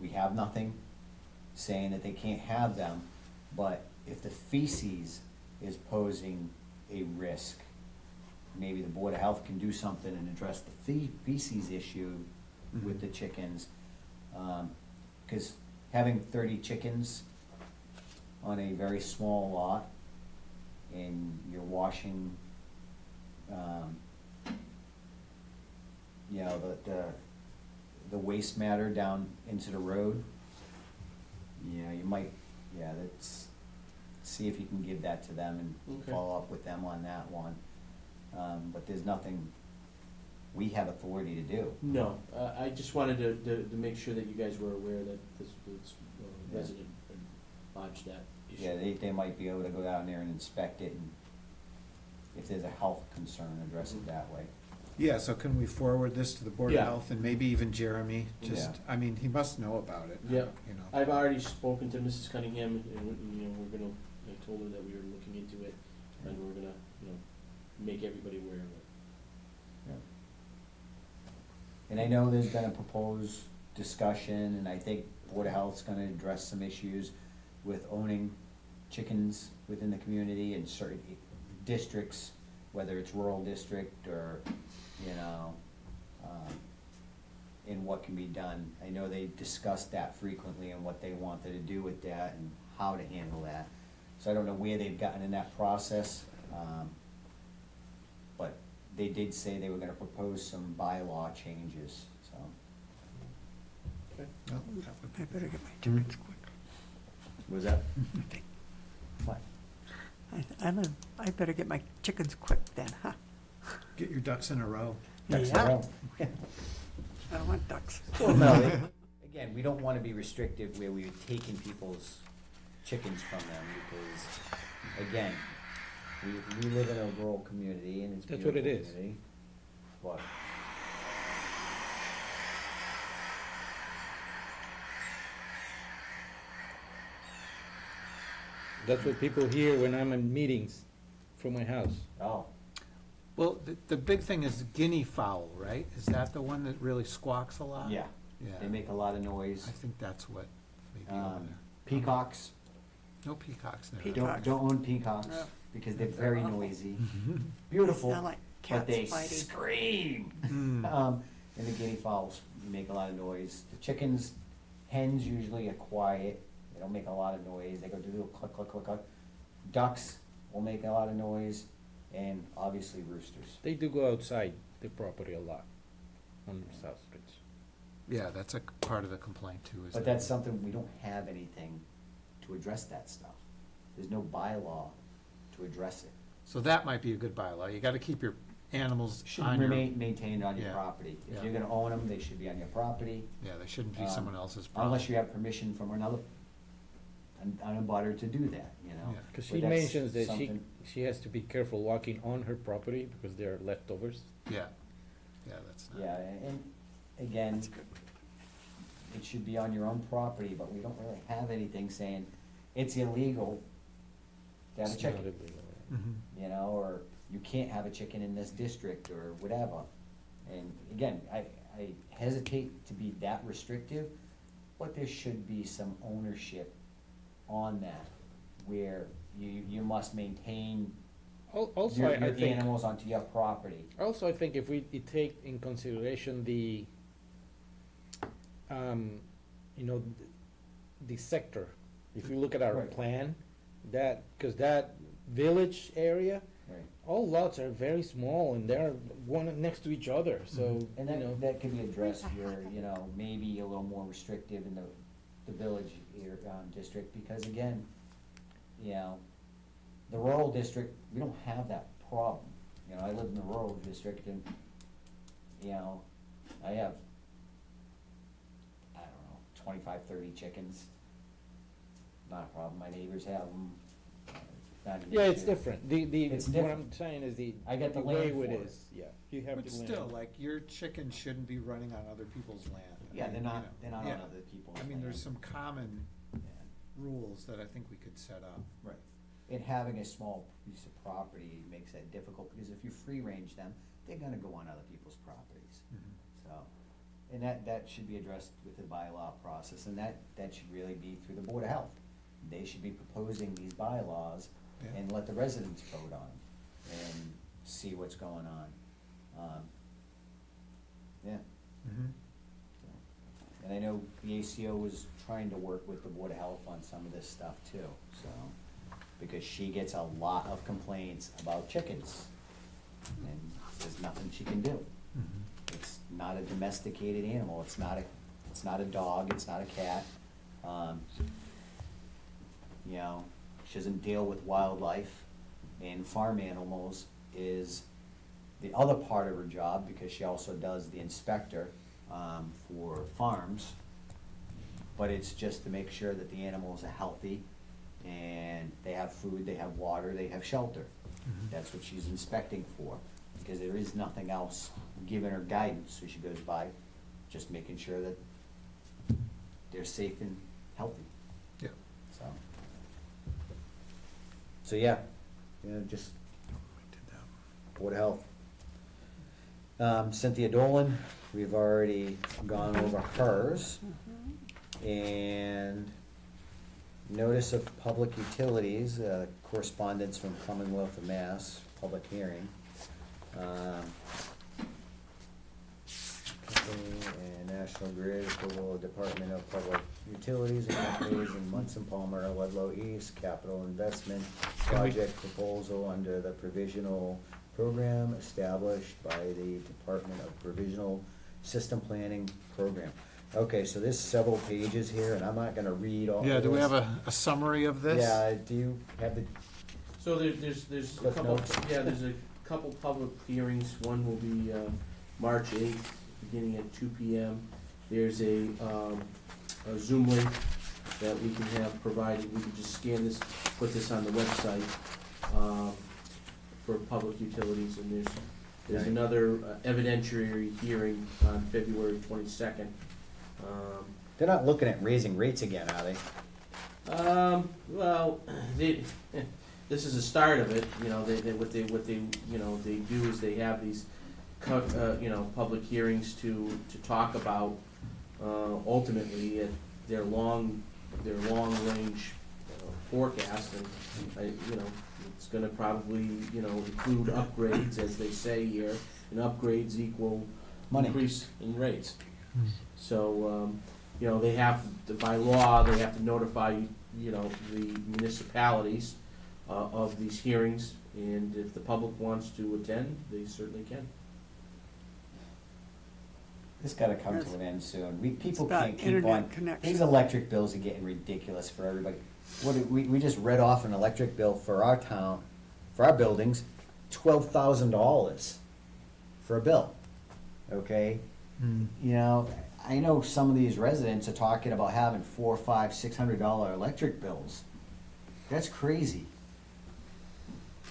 A: we have nothing saying that they can't have them, but if the feces is posing a risk, maybe the Board of Health can do something and address the feces issue with the chickens. Because having 30 chickens on a very small lot, and you're washing, the waste matter down into the road, you might, see if you can give that to them and
F: Okay.
A: follow up with them on that one. But there's nothing we have authority to do.
F: No, I just wanted to make sure that you guys were aware that this
A: Yeah.
F: resident had lodged that issue.
A: Yeah, they might be able to go down there and inspect it, and if there's a health concern, address it that way.
C: Yeah, so can we forward this to the Board of
F: Yeah.
C: Health and maybe even Jeremy?
A: Yeah.
C: He must know about it.
F: Yeah.
C: You know.
F: I've already spoken to Mrs. Cunningham, and we're gonna, I told her that we were looking into it, and we're gonna, make everybody aware of it.
A: Yeah. And I know there's been a proposed discussion, and I think Board of Health's gonna address some issues with owning chickens within the community in certain districts, whether it's rural district or, you know, and what can be done. I know they discussed that frequently and what they wanted to do with that and how to handle that. So I don't know where they've gotten in that process, but they did say they were gonna propose some bylaw changes, so.
C: Well, that would be-
E: I better get my chickens quick.
A: Was that? What?
E: I better get my chickens quick then, huh?
C: Get your ducks in a row.
E: Yeah, I don't want ducks.
A: Well, no, again, we don't wanna be restrictive where we're taking people's chickens from them, because, again, we live in a rural community and it's a
B: That's
A: beautiful
B: what it is.
A: community. But
B: That's what people hear when I'm in meetings from my house.
A: oh,
C: Well, the big thing is guinea fowl, right? Is that the one that really squawks a lot?
A: yeah,
C: Yeah.
A: they make a lot of noise.
C: I think that's what may be over there.
A: Peacocks,
C: No peacocks there.
E: Peacock.
A: don't own peacocks,
E: No.
A: because they're very
E: awful.
A: noisy, beautiful,
E: Sound like
A: but they
E: cats fighting.
A: scream.
C: Mm.
A: And the guinea fowls make a lot of noise. The chickens, hens usually are quiet, they don't make a lot of noise, they go do a little cluck, cluck, cluck, cluck. Ducks will make a lot of noise, and obviously roosters.
B: They do go outside the property a lot on South Streets.
C: Yeah, that's a part of the complaint too, is
A: But
C: that-
A: that's something, we don't have anything to address that stuff. There's no bylaw to address it.
C: So that might be a good bylaw. You gotta keep your animals
A: Should
C: on your,
A: remain maintained on your
C: Yeah,
A: property. If
C: yeah.
A: you're gonna own them, they should be on your property,
C: yeah, they shouldn't be
A: Um,
C: someone else's problem.
A: unless you have permission from another, on a butter to do that, you know?
C: Yeah.
B: Cause
A: But
B: she
A: that's
B: mentions that
A: something-
B: she has to be careful walking on her property because there are leftovers.
C: Yeah, yeah, that's not.
A: Yeah, and again,
E: That's good.
A: it should be on your own property, but we don't really have anything saying it's illegal to have a
B: It's not
A: chicken,
B: illegal.
C: Mhm.
A: you know, or you can't have a chicken in this district or whatever. And again, I hesitate to be that restrictive, but there should be some ownership on that, where you must maintain
B: Also,
A: your
B: I think,
A: animals onto your property.
B: also I think if we take in consideration the, you know, the sector, if you look at our
A: Right.
B: plan, that, cause that village area,
A: Right.
B: all lots are very small and they're one next to each other, so,
A: And
B: you know.
A: that can be addressed where, you know, maybe a little more restrictive in the village district, because again, you know, the rural district, we don't have that problem. You know, I live in the rural district and, you know, I have, I don't know, 25, 30 chickens. Not a problem, my neighbors have them.
B: Yeah, it's different.
A: It's
B: What
A: different.
B: I'm saying is
A: I get the
B: way
A: land
B: it
A: for it.
B: is, yeah, you have
C: But
B: the land.
C: still, like, your chickens shouldn't be running on other people's land. I
A: Yeah,
C: mean,
A: they're
C: you
A: not,
C: know,
A: they're not
C: yeah.
A: on other people's
C: I mean, there's
A: land.
C: some common
A: Yeah.
C: rules that I think we could set up.
A: Right. And having a small piece of property makes that difficult, because if you free range them, they're gonna go on other people's properties. So, and that should be addressed with the bylaw process, and that should really be through the Board of Health. They should be proposing these bylaws
C: Yeah.
A: and let the residents vote on and see what's going on. Yeah.
C: Mhm.
A: And I know the ACO was trying to work with the Board of Health on some of this stuff too, so, because she gets a lot of complaints about chickens, and there's nothing she can do.
C: Mhm.
A: It's not a domesticated animal, it's not a dog, it's not a cat. You know, she doesn't deal with wildlife, and farm animals is the other part of her job, because she also does the inspector, for farms. But it's just to make sure that the animals are healthy, and they have food, they have water, they have shelter.
C: Mhm.
A: That's what she's inspecting for, because there is nothing else giving her guidance, so she goes by just making sure that they're safe and healthy,
C: Yeah.
A: so. So, yeah, just
C: We did that.
A: Board of Health. Cynthia Dolan, we've already gone over hers.
H: And notice of public utilities, correspondence from Commonwealth of Mass, public hearing. Company and National Grid, approval of Department of Public Utilities and Companies in Munson Palmer, Ludlow East, capital investment project proposal under the provisional program established by the Department of Provisional System Planning Program. Okay, so there's several pages here, and I'm not gonna read all of this.
C: Yeah, do we have a summary of this?
H: Yeah, do you have the,
F: So there's a
H: Cliff
F: couple,
H: notes.
F: yeah, there's a couple public hearings. One will be March 8th, beginning at 2 PM. There's a Zoom link that we can have provided. We can just scan this, put this on the website for public utilities. And there's
H: Right.
F: another evidentiary hearing on February 22nd.
H: they're not looking at raising rates again, are they?
F: Well, this is the start of it, you know, what they do is they have these, public hearings to talk about, ultimately, their long-range forecast, and, it's gonna probably, include upgrades, as they say here, and upgrades equal
H: Money.
F: increase in rates. So, they have, by law, they have to notify, the municipalities of these hearings, and if the public wants to attend, they certainly can.
H: This gotta come to an end soon. People
E: about
H: can't keep
E: internet
H: on,
E: connection.
H: these electric bills are getting ridiculous for everybody. We just read off an electric bill for our town, for our buildings, $12,000 for a bill, okay? I know some of these residents are talking about having $400, $500, $600 electric bills. That's crazy.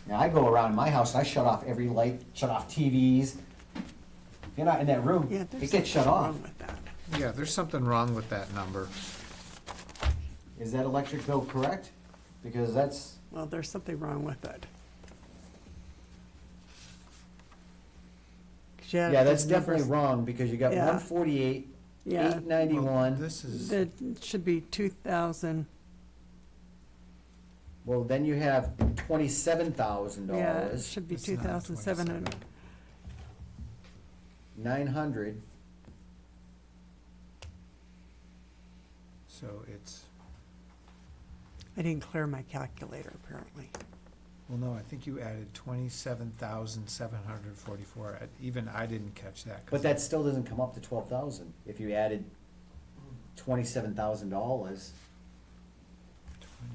H: Now, I go around my house, and I shut off every light, shut off TVs. If you're not in that room,
E: Yeah, there's
H: it gets shut
E: something
H: off.
E: wrong with that.
C: Yeah, there's something wrong with that number.
H: Is that electric bill correct? Because that's,
E: Well, there's something wrong with it. 'Cause you have
H: yeah, that's
E: those
H: definitely
E: numbers-
H: wrong, because you got
E: Yeah.
H: 148,
E: Yeah.
H: 891.
C: This is,
E: It should be 2,000,
H: Well, then you have $27,000.
E: yeah, it should be
C: It's not
E: 2,700.
H: 900.
C: so it's,
E: I didn't clear my calculator, apparently.
C: well, no, I think you added 27,744. Even I didn't catch that. 'cause
H: But that still doesn't come up to 12,000. If you added $27,000,
C: 20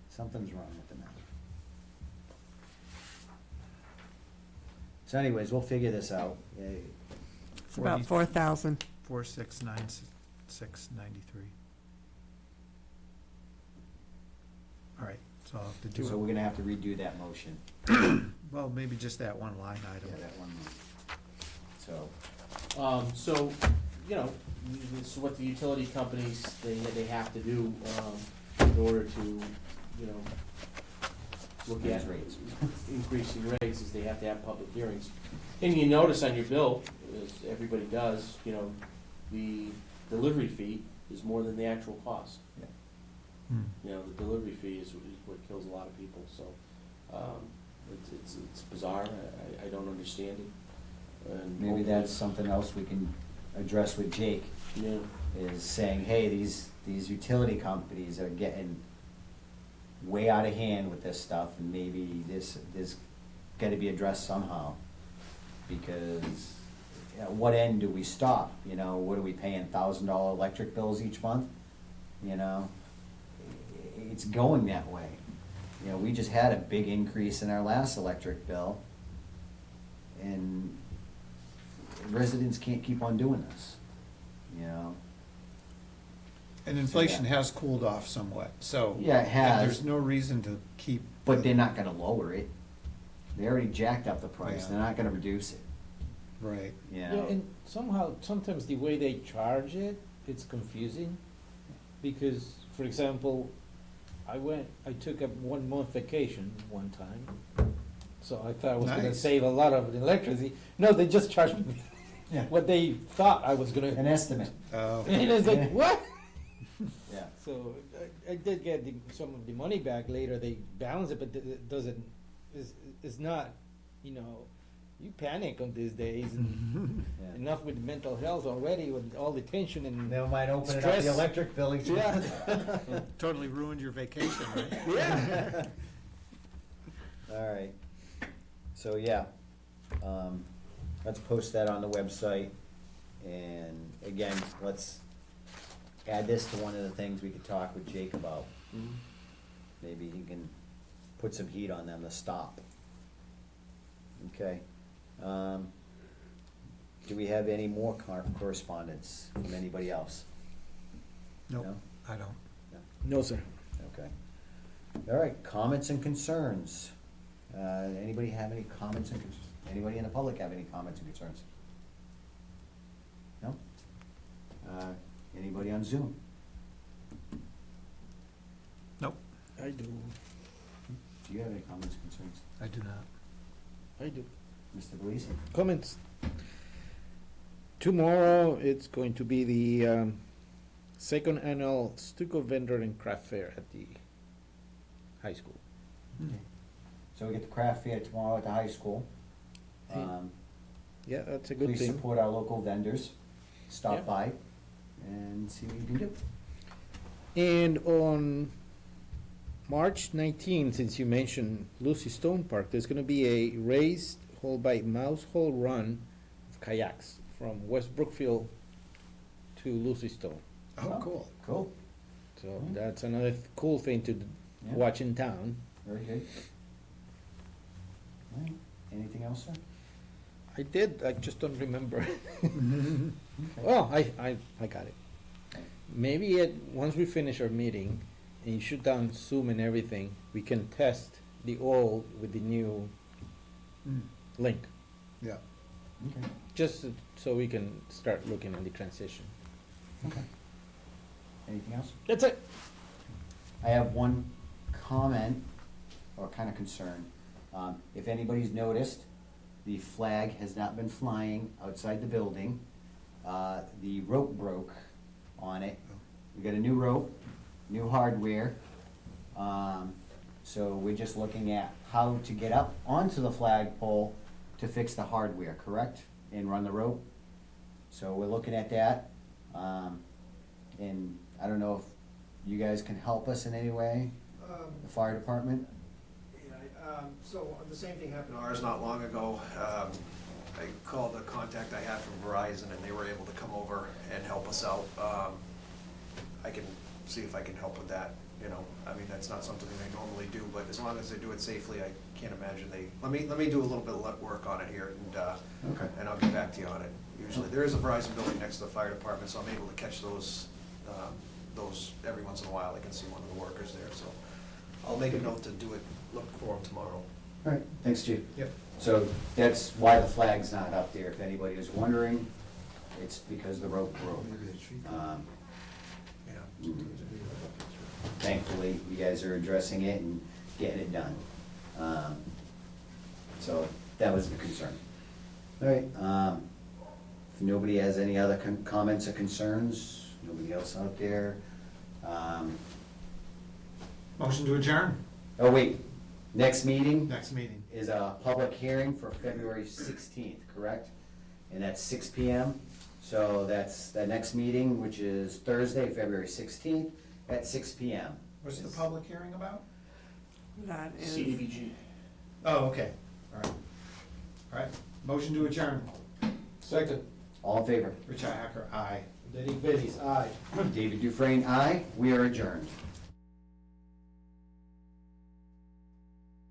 H: something's wrong with the math. So anyways, we'll figure this out.
E: It's about 4,000.
C: 4,696.93. All right, so I'll have to do
H: So
C: it.
H: we're gonna have to redo that motion.
C: Well, maybe just that one line item.
H: Yeah, that one. So,
F: So, this is what the utility companies, they have to do, in order to, look
H: raise
F: at
H: rates.
F: increasing rates, is they have to have public hearings. And you notice on your bill, as everybody does, the delivery fee is more than the actual cost.
H: Yeah.
F: The delivery fee is what kills a lot of people, so, it's bizarre, I don't understand it. And
H: Maybe
F: hopefully-
H: that's something else we can address with Jake,
F: Yeah,
H: is saying, hey, these utility companies are getting way out of hand with this stuff, and maybe this gotta be addressed somehow. Because at what end do we stop? What are we paying, $1,000 electric bills each month? It's going that way. We just had a big increase in our last electric bill, and residents can't keep on doing this,
C: And inflation has cooled off somewhat, so.
H: Yeah, it has.
C: and there's no reason to keep.
H: But they're not gonna lower it. They already jacked up the price,
C: Yeah.
H: they're not gonna reduce it,
C: Right.
B: Yeah, and somehow, sometimes the way they charge it, it's confusing. Because, for example, I took a 1 month vacation one time, so I thought I was gonna
C: Nice.
B: save a lot of electricity. No, they just charged me
H: Yeah.
B: what they thought I was
H: An
B: gonna,
H: estimate.
C: Oh.
B: and it's like, what?
H: Yeah.
B: So I did get some of the money back later, they balance it, but it doesn't, is not, you know, you panic on these days, and
H: Yeah.
B: enough with mental health already, with all the tension and.
H: Never mind opening up
B: Stress.
H: the electric bill.
B: Yeah.
C: Totally ruined your vacation, right?
B: Yeah.
H: All right, so yeah, let's post that on the website, and again, let's add this to one of the things we could talk with Jake about. Maybe he can put some heat on them to stop. Okay, do we have any more correspondence from anybody else?
C: Nope,
H: No?
C: I don't.
B: No, sir.
H: Okay. All right, comments and concerns. Anybody have any comments and concerns? Anybody in the public have any comments and concerns? No? Anybody on Zoom?
C: Nope,
B: I do,
H: Do you have any comments and concerns?
C: I do not.
B: I do.
H: Mr. Belize?
B: Comments. Tomorrow, it's going to be the second annual stucco vendor and craft fair at the high school.
H: So we get the craft fair tomorrow at the high school.
B: Yeah, that's a good
H: Please
B: thing.
H: support our local vendors. Stop
B: Yeah.
H: by and see what you can do.
B: And on March 19, since you mentioned Lucy Stone Park, there's gonna be a race held by Mouse Hole Run of kayaks from West Brookfield to Lucy Stone.
C: Oh, cool.
H: Cool,
B: So
H: Mm.
B: that's another cool thing to
H: Yeah.
B: watch in town.
H: very good. All right, anything else, sir?
B: I did, I just don't remember.
H: Okay.
B: Oh, I got it. Maybe once we finish our meeting and you shoot down Zoom and everything, we can test the old with the new link,
C: Yeah.
H: Okay.
B: just so we can start looking at the transition.
H: Okay. Anything else?
B: That's it.
H: I have one comment or kind of concern. If anybody's noticed, the flag has not been flying outside the building. The rope broke on it. We got a new rope, new hardware. So we're just looking at how to get up onto the flagpole to fix the hardware, correct? And run the rope. So we're looking at that. And I don't know if you guys can help us in any way, the fire department?
M: So the same thing happened to ours not long ago. I called a contact I had from Verizon, and they were able to come over and help us out. I can see if I can help with that, you know. I mean, that's not something they normally do, but as long as they do it safely, I can't imagine they, let me do a little bit of work on it here,
H: Okay.
M: and I'll get back to you on it. Usually, there is a Verizon building next to the fire department, so I'm able to catch those every once in a while. I can see one of the workers there, so I'll make a note to do it, look for them tomorrow.
H: All right, thanks, Chief.
M: Yep.
H: So that's why the flag's not up there, if anybody is wondering. It's because the rope broke.
M: Yeah.
H: Thankfully, you guys are addressing it and getting it done. So that was the concern. All right, if nobody has any other comments or concerns, nobody else out there?
C: Motion to adjourn.
H: Oh, wait, next meeting
C: Next meeting.
H: is a public hearing for February 16th, correct? And that's 6 PM. So that's the next meeting, which is Thursday, February 16th at 6 PM.
C: What's the public hearing about?
E: That is.
F: CDBG.
C: Oh, okay, all right. All right, motion to adjourn.
B: Second.
H: All in favor?
C: Richi Hacker, aye.
B: Derek Bellis, aye.
H: David Dufresne, aye. We are adjourned.